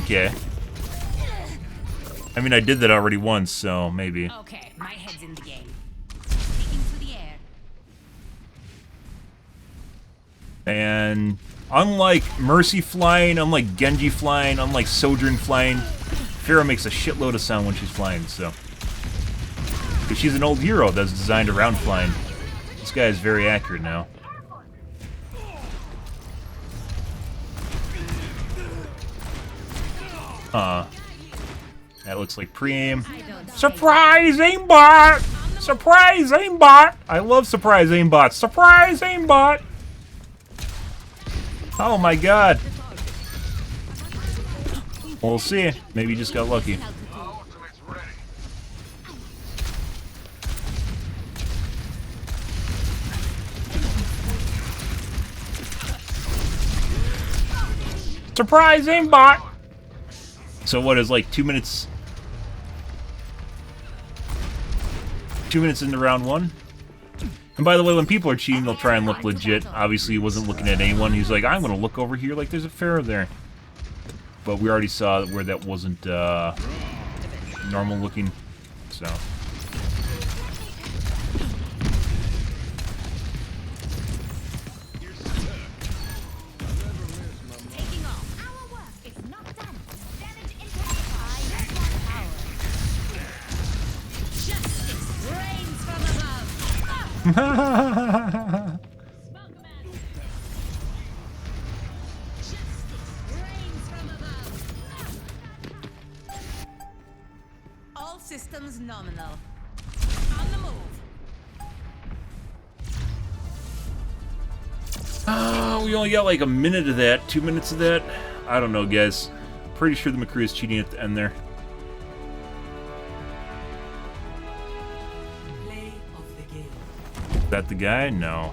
Okay. I mean, I did that already once, so maybe. Okay, my head's in the game. Taking to the air. And unlike Mercy flying, unlike Genji flying, unlike Sojourn flying, Pharah makes a shitload of sound when she's flying, so. Because she's an old hero that's designed around flying. This guy is very accurate now. That looks like pre-aim. Surprise aimbot! Surprise aimbot! I love surprise aimbots. Surprise aimbot! Oh my god. We'll see. Maybe you just got lucky. Surprise aimbot! So what is like 2 minutes? 2 minutes into round one. And by the way, when people are cheating, they'll try and look legit. Obviously, he wasn't looking at anyone. He's like, I'm gonna look over here like there's a Pharah there. But we already saw where that wasn't normal looking. So. All systems nominal. On the move. We only got like a minute of that, 2 minutes of that. I don't know, guys. Pretty sure the McCree is cheating at the end there. Is that the guy? No.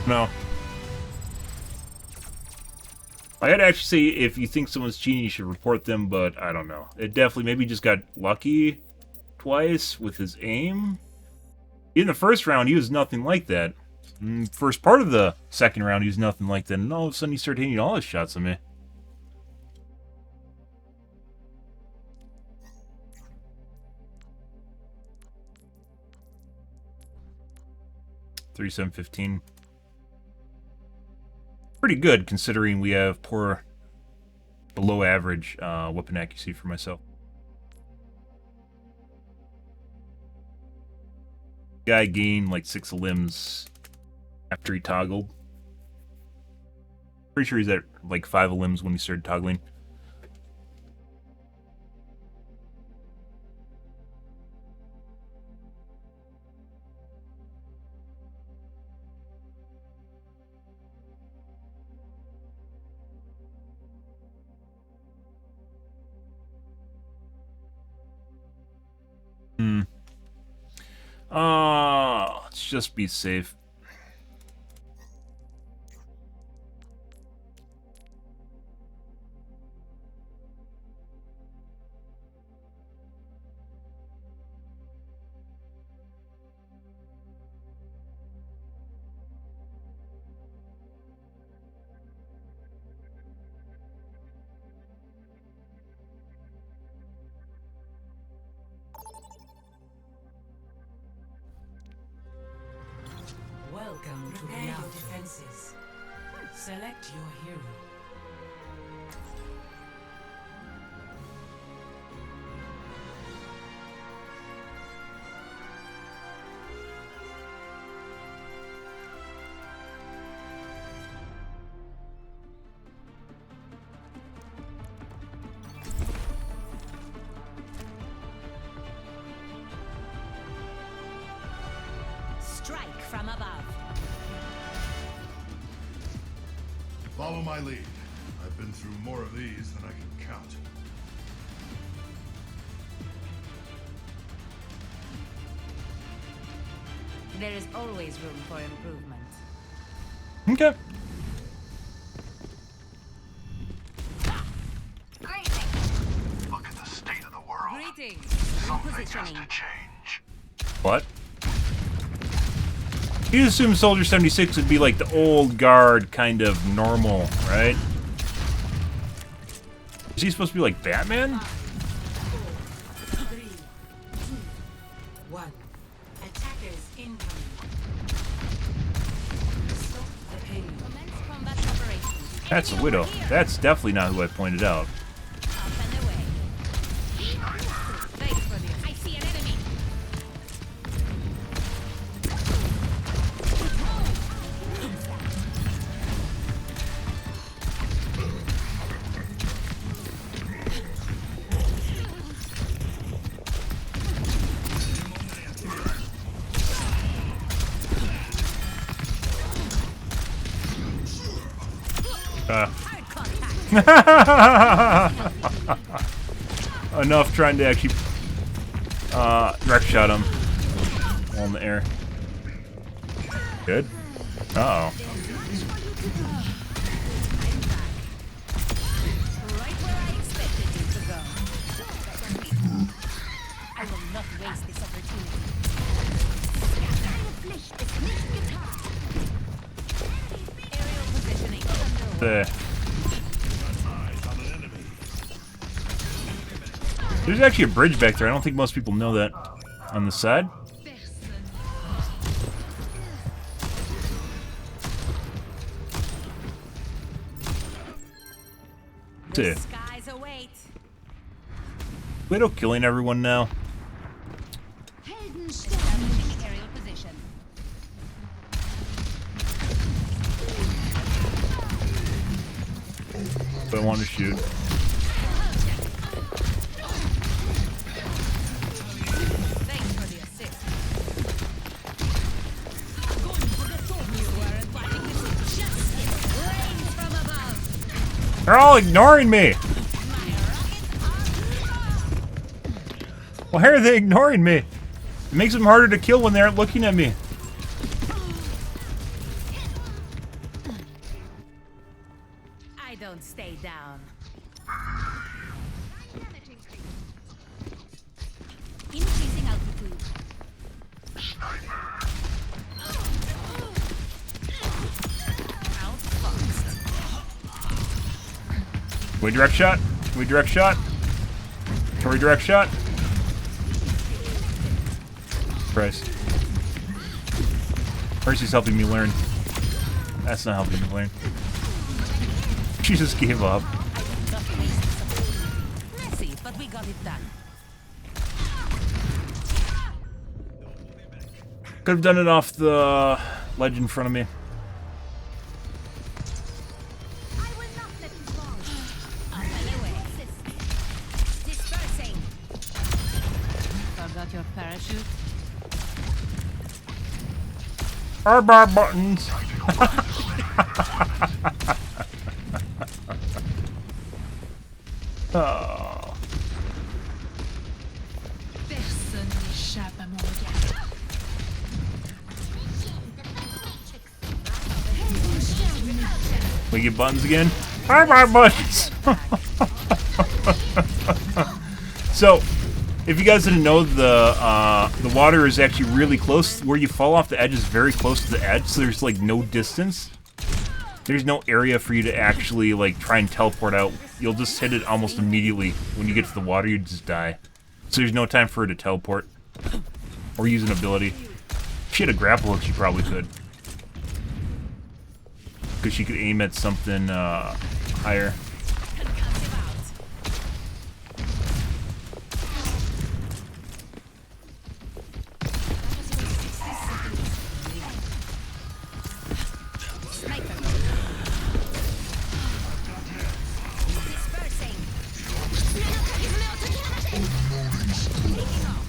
No. I gotta actually say, if you think someone's cheating, you should report them, but I don't know. It definitely maybe just got lucky twice with his aim. In the first round, he was nothing like that. First part of the second round, he was nothing like that, and all of a sudden he started hitting all his shots at me. $37.15. Pretty good, considering we have poor, below average weapon accuracy for myself. Guy gained like 6 limbs after he toggled. Pretty sure he's at like 5 limbs when he started toggling. Let's just be safe. Welcome to Prepare your defenses. Select your hero. Strike from above. Follow my lead. I've been through more of these than I can count. There is always room for improvement. Okay. Look at the state of the world. Greetings. Something has Repositioning. to change. What? You assume Soldier 76 would be like the old guard kind of normal, right? Is he supposed to be like Batman? 3, 2, 1. Attackers incoming. Stop the pain. Commence combat operations. That's a Widow. That's definitely not who I pointed out. Up and away. Thanks for this. I see an enemy. Enough trying to actually direct shot him while in the air. Good. Uh-oh. Right where I expected you to go. I will not waste this opportunity. Aerial positioning underway. There. There's actually a bridge back there. I don't think most people know that. On the side. The skies await. Widow killing everyone now. Establishing aerial position. But I want to shoot. Thanks for the assist. You weren't watching this with justice. Rains from above. They're all ignoring me. My rockets are Why are they ignoring me? It makes them harder to kill when they aren't looking at me. I don't stay down. Increasing altitude. Outfoxed. We direct shot. We direct shot. Can we direct shot? Christ. Mercy's helping me learn. That's not helping me learn. She just gave up. I will not waste this opportunity. Messy, but we got it done. Could have done it off the ledge in front of me. I will not let you fall. Up and away. Dispersing. Forgot your parachute? Bar buttons. Oh. Personne n'échappe à mon regard. We get buttons again? Bar buttons. So, if you guys didn't know, the water is actually really close. Where you fall off the edge is very close to the edge, so there's like no distance. There's no area for you to actually like try and teleport out. You'll just hit it almost immediately. When you get to the water, you just die. So there's no time for her to teleport or use an ability. If she had a grapple hook, she probably could, because she could aim at something higher. Concussive out. Sniper. Dispersing. Taking off.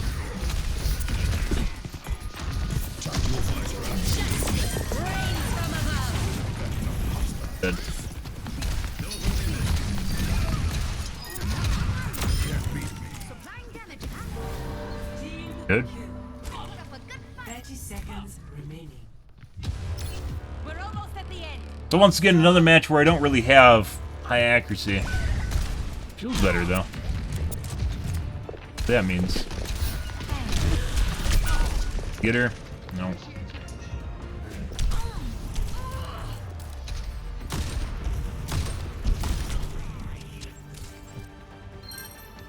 Good. 30 seconds remaining. We're almost at the end. So once again, another match where I don't really have high accuracy. Feels better though. That means. Get her? No.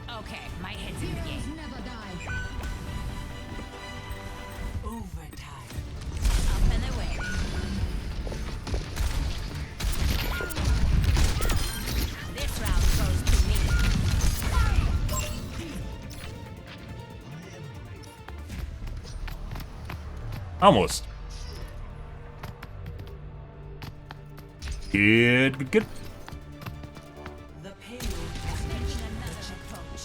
Okay, my head's in the game. Overtime. Up and away. This round goes to me. Almost. Good, good, good. The payload has reached another approach.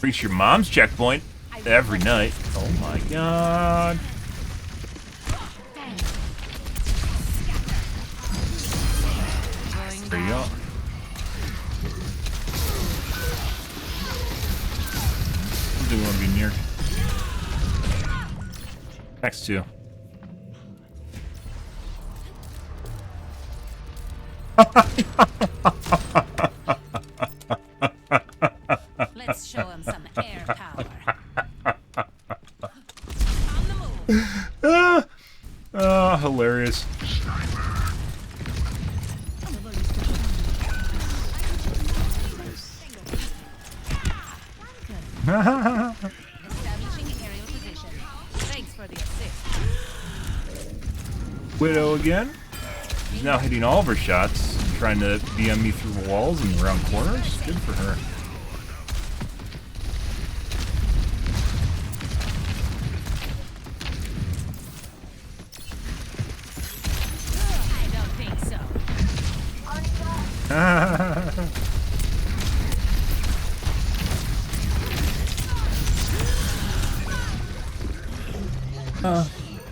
Reach your mom's checkpoint every night. Oh my god. There you go. Do want to be near. Next two. Let's show him some air power. On the move. Hilarious. Establishing aerial position. Thanks for the assist. Widow again. She's now hitting all of her shots, trying to BM me through walls and around corners. Good for her. I don't think so.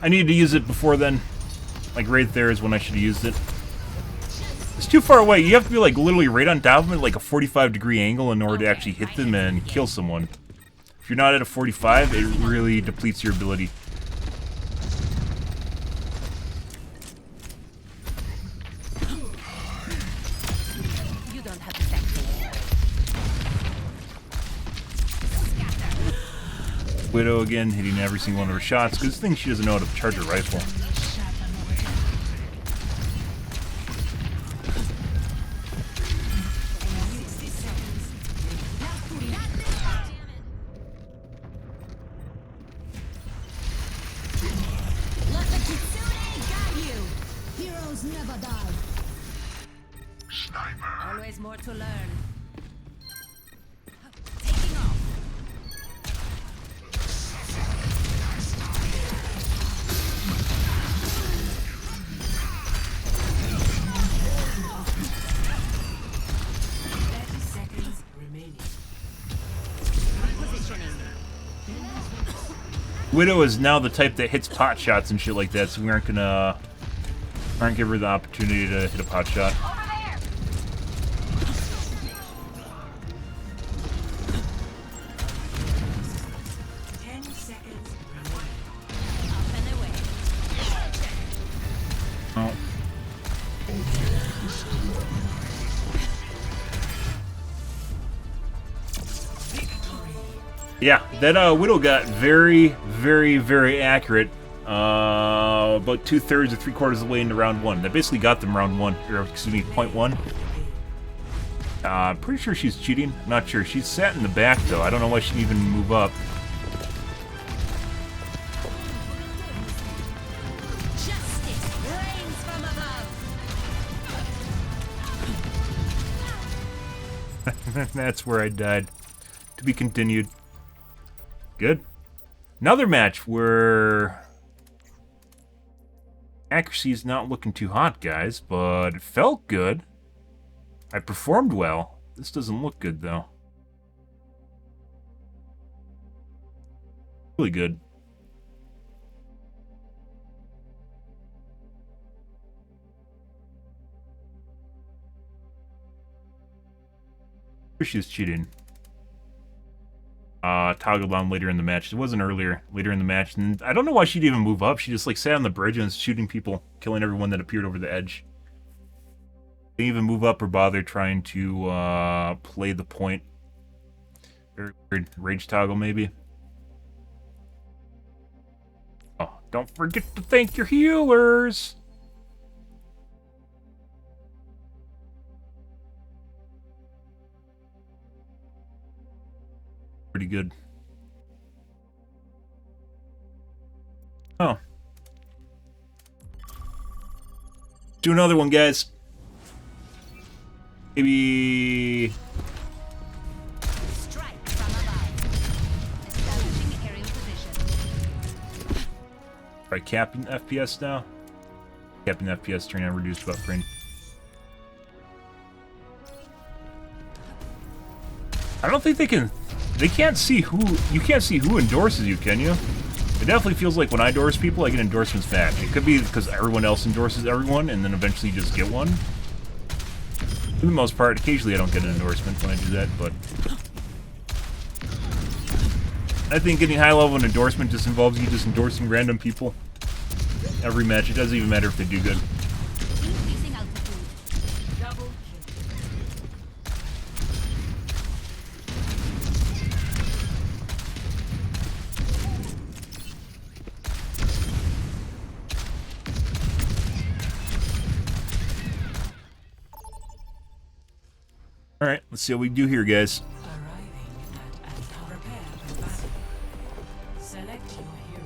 I needed to use it before then. Like right there is when I should have used it. It's too far away. You have to be like literally right on top of it, like a 45-degree angle in order to actually hit them and kill someone. If you're not at a 45, it really depletes your ability. You don't have to thank me. Widow again, hitting every single one of her shots. Good thing she doesn't know how to charge her rifle. Let the Kitsune guide you. Heroes never die. Always more to learn. Taking off. Widow is now the type that hits pot shots and shit like that, so we aren't gonna give her the opportunity to hit a pot shot. Oh. Yeah, that Widow got very, very, very accurate. About 2/3 or 3/4 of the way into round one. That basically got them round one, or excuse me, point one. Pretty sure she's cheating. Not sure. She's sat in the back though. I don't know why she didn't even move up. Justice reigns from above. That's where I died. To be continued. Good. Another match where accuracy is not looking too hot, guys, but it felt good. I performed well. This doesn't look good, though. Really good. She's cheating. toggled on later in the match. It wasn't later in the match. And I don't know why she'd even move up. She just like sat on the bridge and was shooting people, killing everyone that appeared over the edge. Didn't even move up or bother trying to play the point. Very weird. Rage toggle, maybe. Oh, don't forget to thank your healers! Pretty good. Oh. Do another one, guys. Maybe... Strike from above. Establishing aerial position. Try capping FPS now. Capping FPS turn on reduced buffering. I don't think they can... They can't see who... You can't see who endorses you, can you? It definitely feels like when I endorse people, I get endorsements back. It could be because everyone else endorses everyone, and then eventually you just get one. For the most part, occasionally I don't get an endorsement when I do that, but... I think getting high-level endorsement just involves you just endorsing random people. Every match. It doesn't even matter if they do good. Increasing altitude. Double kill. Alright, let's see how we do here, guys. Select your hero.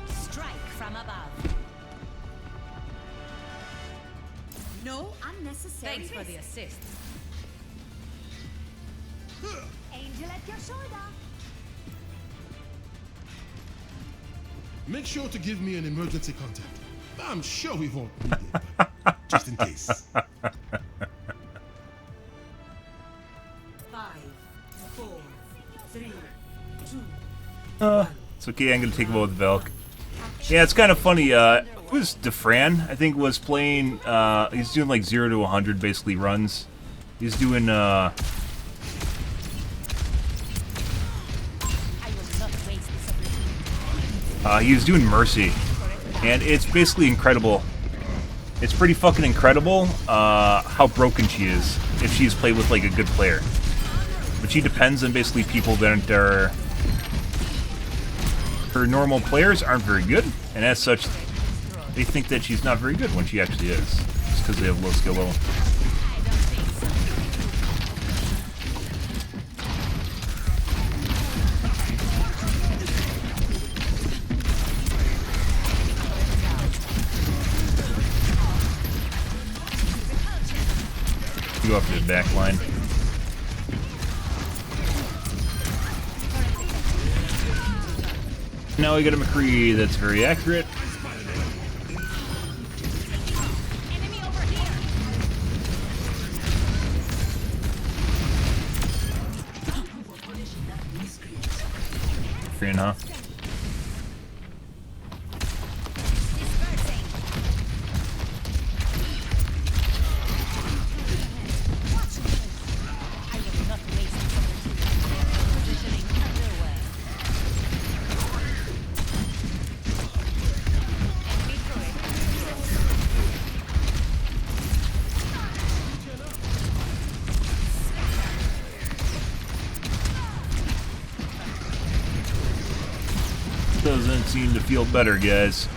Strike from above. No unnecessary. Thanks for the assist. Angel at your shoulder. Make sure to give me an emergency contact. I'm sure we won't need it, but just in case. 5, 4, 3, 2. It's okay, I'm gonna take him out with Velk. Yeah, it's kind of funny, it was DeFran, I think, was playing, he's doing like 0 to 100 basically runs. He's doing, I will not waste this opportunity. he was doing Mercy. And it's basically incredible. It's pretty fucking incredible, how broken she is, if she's played with like a good player. But she depends on basically people that are... Her normal players aren't very good, and as such, they think that she's not very good when she actually is, just because they have low skill level. Go up to the back line. Now we got a McCree that's very accurate. Enemy over here. Free, huh? Dispersing. I will not waste this opportunity. Positioning underway. Enemy turret. Doesn't seem to feel better, guys.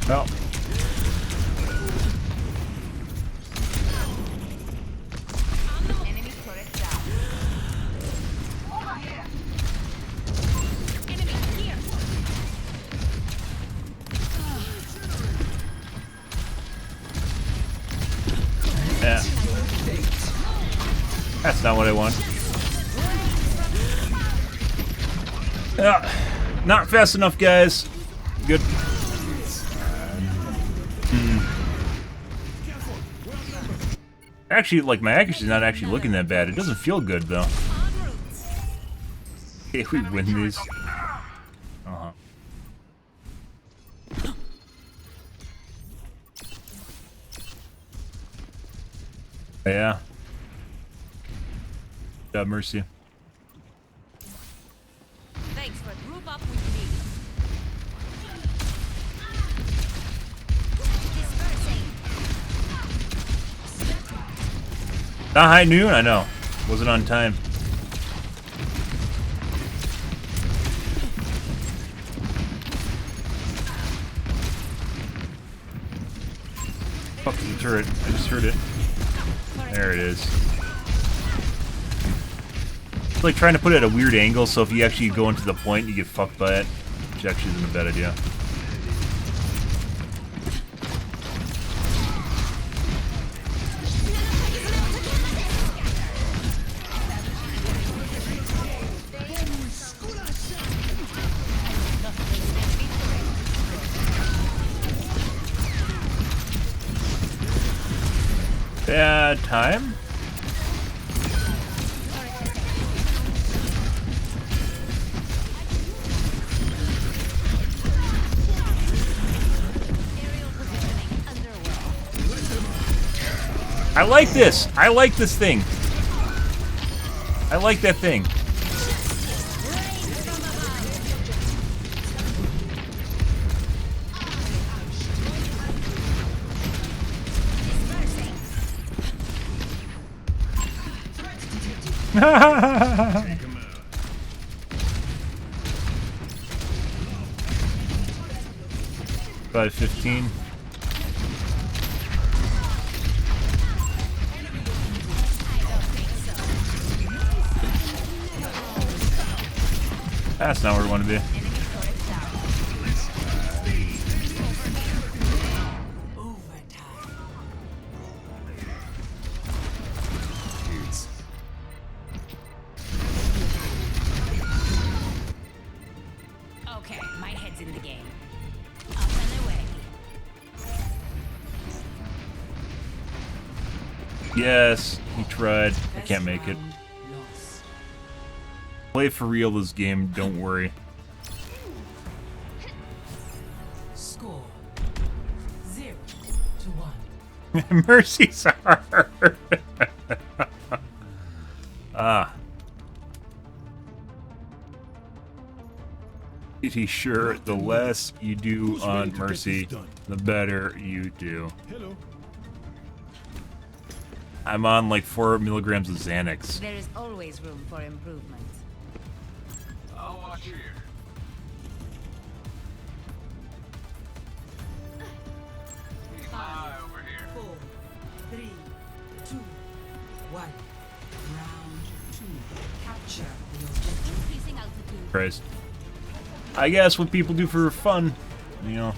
Well, Enemy turret down. Enemy here. Yeah. That's not what I want. Not fast enough, guys. Good. Actually, like, my accuracy's not actually looking that bad. It doesn't feel good, though. Okay, we win these. Yeah. Good job, Mercy. Thanks for group up with me. Dispersing. Not high noon? I know. Wasn't on time. Fuck the turret. I just heard it. There it is. It's like trying to put it at a weird angle, so if you actually go into the point, you get fucked by it. Which actually isn't a bad idea. Bad time? I like this! I like this thing! I like that thing. By 15. That's not where we want to be. Okay, my head's in the game. Up and away. Yes, he tried. I can't make it. Play for real this game, don't worry. Score 0-1. Mercy's hard. Ah. Pretty sure the less you do on Mercy, the better you do. Hello. I'm on like 4 milligrams of Xanax. There is always room for improvement. I'll watch here. Keep my eye over here. 4, 3, 2, 1. Round 2. Capture the objective. Increasing altitude. Christ. I guess what people do for fun, you know.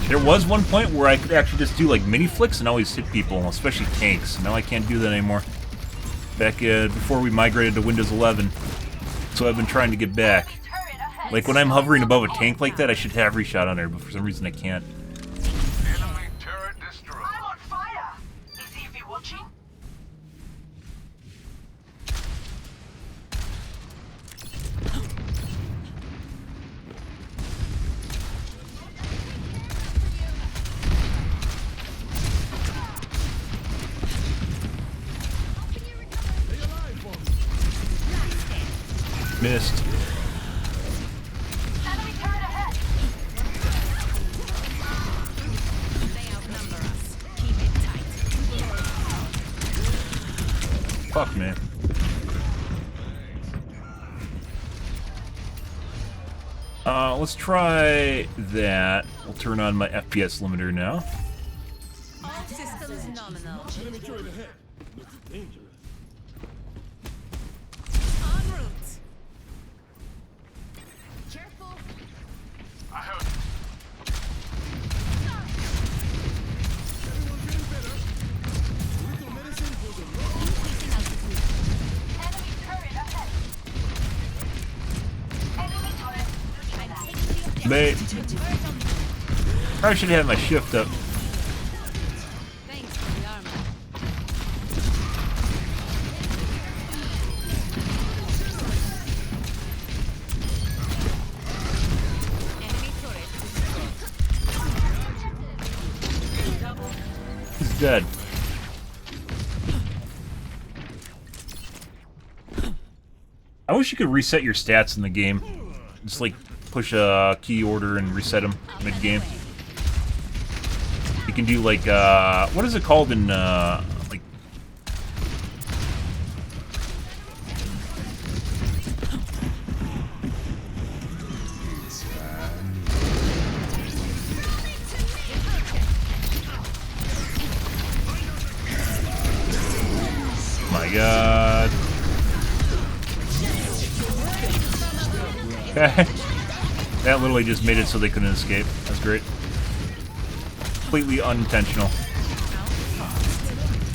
There was one point where I could actually just do like mini flicks and always hit people, especially tanks. Now I can't do that anymore. Back before we migrated to Windows 11, so I've been trying to get back. Like when I'm hovering above a tank like that, I should have reshot on there, but for some reason I can't. Enemy turret destroyed. I'm on fire! Is Evie watching? Missed. Enemy turret ahead! They outnumber us. Keep it tight. Fuck, man. Let's try that. We'll turn on my FPS limiter now. All systems nominal. Enemy turret ahead. Looks dangerous. Mate. Probably should have my shift up. Thanks for the armor. Enemy turret. He's dead. I wish you could reset your stats in the game. Just like push a key order and reset them mid-game. You can do like, what is it called in, like... My god. Okay. That literally just made it so they couldn't escape. That's great. Completely unintentional.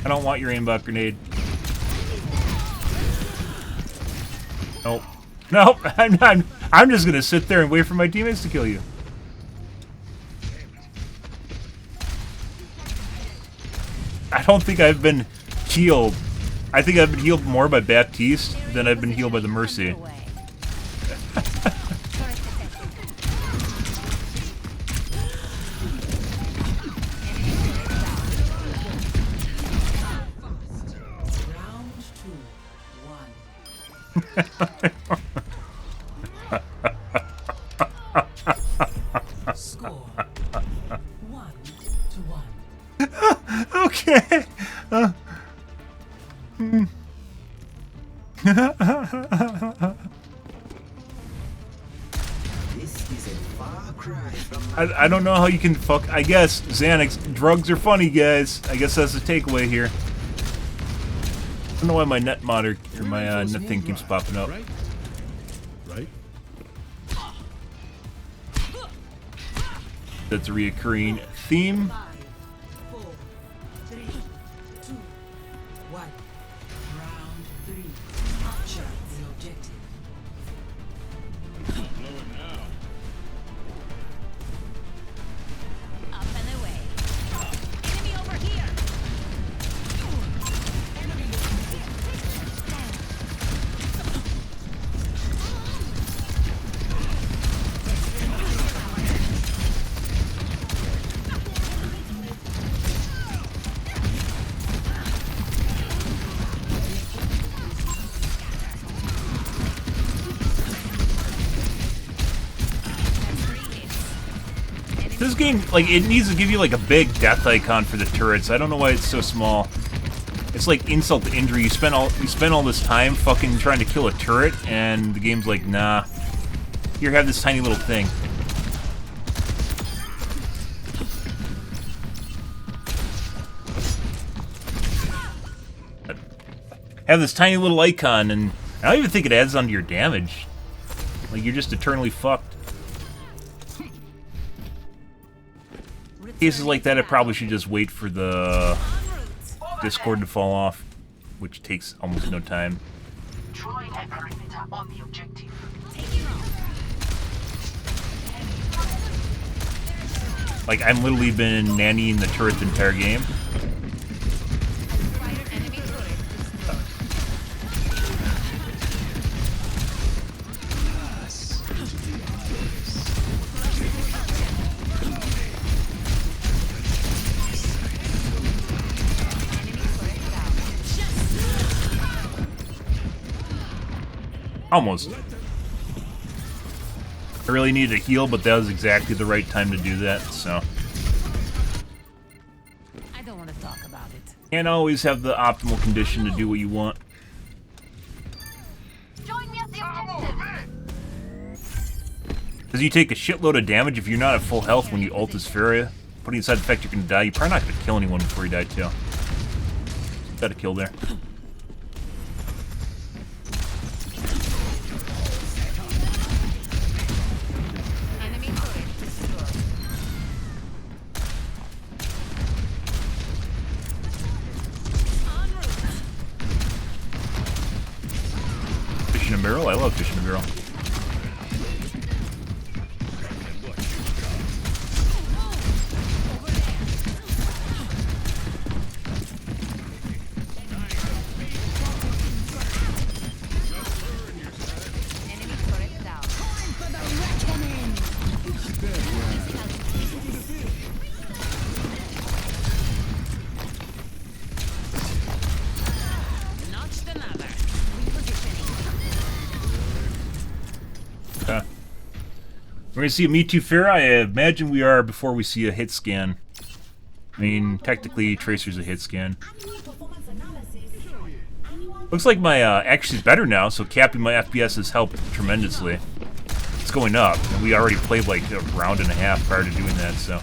I don't want your aimbot grenade. Nope. Nope. I'm just gonna sit there and wait for my teammates to kill you. I don't think I've been healed. I think I've been healed more by Baptiste than I've been healed by the Mercy. Score 1-1. Okay. This is a far cry from I don't know how you can fuck. I guess Xanax drugs are funny, guys. I guess that's the takeaway here. I don't know why my net monitor or my net thing keeps popping up. Right? Right? That's a reoccurring theme. 5, 4, 3, 2, 1. Round 3. Capture the objective. Up and away. Enemy over here. This game, like, it needs to give you like a big death icon for the turrets. I don't know why it's so small. It's like insult to injury. You spend all this time fucking trying to kill a turret, and the game's like, nah. Here, have this tiny little thing. Have this tiny little icon, and I don't even think it adds on to your damage. Like, you're just eternally fucked. Cases like that, I probably should just wait for the Discord to fall off, which takes almost no time. Destroying a perimeter on the objective. Like, I'm literally been nannying the turret the entire game. Enemy turret. Almost. I really needed a heal, but that was exactly the right time to do that, so. I don't want to talk about it. Can't always have the optimal condition to do what you want. Join me at the objective. Because you take a shitload of damage if you're not at full health when you ult as Furia. Putting aside the fact you're gonna die, you're probably not gonna kill anyone before you die too. Got a kill there. Enemy turret destroyed. En route. Fish in a barrel? I love fish in a barrel. We're going to see a Me Too Fair. I imagine we are before we see a hit scan. I mean, technically, Tracer's a hit scan. Looks like my action is better now, so capping my FPS has helped tremendously. It's going up, and we already played like a round and a half prior to doing that, so.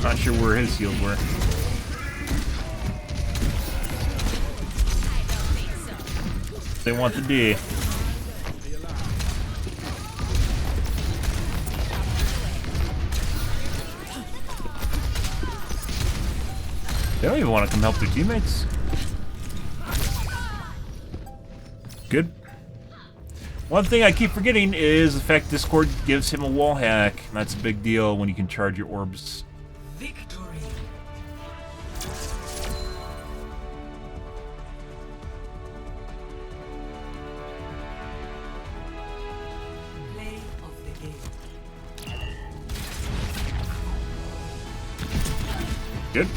Not sure where his heals were. They want the D. They don't even want to come help their teammates. Good. One thing I keep forgetting is the fact Discord gives him a wall hack. That's a big deal when you can charge your orbs. Victory. Play of the game. Good.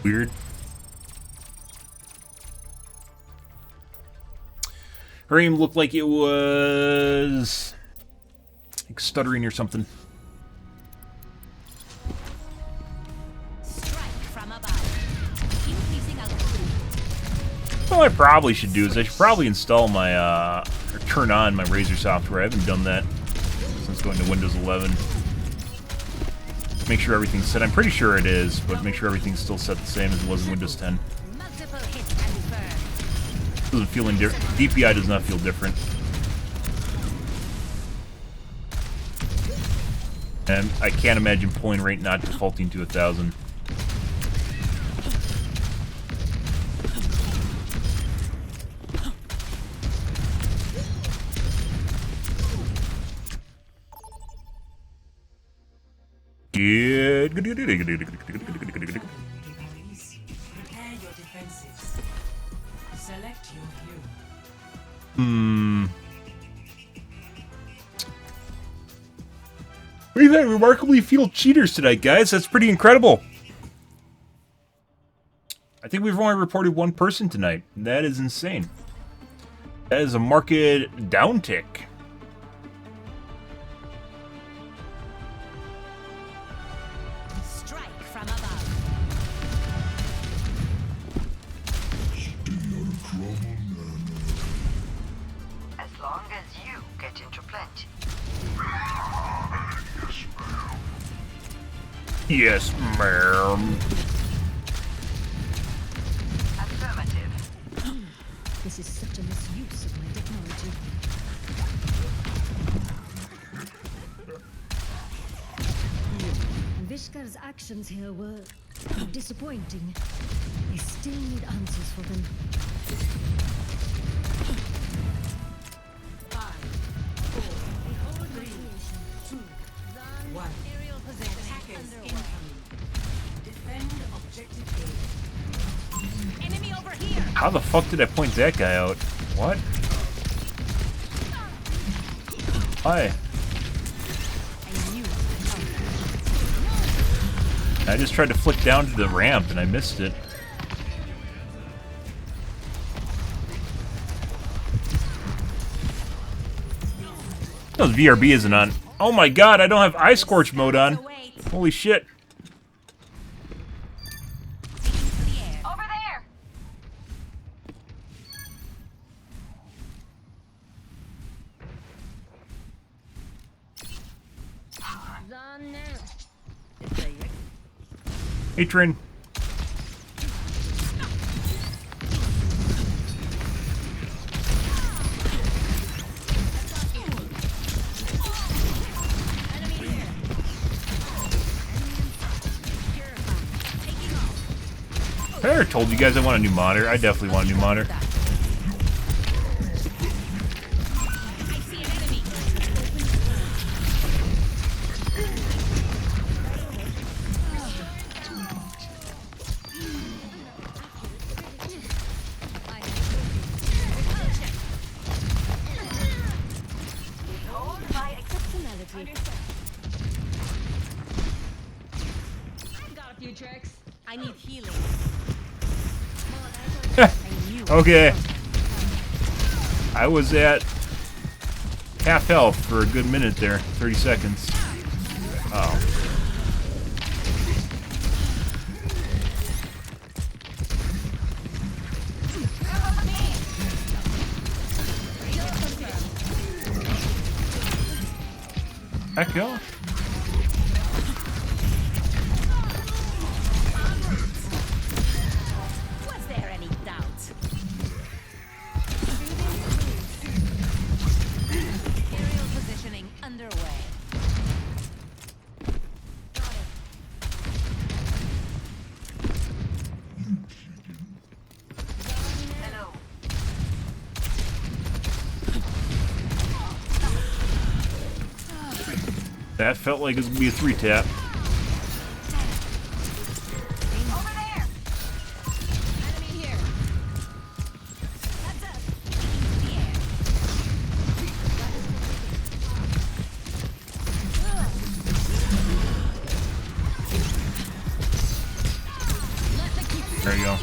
Weird. Her aim looked like it was like stuttering or something. Strike from above. Increasing altitude. What I probably should do is I should probably install my, or turn on my Razer software. I haven't done that since going to Windows 11. Make sure everything's set. I'm pretty sure it is, but make sure everything's still set the same as it was in Windows 10. Multiple hits confirmed. Doesn't feel any different. DPI does not feel different. And I can't imagine pulling rate not defaulting to 1,000. Good. Prepare your defenses. Select your hero. We've had remarkably few cheaters tonight, guys. That's pretty incredible. I think we've only reported one person tonight. That is insane. That is a market downtick. Strike from above. As long as you get into plenty. Yes, ma'am. Affirmative. This is such a misuse of my technology. Vishkar's actions here were disappointing. I still need answers for them. 5, 4, 3, 2, 1. Aerial possession Attackers underway. incoming. Defend objective A. Enemy over here. How the fuck did I point that guy out? What? Hi. I just tried to flick down to the ramp and I missed it. No, the VRB isn't on. Oh my god, I don't have Eye Scorch mode on. Holy shit. Over there. Atrin. I never told you guys I want a new monitor. I definitely want a new monitor. Matrix. I need healing. Okay. I was at half health for a good minute there. 30 seconds. Oh. Heck yeah. Was there any doubt? Aerial positioning underway. Hello. That felt like it was gonna be a 3-tap. Over there. Enemy here. Heads up. Into the air. There you go.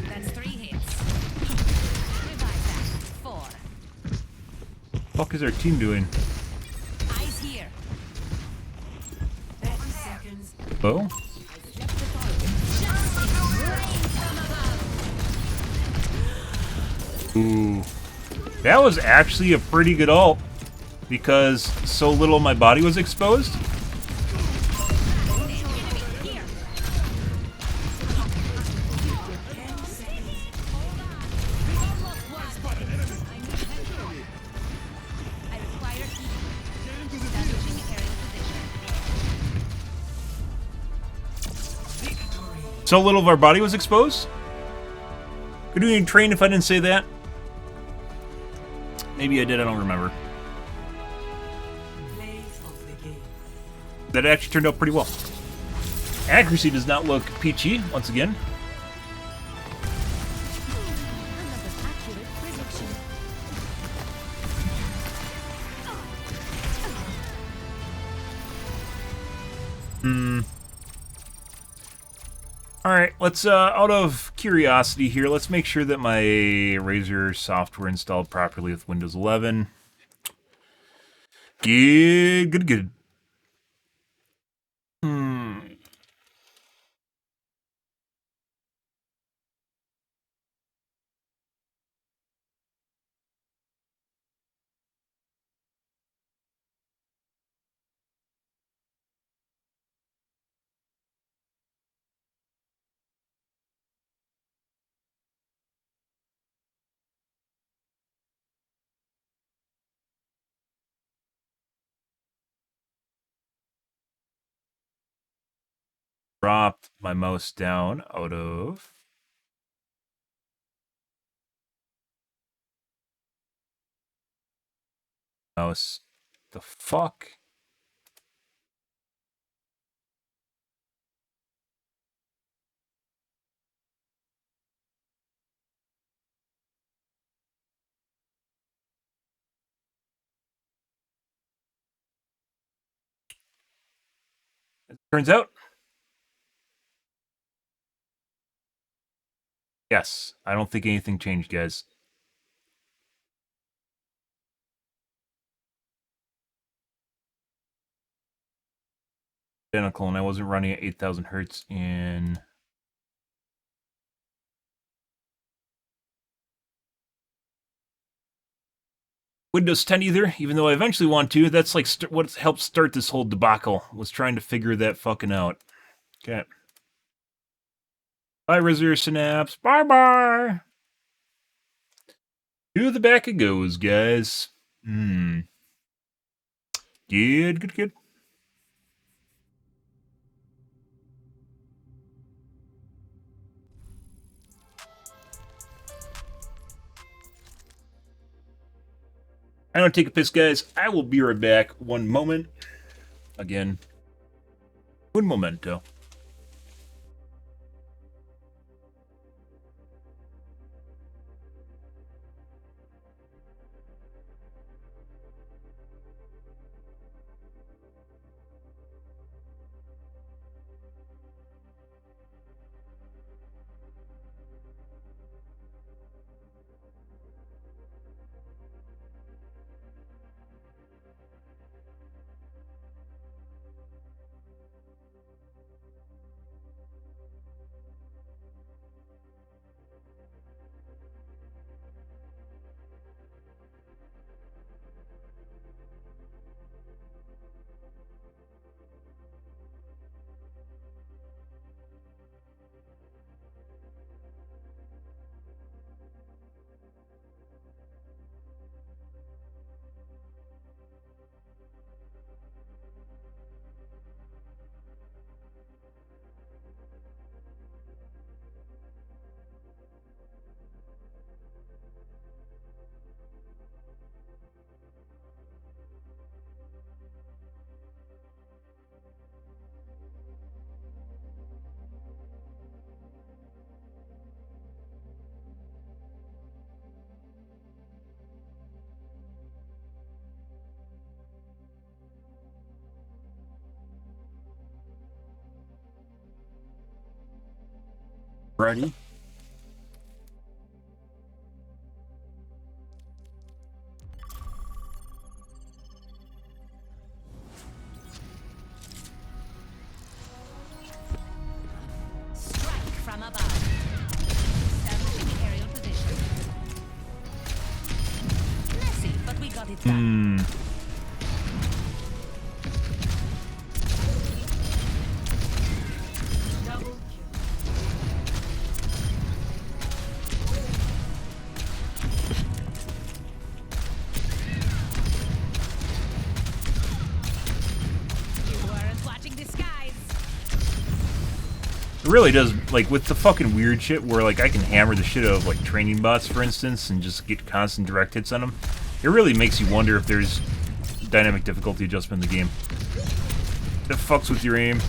That's 3 hits. Revive that. 4. What the fuck is our team doing? Eyes here. 30 seconds. Oh? Ooh. That was actually a pretty good ult. Because so little of my body was exposed. So little of our body was exposed? Could we even train if I didn't say that? Maybe I did, I don't remember. That actually turned out pretty well. Accuracy does not look peachy, once again. Alright, let's, out of curiosity here, let's make sure that my Razer software installed properly with Windows 11. Good. Dropped my mouse down out of... mouse. The fuck? Turns out... yes, I don't think anything changed, guys. Identical, and I wasn't running at 8,000 hertz in... Windows 10 either, even though I eventually want to. That's like what helped start this whole debacle, was trying to figure that fucking out. Okay. Bye, Razer Synapse. Bye-bye. To the back it goes, guys. Good. I don't take a piss, guys. I will be right back. One moment. Again. Un momento. Ready? Strike from above. Establishing the aerial position. Messy, but we got it done. It really does, like, with the fucking weird shit where, like, I can hammer the shit out of, like, training bots, for instance, and just get constant direct hits on them. It really makes you wonder if there's dynamic difficulty adjustment in the game. It fucks with your aim.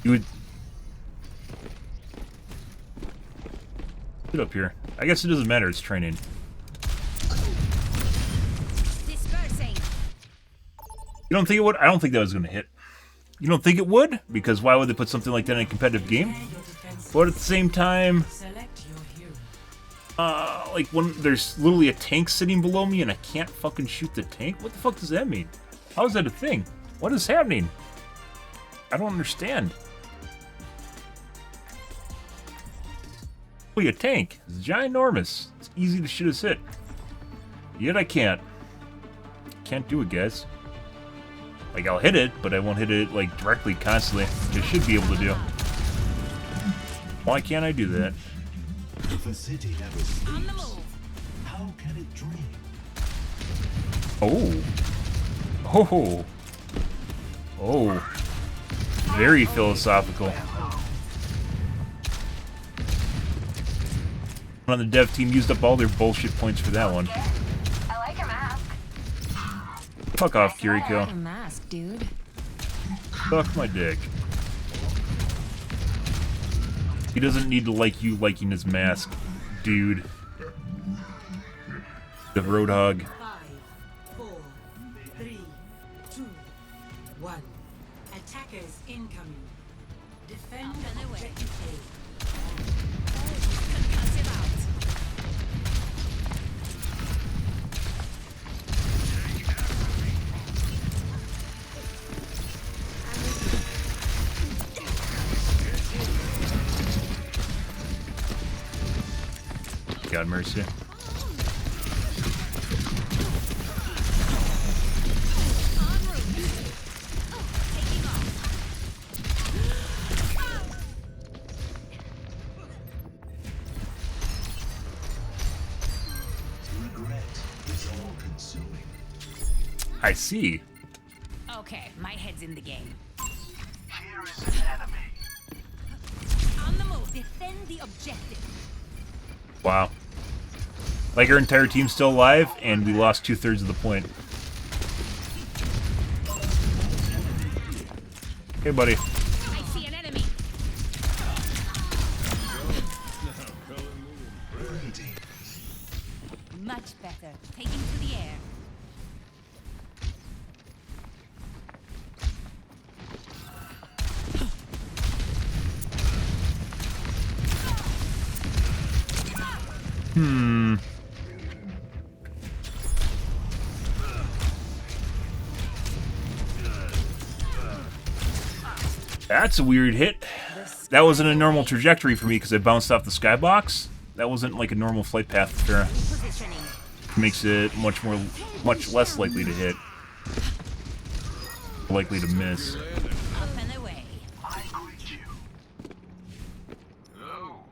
You would... Get up here. I guess it doesn't matter, it's training. You don't think it would? I don't think that was going to hit. You don't think it would? Because why would they put something like that in a competitive game? But at the same time... like when there's literally a tank sitting below me and I can't fucking shoot the tank? What the fuck does that mean? How is that a thing? What is happening? I don't understand. Look, a tank. It's ginormous. It's easy to shoot a hit. Yet I can't. Can't do it, guys. Like, I'll hit it, but I won't hit it, like, directly, constantly. Which I should be able to do. Why can't I do that? If a city never sleeps, how can it dream? Oh. Oh. Oh. Very philosophical. On the dev team used up all their bullshit points for that one. I like a mask. Fuck off, Kiriko. Mask, dude. Suck my dick. He doesn't need to like you liking his mask, dude. The Roadhog. 5, 4, 3, 2, 1. Attackers incoming. Defend objective A. Concussive out. God mercy. Regret is all consuming. I see. Okay, my head's in the game. Here is an enemy. On the move. Defend the objective. Wow. Like our entire team's still alive, and we lost 2/3 of the point. Okay, buddy. I see an enemy. Much better. Taking to the air. That's a weird hit. That wasn't a normal trajectory for me because I bounced off the skybox. That wasn't like a normal flight path for makes it much less likely to hit. Likely to miss. Up and away. I greet you. Hello.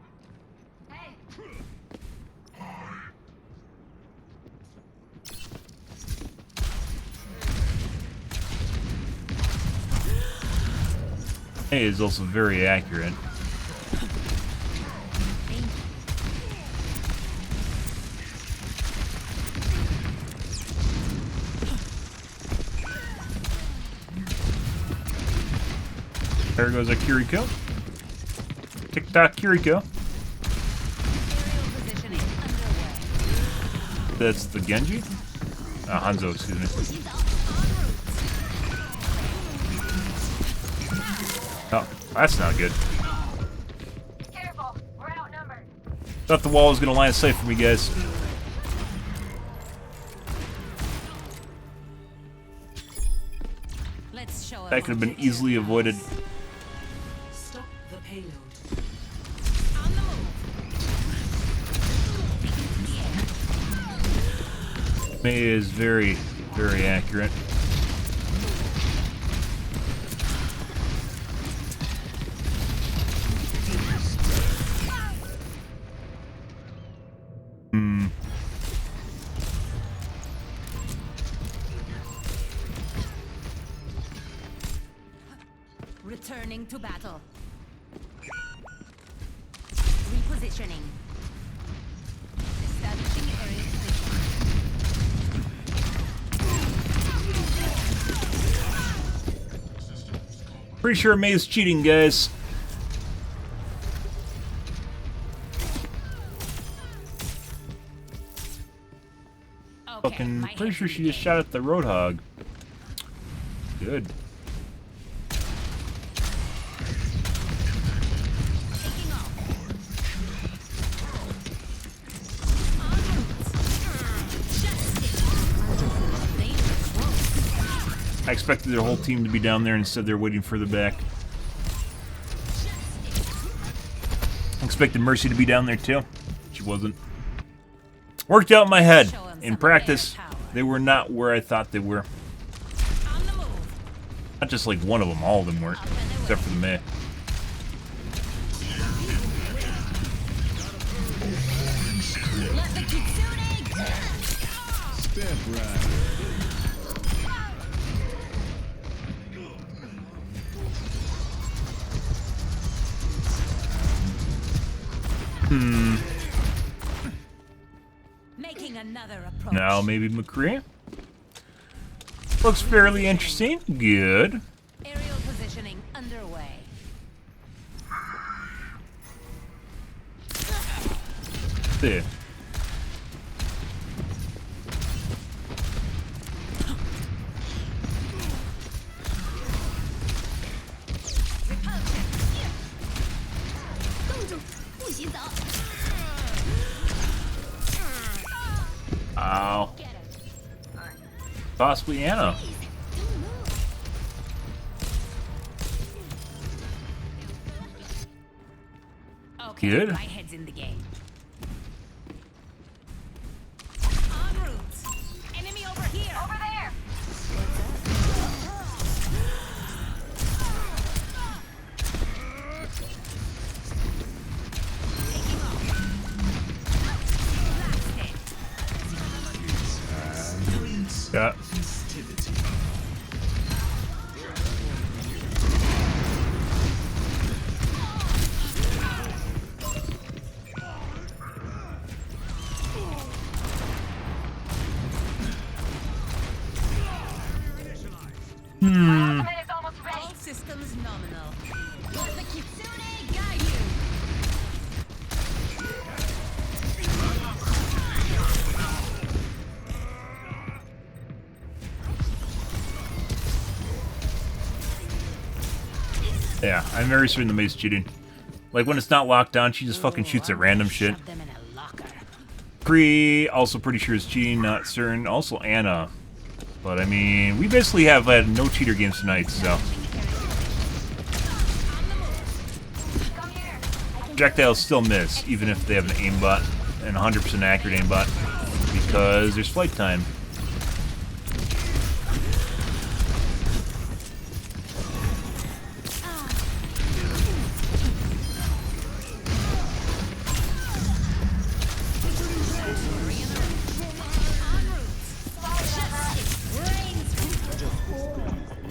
Hey, is also very accurate. There goes a Kiriko. Tick-tock Kiriko. Aerial positioning underway. That's the Genji? Hanzo, excuse me. Oh, that's not good. Careful, we're outnumbered. Thought the wall was gonna line of sight for me, guys. Let's show 'em That could have been what easily avoided. Stop the payload. on the move. Taking to the air. Mei is very, very accurate. Returning to battle. Repositioning. Establishing area position. Pretty sure Mei is cheating, guys. Okay, Fucking my pretty head's sure in she the just game. shot at the Roadhog. Good. Taking off. I expected their whole team to be down there, instead they're waiting further back. I expected Mercy to be down there too. She wasn't. Worked out in my head. In practice, they were not where I thought they were. On the move. Not just like one of them, all of them weren't. Except for the Mei. Let the kitsune go. Step right. Making another approach. Now maybe McCree. Looks fairly interesting. Good. Aerial positioning underway. There. Ow. Possibly Anna. Okay, Good. my head's in the game. En route. Enemy over here. Over there! Taking off. Blasted. Yeah. My ultimate is almost ready. All systems nominal. Let the Kitsune guide you. Yeah, I'm very certain the May's cheating. Like, when it's not locked down, she just fucking shoots at random shit. Shove them in a locker. Cree, also pretty sure is cheating, not certain. Also Anna. But, I mean, we basically have had no cheater games tonight, so. Projectiles still miss, even if they have an aimbot, and 100% accurate aimbot, because there's flight time.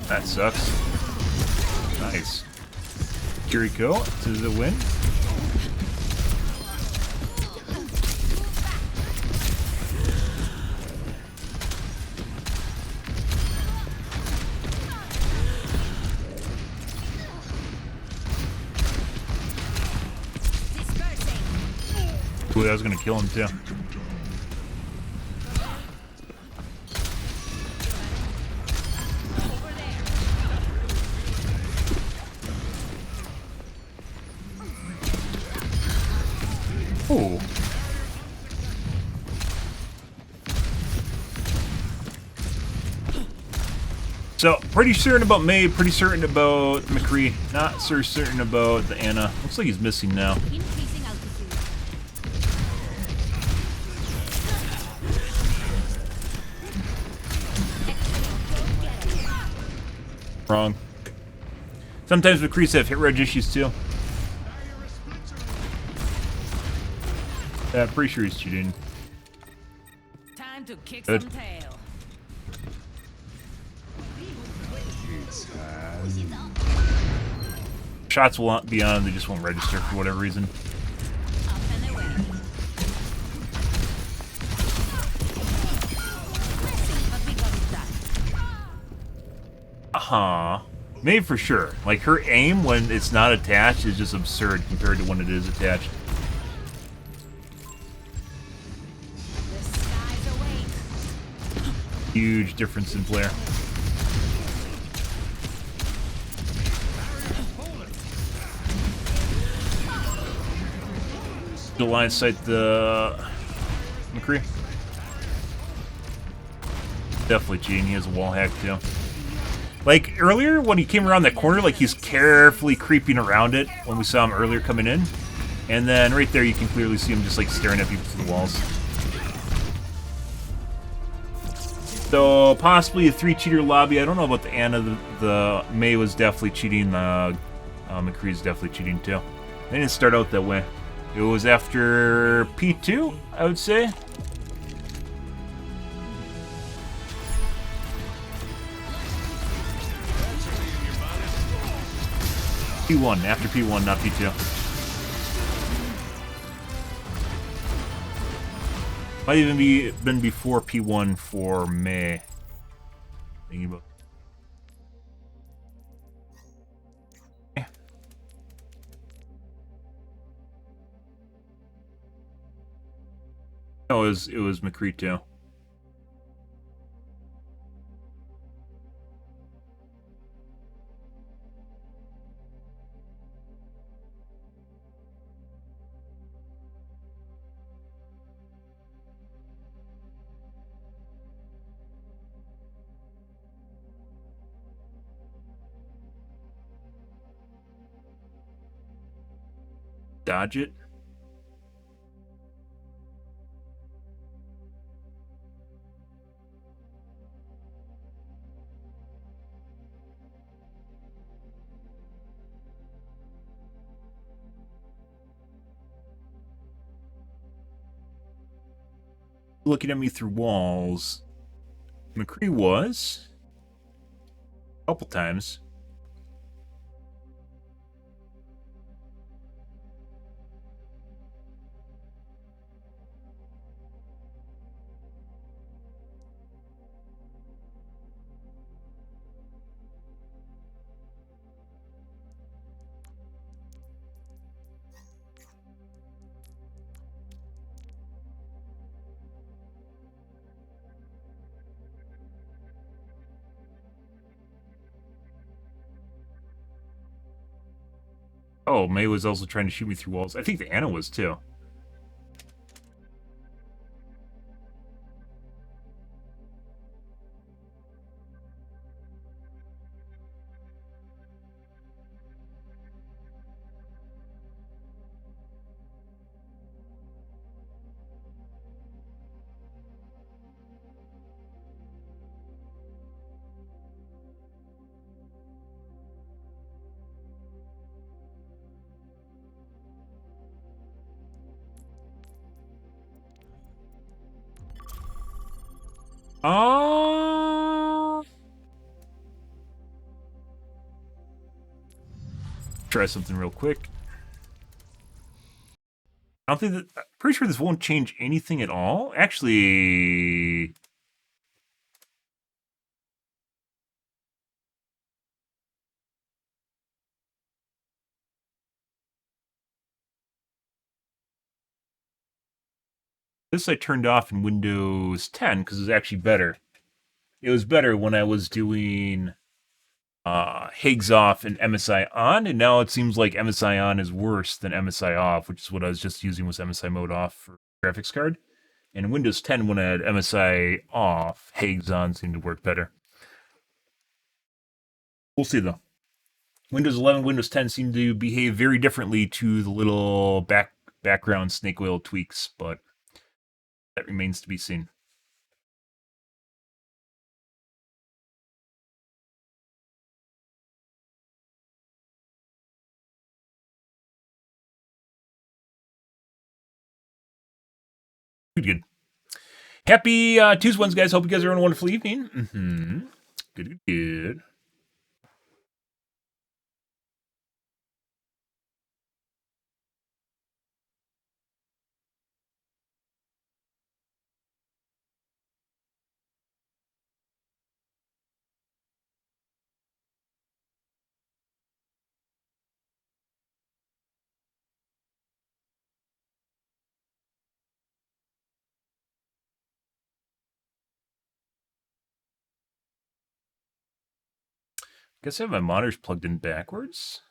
That sucks. Nice. Kiriko to the win. Ooh, that was gonna kill him too. Ooh. So, pretty certain about May, pretty certain about McCree, not so certain about the Anna. Looks like he's missing now. Increasing altitude. Wrong. Sometimes McCrees have hit reg issues too. Yeah, pretty sure he's cheating. Time to kick Good. some tail. Shots will not be on, they just won't register for whatever reason. Up and away. But we got it done. Uh-huh. Maybe for sure. Like, her aim when it's not attached is just absurd compared to when it is attached. The skies awake. Huge difference in player. The line sight the McCree. Definitely cheating. He has a wall hack too. Like earlier when he came around that corner, like he's carefully creeping around it when we saw him earlier coming in. And then right there you can clearly see him just like staring at people through the walls. So possibly a 3-cheater lobby. I don't know about the Anna. The May was definitely cheating. McCree's definitely cheating too. They didn't start out that way. It was after P2, I would say. P1, after P1, not P2. Might even been before P1 for May. Thinking about. No, it was McCree too. Dodge it. Looking at me through walls. McCree was a couple times. Oh, May was also trying to shoot me through walls. I think the Anna was too. Try something real quick. I don't think that. I'm pretty sure this won't change anything at all. Actually. This I turned off in Windows 10 because it was actually better. It was better when I was doing Higgs off and MSI on, and now it seems like MSI on is worse than MSI off, which is what I was just using was MSI mode off for graphics card. And in Windows 10, when I had MSI off, Higgs on seemed to work better. We'll see though. Windows 11, Windows 10 seem to behave very differently to the little background snake oil tweaks, but that remains to be seen. Good. Happy Tuesday, ones, guys. Hope you guys are having a wonderful evening. Good. Guess I have my monitors plugged in backwards.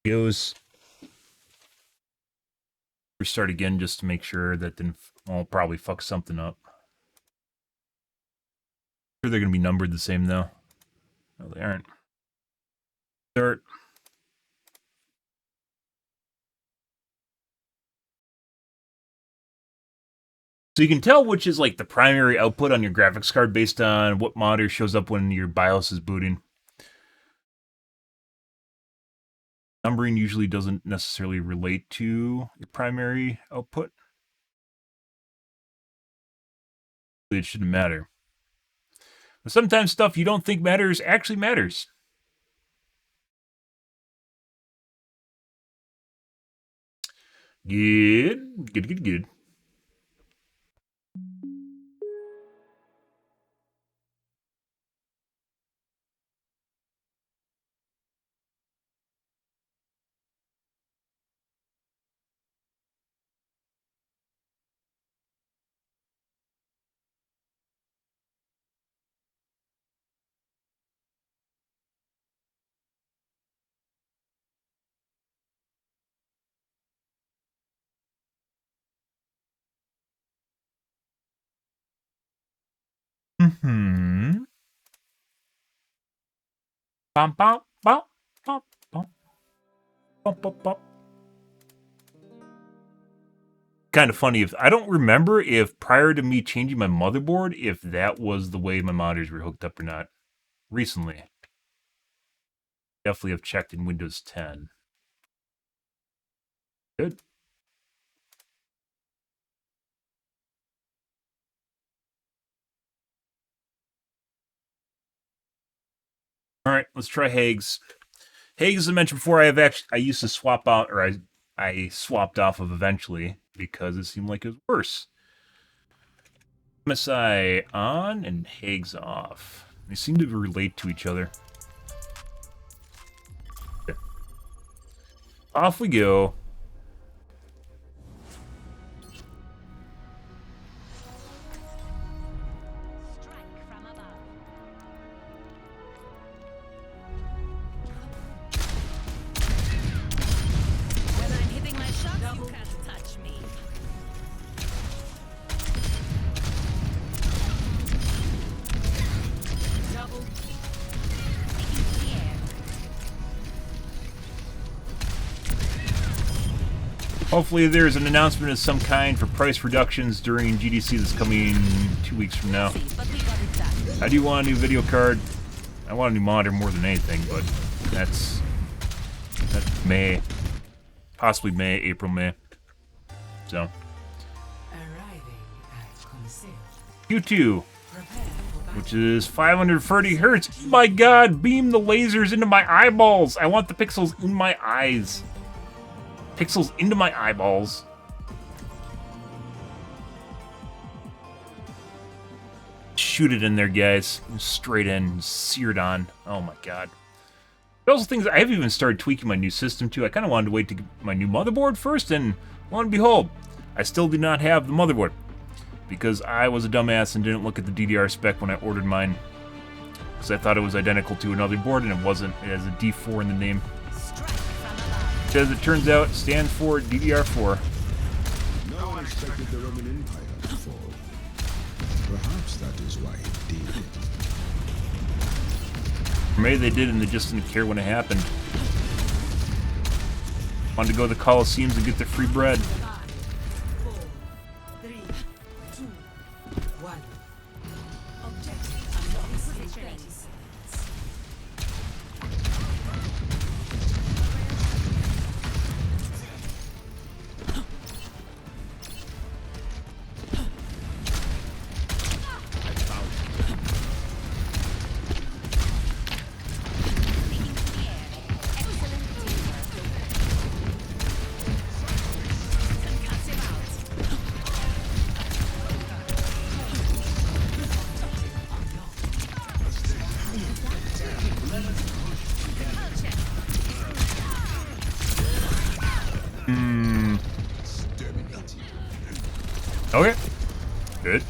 Goes. Restart again just to make sure that didn't. I'll probably fuck something up. Sure, they're gonna be numbered the same though. No, they aren't. Start. So you can tell which is like the primary output on your graphics card based on what monitor shows up when your BIOS is booting. Numbering usually doesn't necessarily relate to your primary output. It shouldn't matter. But sometimes stuff you don't think matters actually matters. Good. Bum, bum, bum, bum, bum. Bum, bum, bum. Kind of funny if I don't remember if prior to me changing my motherboard, if that was the way my monitors were hooked up or not. Recently. Definitely have checked in Windows 10. Good. All right, let's try Hague's. Hague's, as I mentioned before, I used to swap out, or I swapped off of eventually because it seemed like it was worse. MSI on and Hague's off. They seem to relate to each other. Okay. Off we go. Hopefully there's an announcement of some kind for price reductions during GDC that's coming 2 weeks from now. I do want a new video card. I want a new monitor more than anything, but that's May. Possibly May, April, May. So. Q2, which is 530 hertz. Oh my god, beam the lasers into my eyeballs. I want the pixels in my eyes. Pixels into my eyeballs. Shoot it in there, guys. Straight in, seared on. Oh my god. Those things, I haven't even started tweaking my new system too. I kind of wanted to wait to get my new motherboard first, and lo and behold, I still do not have the motherboard. Because I was a dumbass and didn't look at the DDR spec when I ordered mine. Because I thought it was identical to another board, and it wasn't. It has a D4 in the name. As it turns out, it stands for DDR4. No one expected the Roman Empire to fall. Perhaps that is why it did. Or maybe they did and they just didn't care when it happened. Wanted to go to the Colosseums and get their free bread. 5, 4, 3, 2, 1. Objective unlocked. Okay. Good.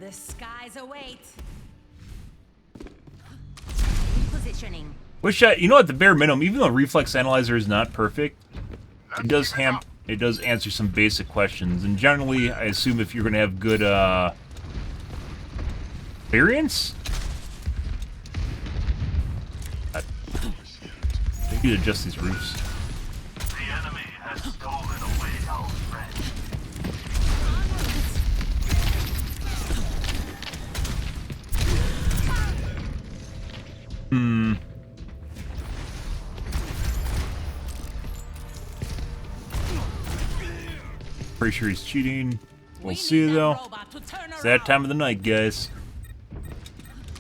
The skies await. Repositioning. Wish I, you know, at the bare minimum, even though Reflex Analyzer is not perfect, it does answer some basic questions. And generally, I assume if you're going to have good variance, they need to adjust these roofs. The enemy has stolen away our friend. Pretty sure he's cheating. We'll see though. It's that time of the night, guys.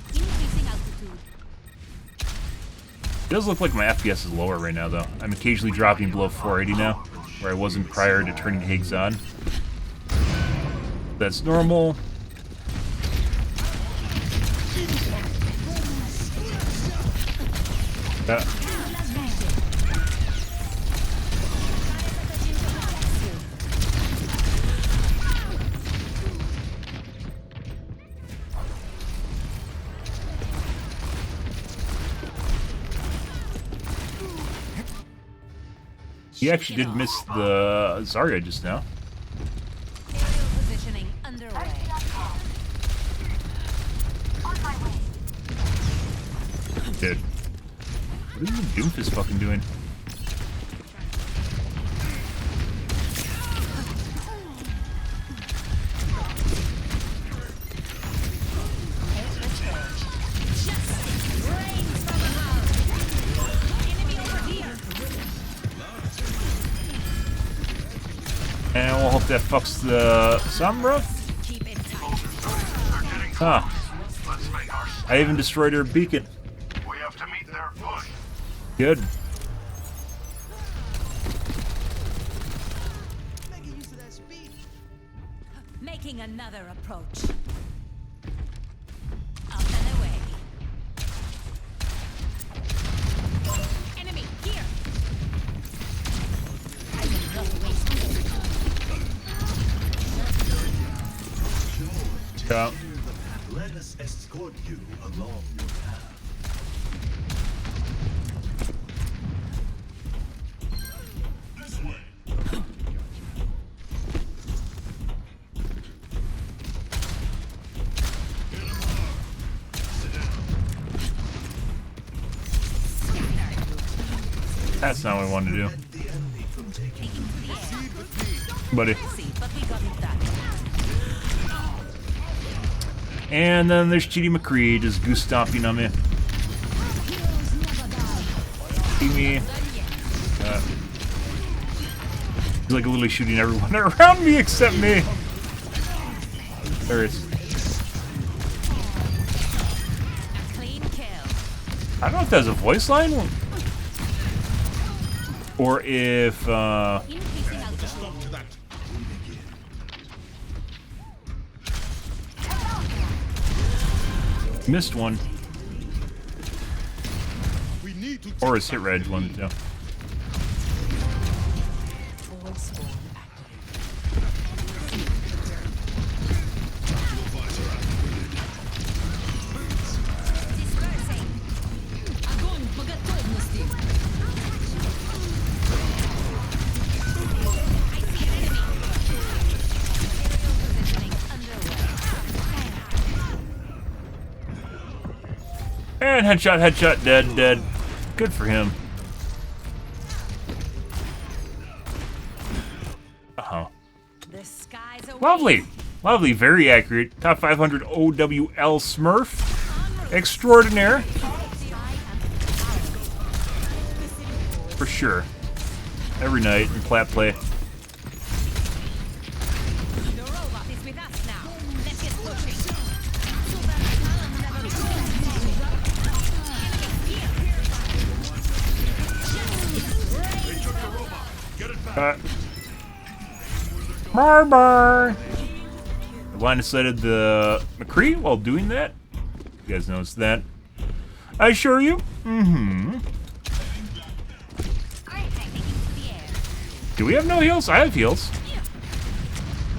Increasing altitude. It does look like my FPS is lower right now, though. I'm occasionally dropping below 480 now, where I wasn't prior to turning Higgs on. That's normal. He actually did miss the Zarya just now. Aerial positioning underway. Dude. What is the doofus fucking doing? And we'll hope that fucks the Sombra. Keep it tight. Huh. Let's make our I even destroyed her beacon. We have to meet their push. Good. Making use of that speed. Making another approach. Up and away. Enemy here. I will not waste this. Yeah. Let us escort you along your path. This way. That's not what I wanted to do. The enemy from taking Taking to the air. Buddy. See, but we got it done. And then there's Cheaty McCree just goose stomping on me. See me. He's like literally shooting everyone around me except me. There it is. A clean kill. I don't know if that's a voice line or if Increasing altitude. missed one We need to or his hit reg one too. Dispersing. Огонь по готовности. I see an enemy. Aerial positioning underway. And headshot, dead. Good for him. Uh-huh. The skies are Lovely, very accurate. Top 500 OWL Smurf. Extraordinaire. For sure. Every night in plat play. The robot is with us now. Let's get pushing. Bye. I blind sighted the McCree while doing that. You guys noticed that? I assure you. Do we have no heals? I have heals.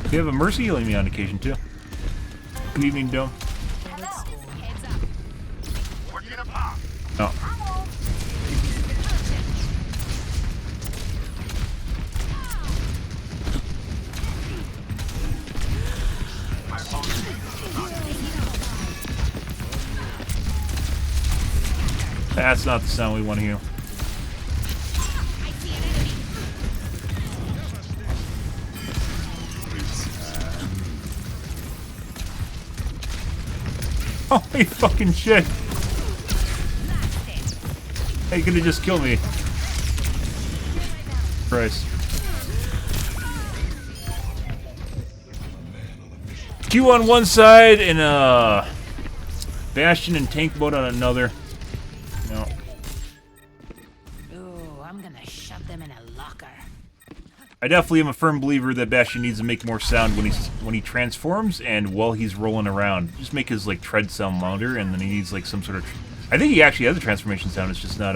We have a Mercy healing me on occasion too. Good evening, Dome. Heads up. We're gonna pop. No. That's not the sound we want to hear. I see an enemy. Holy fucking shit! Hey, you could have just killed me. Christ. Q on one side and Bastion and tank mode on another. No. Ooh, I'm gonna shove them in a locker. I definitely am a firm believer that Bastion needs to make more sound when he transforms and while he's rolling around. Just make his like tread sound louder, and then he needs like some sort of. I think he actually has a transformation sound. It's just not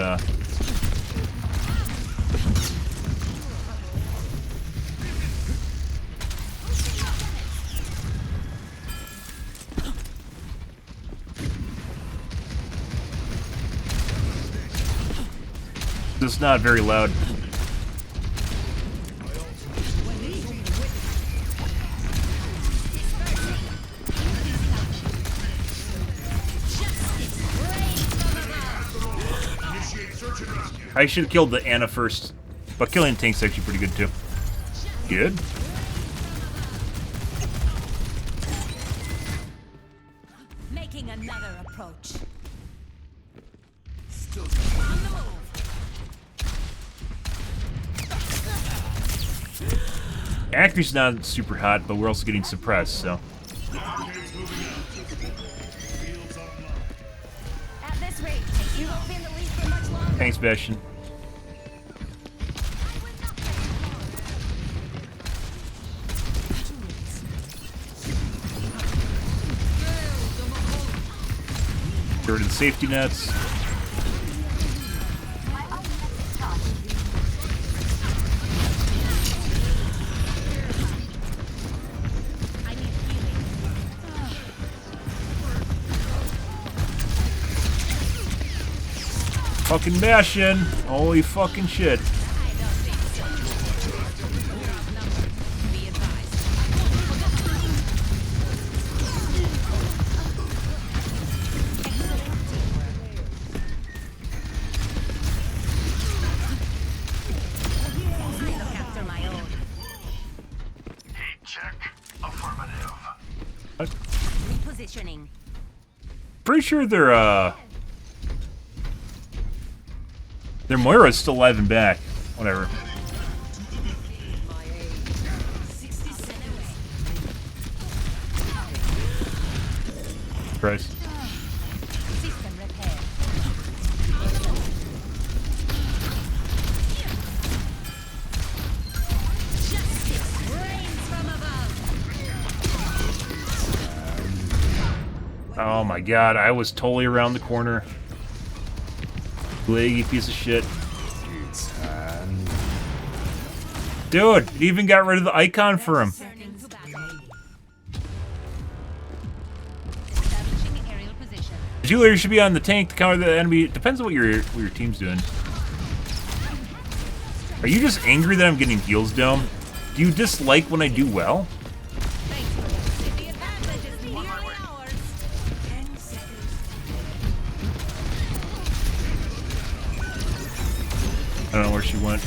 It's not very loud. I should have killed the Anna first, but killing tank's actually pretty good too. Good. Making another approach. Accuracy's not super hot, but we're also getting suppressed, so. You won't be in the lead for much longer. Thanks, Bastion. Get rid of the safety nets. Fucking Bastion! Holy fucking shit. Repositioning. Pretty sure their Moira's still alive and back. Whatever. Christ. System repair. Justice reigns from above. Oh my god, I was totally around the corner. Leggy piece of shit. Dude, it even got rid of the icon for him. Julia should be on the tank to counter the enemy. Depends on what your team's doing. Are you just angry that I'm getting heals, Dome? Do you dislike when I do well? I don't know where she went.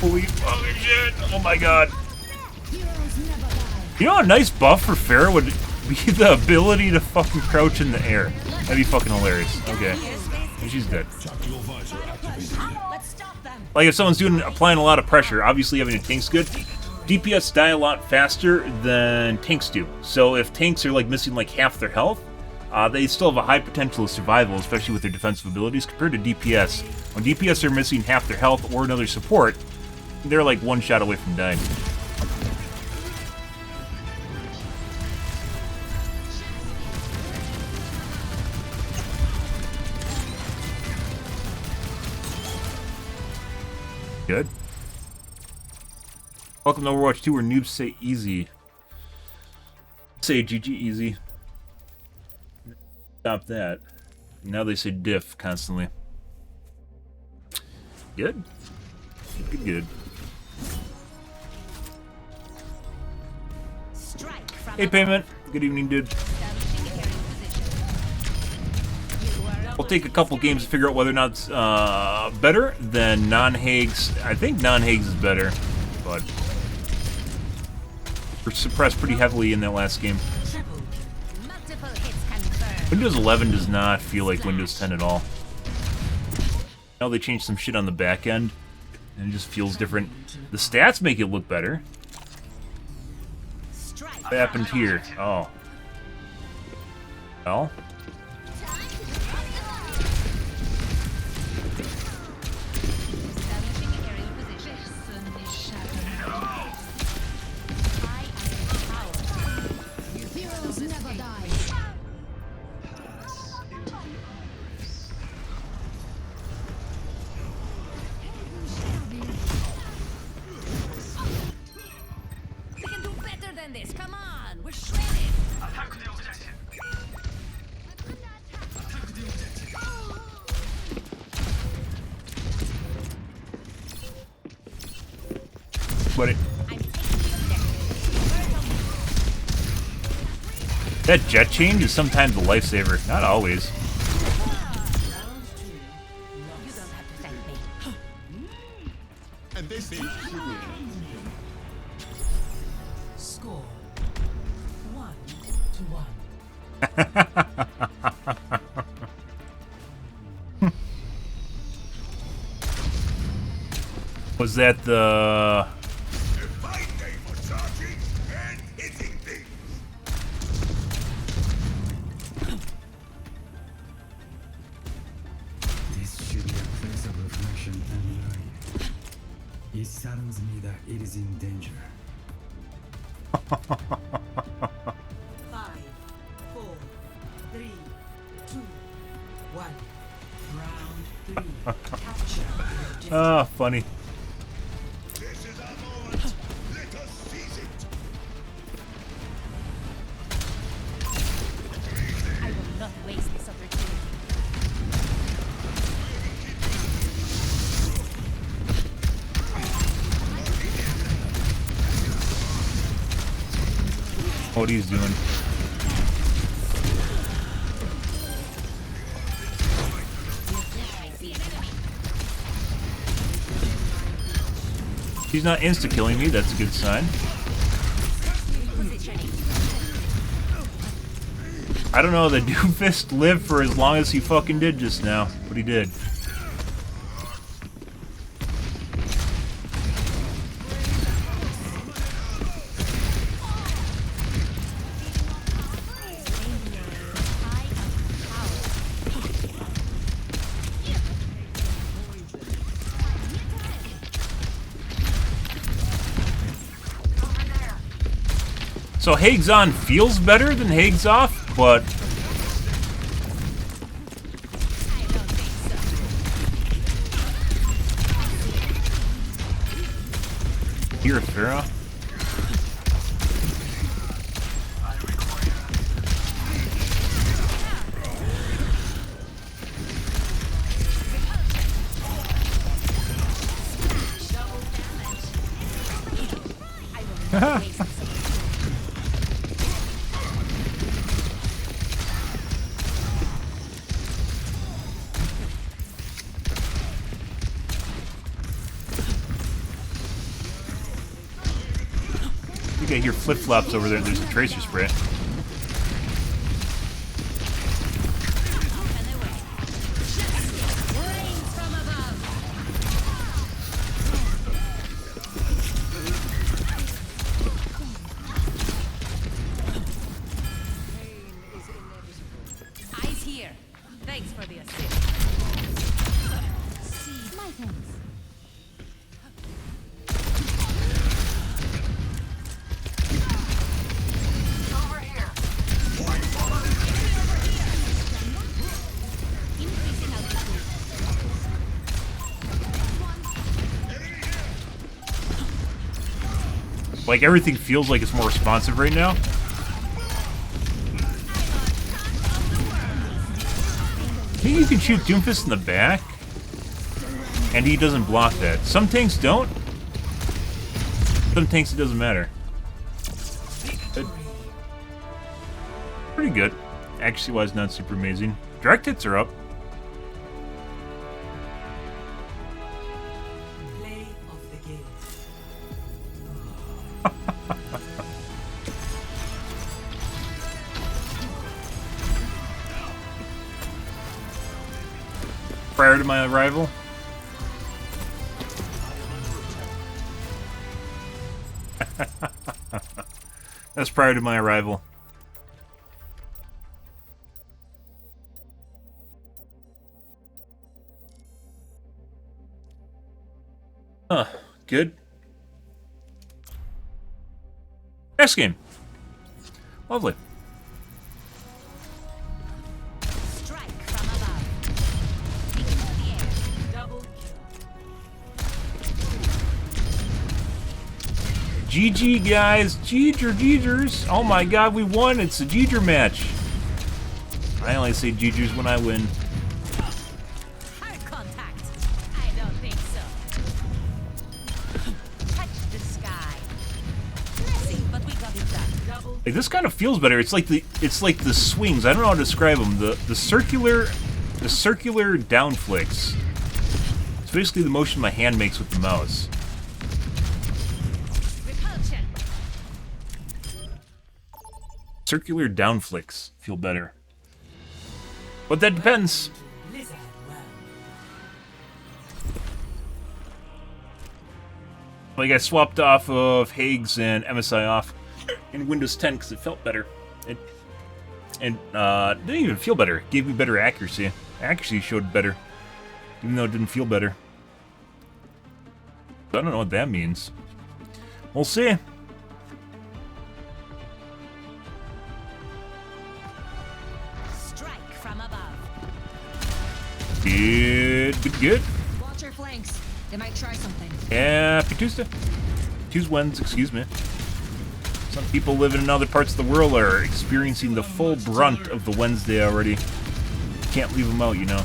Holy fucking shit! Oh my god. You know a nice buff for Pharah would be the ability to fucking crouch in the air. That'd be fucking hilarious. Okay. And she's dead. Like if someone's applying a lot of pressure, obviously having a tank's good. DPS die a lot faster than tanks do. So if tanks are like missing like half their health, they still have a high potential of survival, especially with their defensive abilities, compared to DPS. When DPS are missing half their health or another support, they're like one shot away from dying. Good. Welcome to Overwatch 2 where noobs say easy. Say GG easy. Stop that. Now they say diff constantly. Good. Good. Hey, Payment. Good evening, dude. We'll take a couple games to figure out whether or not it's better than non-Hagues. I think non-Hagues is better, but we're suppressed pretty heavily in that last game. Windows 11 does not feel like Windows 10 at all. Now they changed some shit on the back end, and it just feels different. The stats make it look better. What happened here? Oh. Well. Come on, we're shredded. Attack the objective. But that jet change is sometimes a lifesaver, not always. You don't have to thank me. And this is Score 1-1. Was that the It saddens me that it is in danger. 5, 4, 3, 2, 1. Round 3. Capture. Ah, funny. This is our moment. Let us seize it. I will not waste this opportunity. What he's doing. He's not insta-killing me, that's a good sign. I don't know, the Doomfist lived for as long as he fucking did just now, but he did. So Haig's on feels better than Haig's off, but here, Farah. I think I hear flip-flops over there. There's a tracer spray. Eyes here. Thanks for the assist. See, my thanks. Increasing altitude. Like, everything feels like it's more responsive right now. I think you can shoot Doomfist in the back, and he doesn't block that. Some tanks don't. Some tanks it doesn't matter. But pretty good. Accuracy-wise, not super amazing. Direct hits are up. Play of the game. Prior to my arrival. That's prior to my arrival. Huh. Good. Next game. Lovely. Strike from above. Taking to the air. Double kill. GG, guys. Jeegers. Oh my god, we won. It's a Jeeger match. I only say Jeegers when I win. Hard contact. I don't think so. Touch the sky. Messy, but we got it done. Double. Like, this kind of feels better. It's like the swings. I don't know how to describe them. The circular down flicks. It's basically the motion my hand makes with the mouse. Repulsion. Circular down flicks feel better. But that depends. Blizzard well. Like, I swapped off of Haig's and MSI off in Windows 10 because it felt better. It didn't even feel better. It gave me better accuracy. Accuracy showed better, even though it didn't feel better. I don't know what that means. We'll see. Strike from above. Good. Watch your flanks. They might try something. Happy Tuesday. Tuesdays, excuse me. Some people living in other parts of the world are experiencing the full brunt of the Wednesday already. Can't leave them out, you know.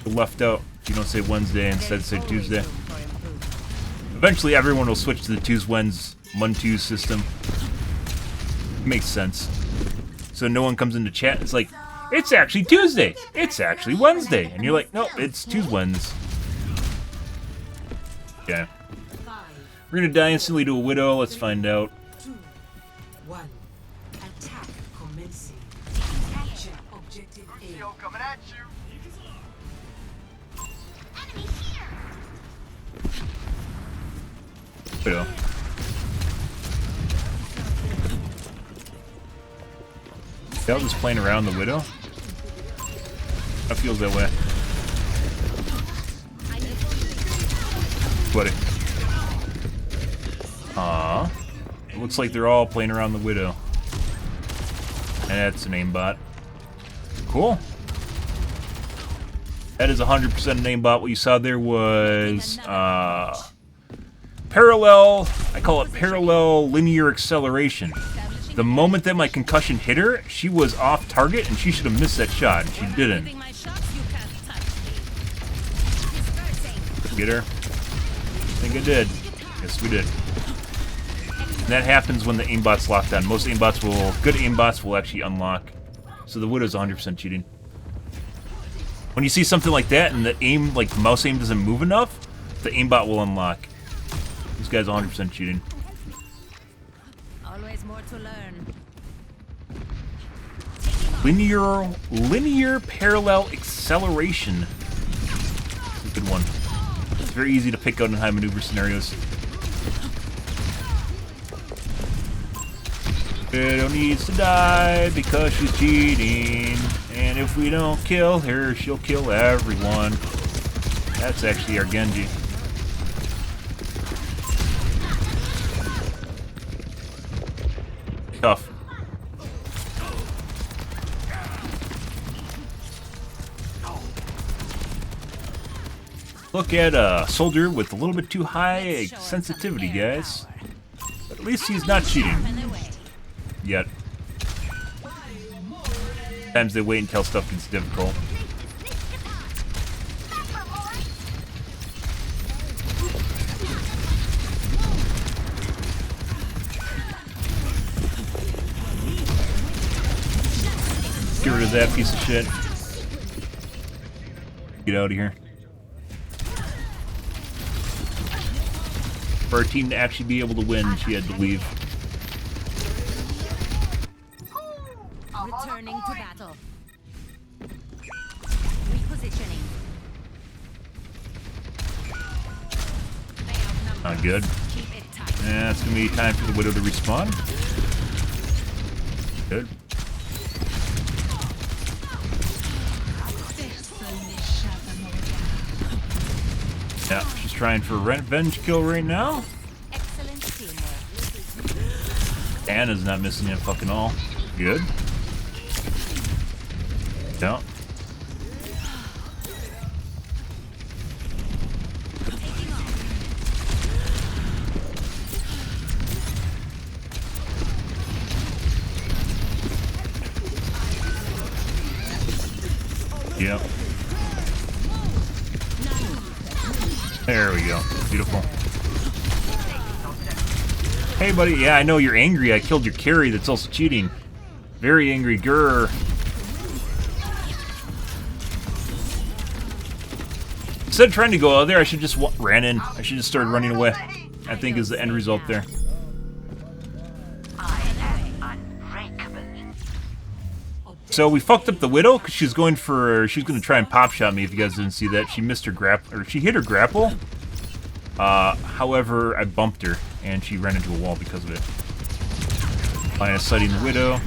You're left out if you don't say Wednesday instead say Tuesday. Eventually everyone will switch to the Tues system. Makes sense. So no one comes into chat, it's like, it's actually Tuesday! It's actually Wednesday! And you're like, nope, it's Tuesdays. Yeah. We're gonna die instantly to a widow, let's find out. 2, 1. Attack commencing. Capture objective A. Coming at you. Enemy here. Widow. That was playing around the widow? That feels that way. Buddy. Aww. It looks like they're all playing around the widow. And that's an aimbot. Cool. That is 100% an aimbot. What you saw there was parallel, I call it parallel linear acceleration. The moment that my concussion hit her, she was off target and she should have missed that shot, and she didn't. Get her? I think I did. Yes, we did. And that happens when the aimbot's locked on. Most aimbots will, good aimbots will actually unlock. So the Widow's 100% cheating. When you see something like that and the aim, like the mouse aim doesn't move enough, the aimbot will unlock. This guy's 100% cheating. Always more to learn. Linear parallel acceleration. That's a good one. It's very easy to pick out in high maneuver scenarios. Widow needs to die because she's cheating. And if we don't kill her, she'll kill everyone. That's actually our Genji. Tough. Look at a soldier with a little bit too high sensitivity, guys. But at least he's not cheating. Yet. Sometimes they wait until stuff gets difficult. Get rid of that piece of shit. Get out of here. For our team to actually be able to win, she had to leave. Returning to battle. Repositioning. Not good. Keep it tight. Yeah, it's gonna be time for the Widow to respawn. Good. Yeah, she's trying for a revenge kill right now. Excellent teamwork. Anna's not missing it fucking all. Good. Yeah. Yep. There we go. Beautiful. Hey, buddy. Yeah, I know you're angry. I killed your carry that's also cheating. Very angry. Grr. Instead of trying to go out there, I should just ran in. I should just started running away. I think is the end result there. So we fucked up the Widow because she's going to try and pop shot me. If you guys didn't see that, she missed her grapple, or she hit her grapple. However, I bumped her and she ran into a wall because of it. Line of sighting the Widow.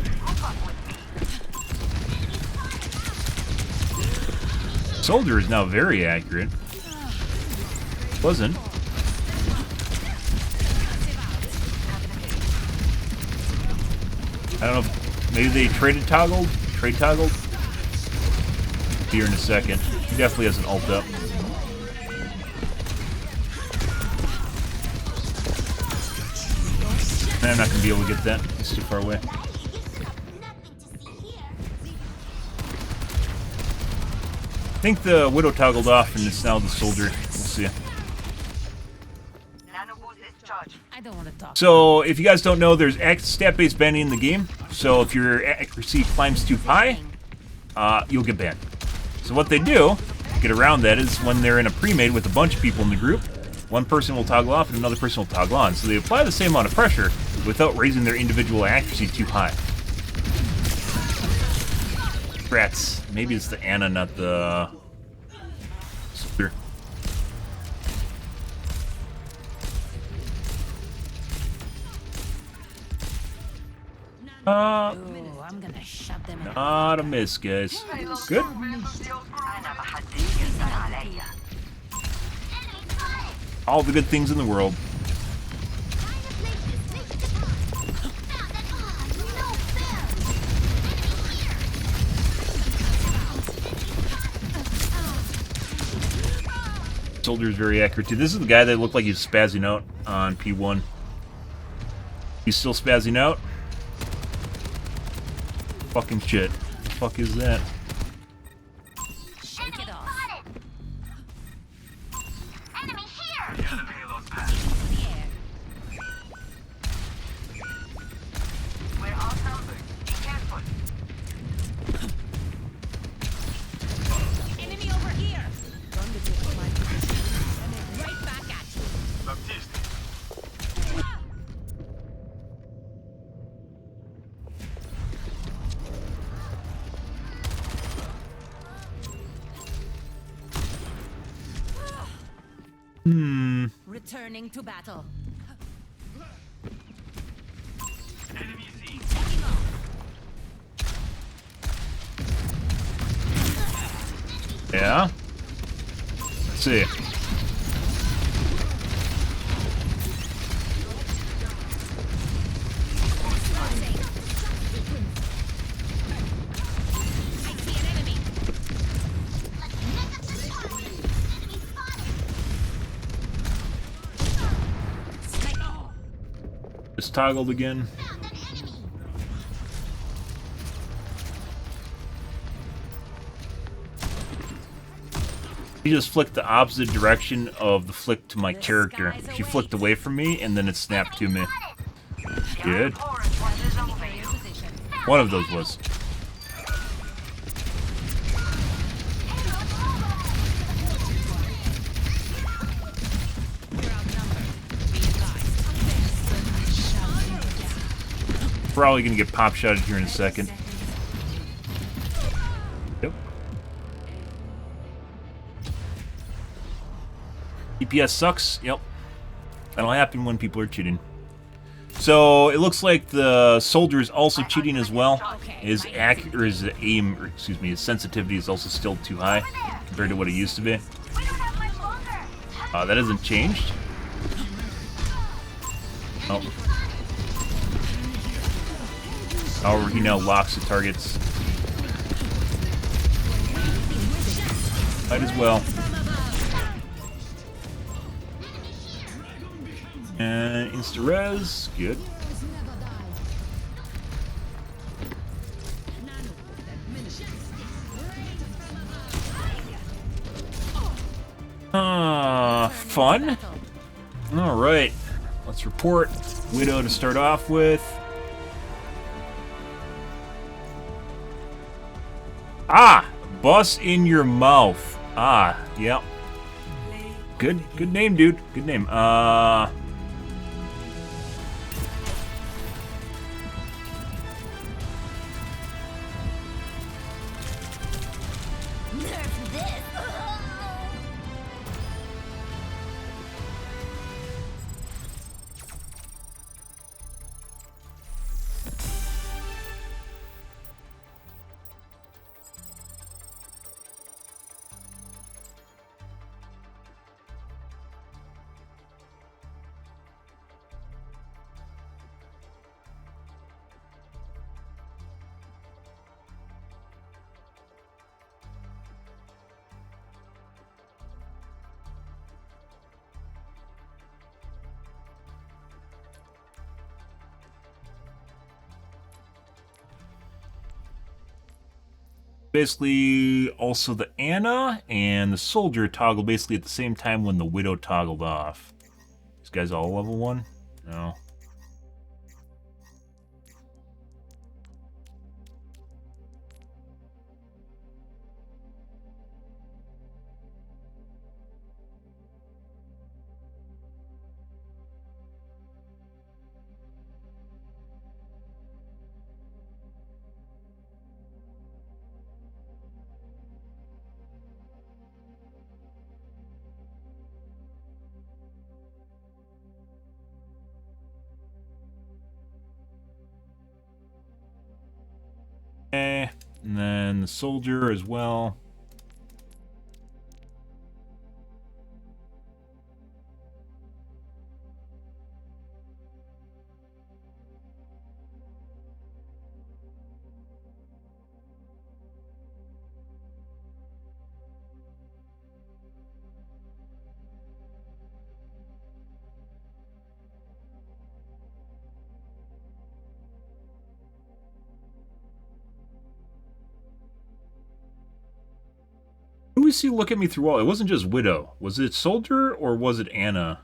Soldier is now very accurate. Wasn't. I don't know if maybe they trade toggled? Here in a second. He definitely has an ult up. And I'm not going to be able to get that. It's too far away. I think the Widow toggled off and it's now the Soldier. We'll see. I don't want to talk. So, if you guys don't know, there's stat-based banning in the game. So, if your accuracy climbs too high, you'll get banned. So, what they do to get around that is when they're in a pre-made with a bunch of people in the group, one person will toggle off and another person will toggle on. So, they apply the same amount of pressure without raising their individual accuracy too high. Rats. Maybe it's the Ana, not the Soldier. I'm gonna shut them in. Not a miss, guys. Good. All the good things in the world. Soldier's very accurate too. This is the guy that looked like he was spazzing out on P1. He's still spazzing out. Fucking shit. What the fuck is that? Shake it off. Enemy here! The payload's back. We're outnumbered. Be careful. Enemy over here. Right back at you. Baptiste. Returning to battle. Enemy seen. Taking off. Yeah? Let's see. I see an enemy. Just toggled again. She just flicked the opposite direction of the flick to my character. She flicked away from me and then it snapped to me. Good. One of those was. Probably gonna get pop shotted here in a second. Yep. DPS sucks. Yep. That'll happen when people are cheating. So it looks like the Soldier is also cheating as well. His aim, or excuse me, his sensitivity is also still too high compared to what it used to be. That hasn't changed. Oh. However, he now locks the targets. Might as well. And insta-res, good. Fun. Alright, let's report. Widow to start off with. Ah! Bus in your mouth. Ah, yep. Good name, dude. Good name. Nerf this. Basically, also the Ana and the Soldier toggle basically at the same time when the Widow toggled off. These guys all level 1? No. Okay, and then the Soldier as well. Who we see look at me through all? It wasn't just Widow. Was it Soldier or was it Ana?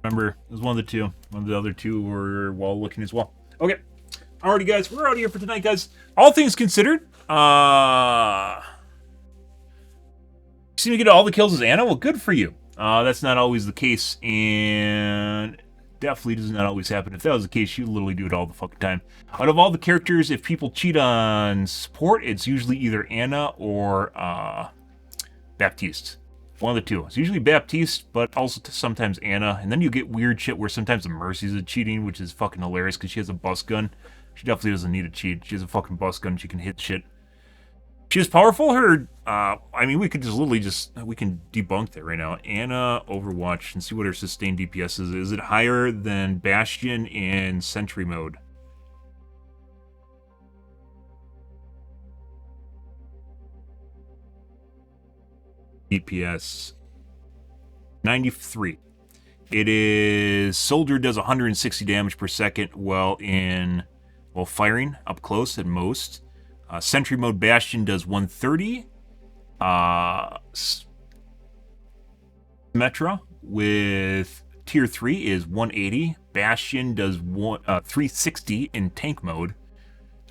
Remember, it was one of the two. One of the other two were while looking as well. Okay. Alrighty, guys. We're out of here for tonight, guys. All things considered, seem to get all the kills as Ana. Well, good for you. That's not always the case, and definitely does not always happen. If that was the case, you literally do it all the fucking time. Out of all the characters, if people cheat on support, it's usually either Ana or Baptiste. One of the two. It's usually Baptiste, but also sometimes Ana. And then you get weird shit where sometimes the Mercy's cheating, which is fucking hilarious because she has a bus gun. She definitely doesn't need a cheat. She has a fucking bus gun. She can hit shit. She is powerful. Her, I mean, we could just literally we can debunk that right now. Ana Overwatch and see what her sustained DPS is. Is it higher than Bastion in Sentry mode? DPS 93. It is Soldier does 160 damage per second while firing up close at most. Sentry mode Bastion does 130. Symmetra with tier 3 is 180. Bastion does 360 in tank mode.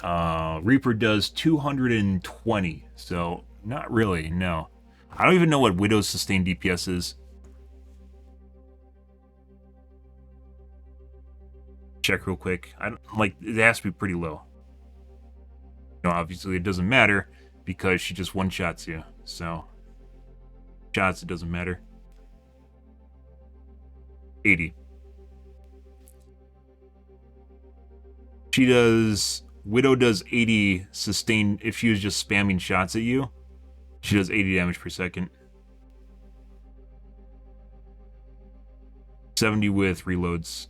Reaper does 220. So not really, no. I don't even know what Widow's sustained DPS is. Check real quick. It has to be pretty low. You know, obviously it doesn't matter because she just one-shots you. So, shots, it doesn't matter. 80. Widow does 80 sustained if she was just spamming shots at you. She does 80 damage per second. 70 with reloads.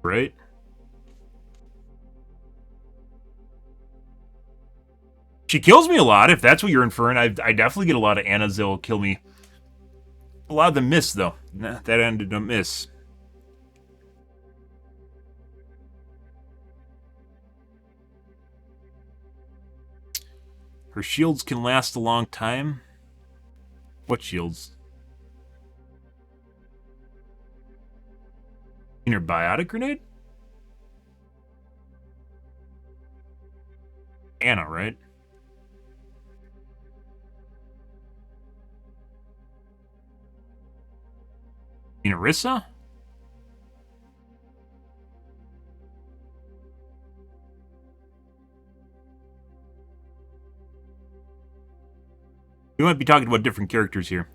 Right? She kills me a lot, if that's what you're inferring. I definitely get a lot of Anas that will kill me. A lot of them miss, though. Nah, that ended up miss. Her shields can last a long time. What shields? In her biotic grenade? Ana, right? In Orisa? We might be talking about different characters here.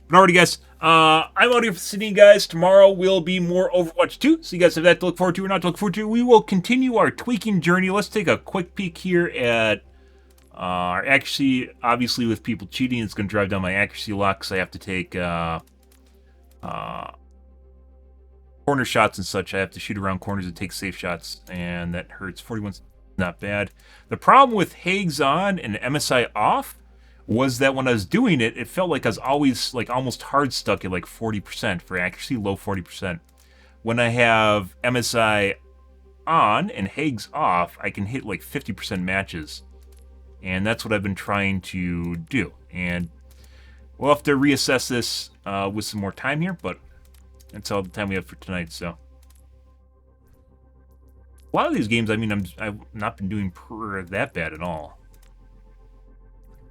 But alrighty, guys, I'm out here for seeing you guys. Tomorrow will be more Overwatch 2, so you guys have that to look forward to or not to look forward to. We will continue our tweaking journey. Let's take a quick peek here at our accuracy. Obviously, with people cheating, it's going to drive down my accuracy a lot because I have to take corner shots and such. I have to shoot around corners and take safe shots, and that hurts. 41, not bad. The problem with Hags on and MSI off was that when I was doing it, it felt like I was always like almost hard stuck at like 40% for accuracy, low 40%. When I have MSI on and Hags off, I can hit like 50% matches. And that's what I've been trying to do. And we'll have to reassess this with some more time here, but that's all the time we have for tonight, so. A lot of these games, I mean, I've not been doing that bad at all.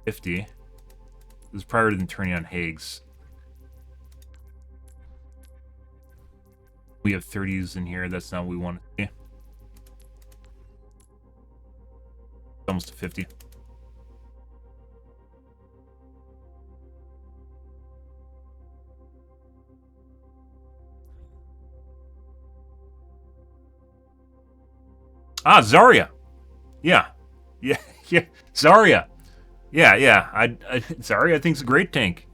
50. It was prior to them turning on Hags. We have 30s in here. That's not what we want to see. Almost to 50. Ah, Zarya. Yeah. Zarya. Yeah. Zarya, I think, is a great tank.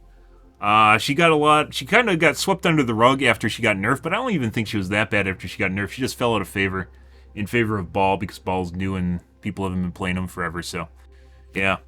She kind of got swept under the rug after she got nerfed, but I don't even think she was that bad after she got nerfed. She just fell out of favor in favor of Ball because Ball's new and people haven't been playing him forever, so yeah.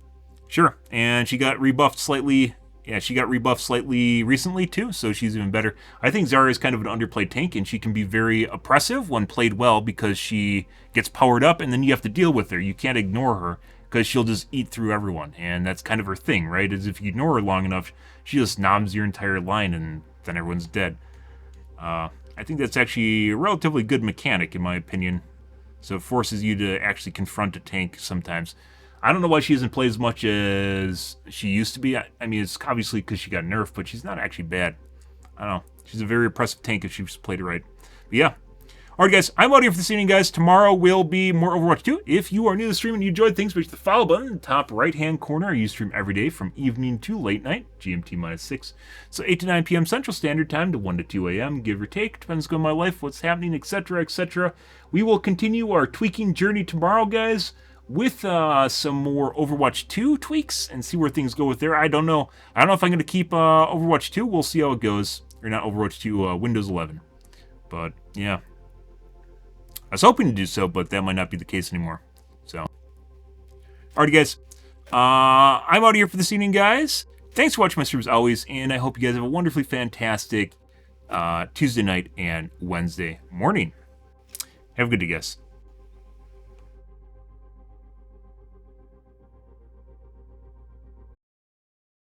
Sure. And she got rebuffed slightly. Yeah, she got rebuffed slightly recently too, so she's even better. I think Zarya is kind of an underplayed tank, and she can be very oppressive when played well because she gets powered up, and then you have to deal with her. You can't ignore her because she'll just eat through everyone, and that's kind of her thing, right? Is if you ignore her long enough, she just noms your entire line, and then everyone's dead. I think that's actually a relatively good mechanic, in my opinion. So it forces you to actually confront a tank sometimes. I don't know why she hasn't played as much as she used to be. I mean, it's obviously because she got nerfed, but she's not actually bad. I don't know. She's a very oppressive tank if she's played it right. But yeah. Alright, guys. I'm out here for this evening, guys. Tomorrow will be more Overwatch 2. If you are new to the stream and you enjoyed things, push the follow button in the top right-hand corner. I stream every day from evening to late night, GMT-6. So 8 to 9 p.m. Central Standard Time to 1 to 2 a.m., give or take. Depends on my life, what's happening, etc., etc. We will continue our tweaking journey tomorrow, guys, with some more Overwatch 2 tweaks and see where things go with there. I don't know. I don't know if I'm going to keep Overwatch 2. We'll see how it goes. Or not Overwatch 2, Windows 11. But, yeah. I was hoping to do so, but that might not be the case anymore. So. Alrighty, guys. I'm out here for this evening, guys. Thanks for watching my stream as always, and I hope you guys have a wonderfully fantastic Tuesday night and Wednesday morning. Have a good day, guys.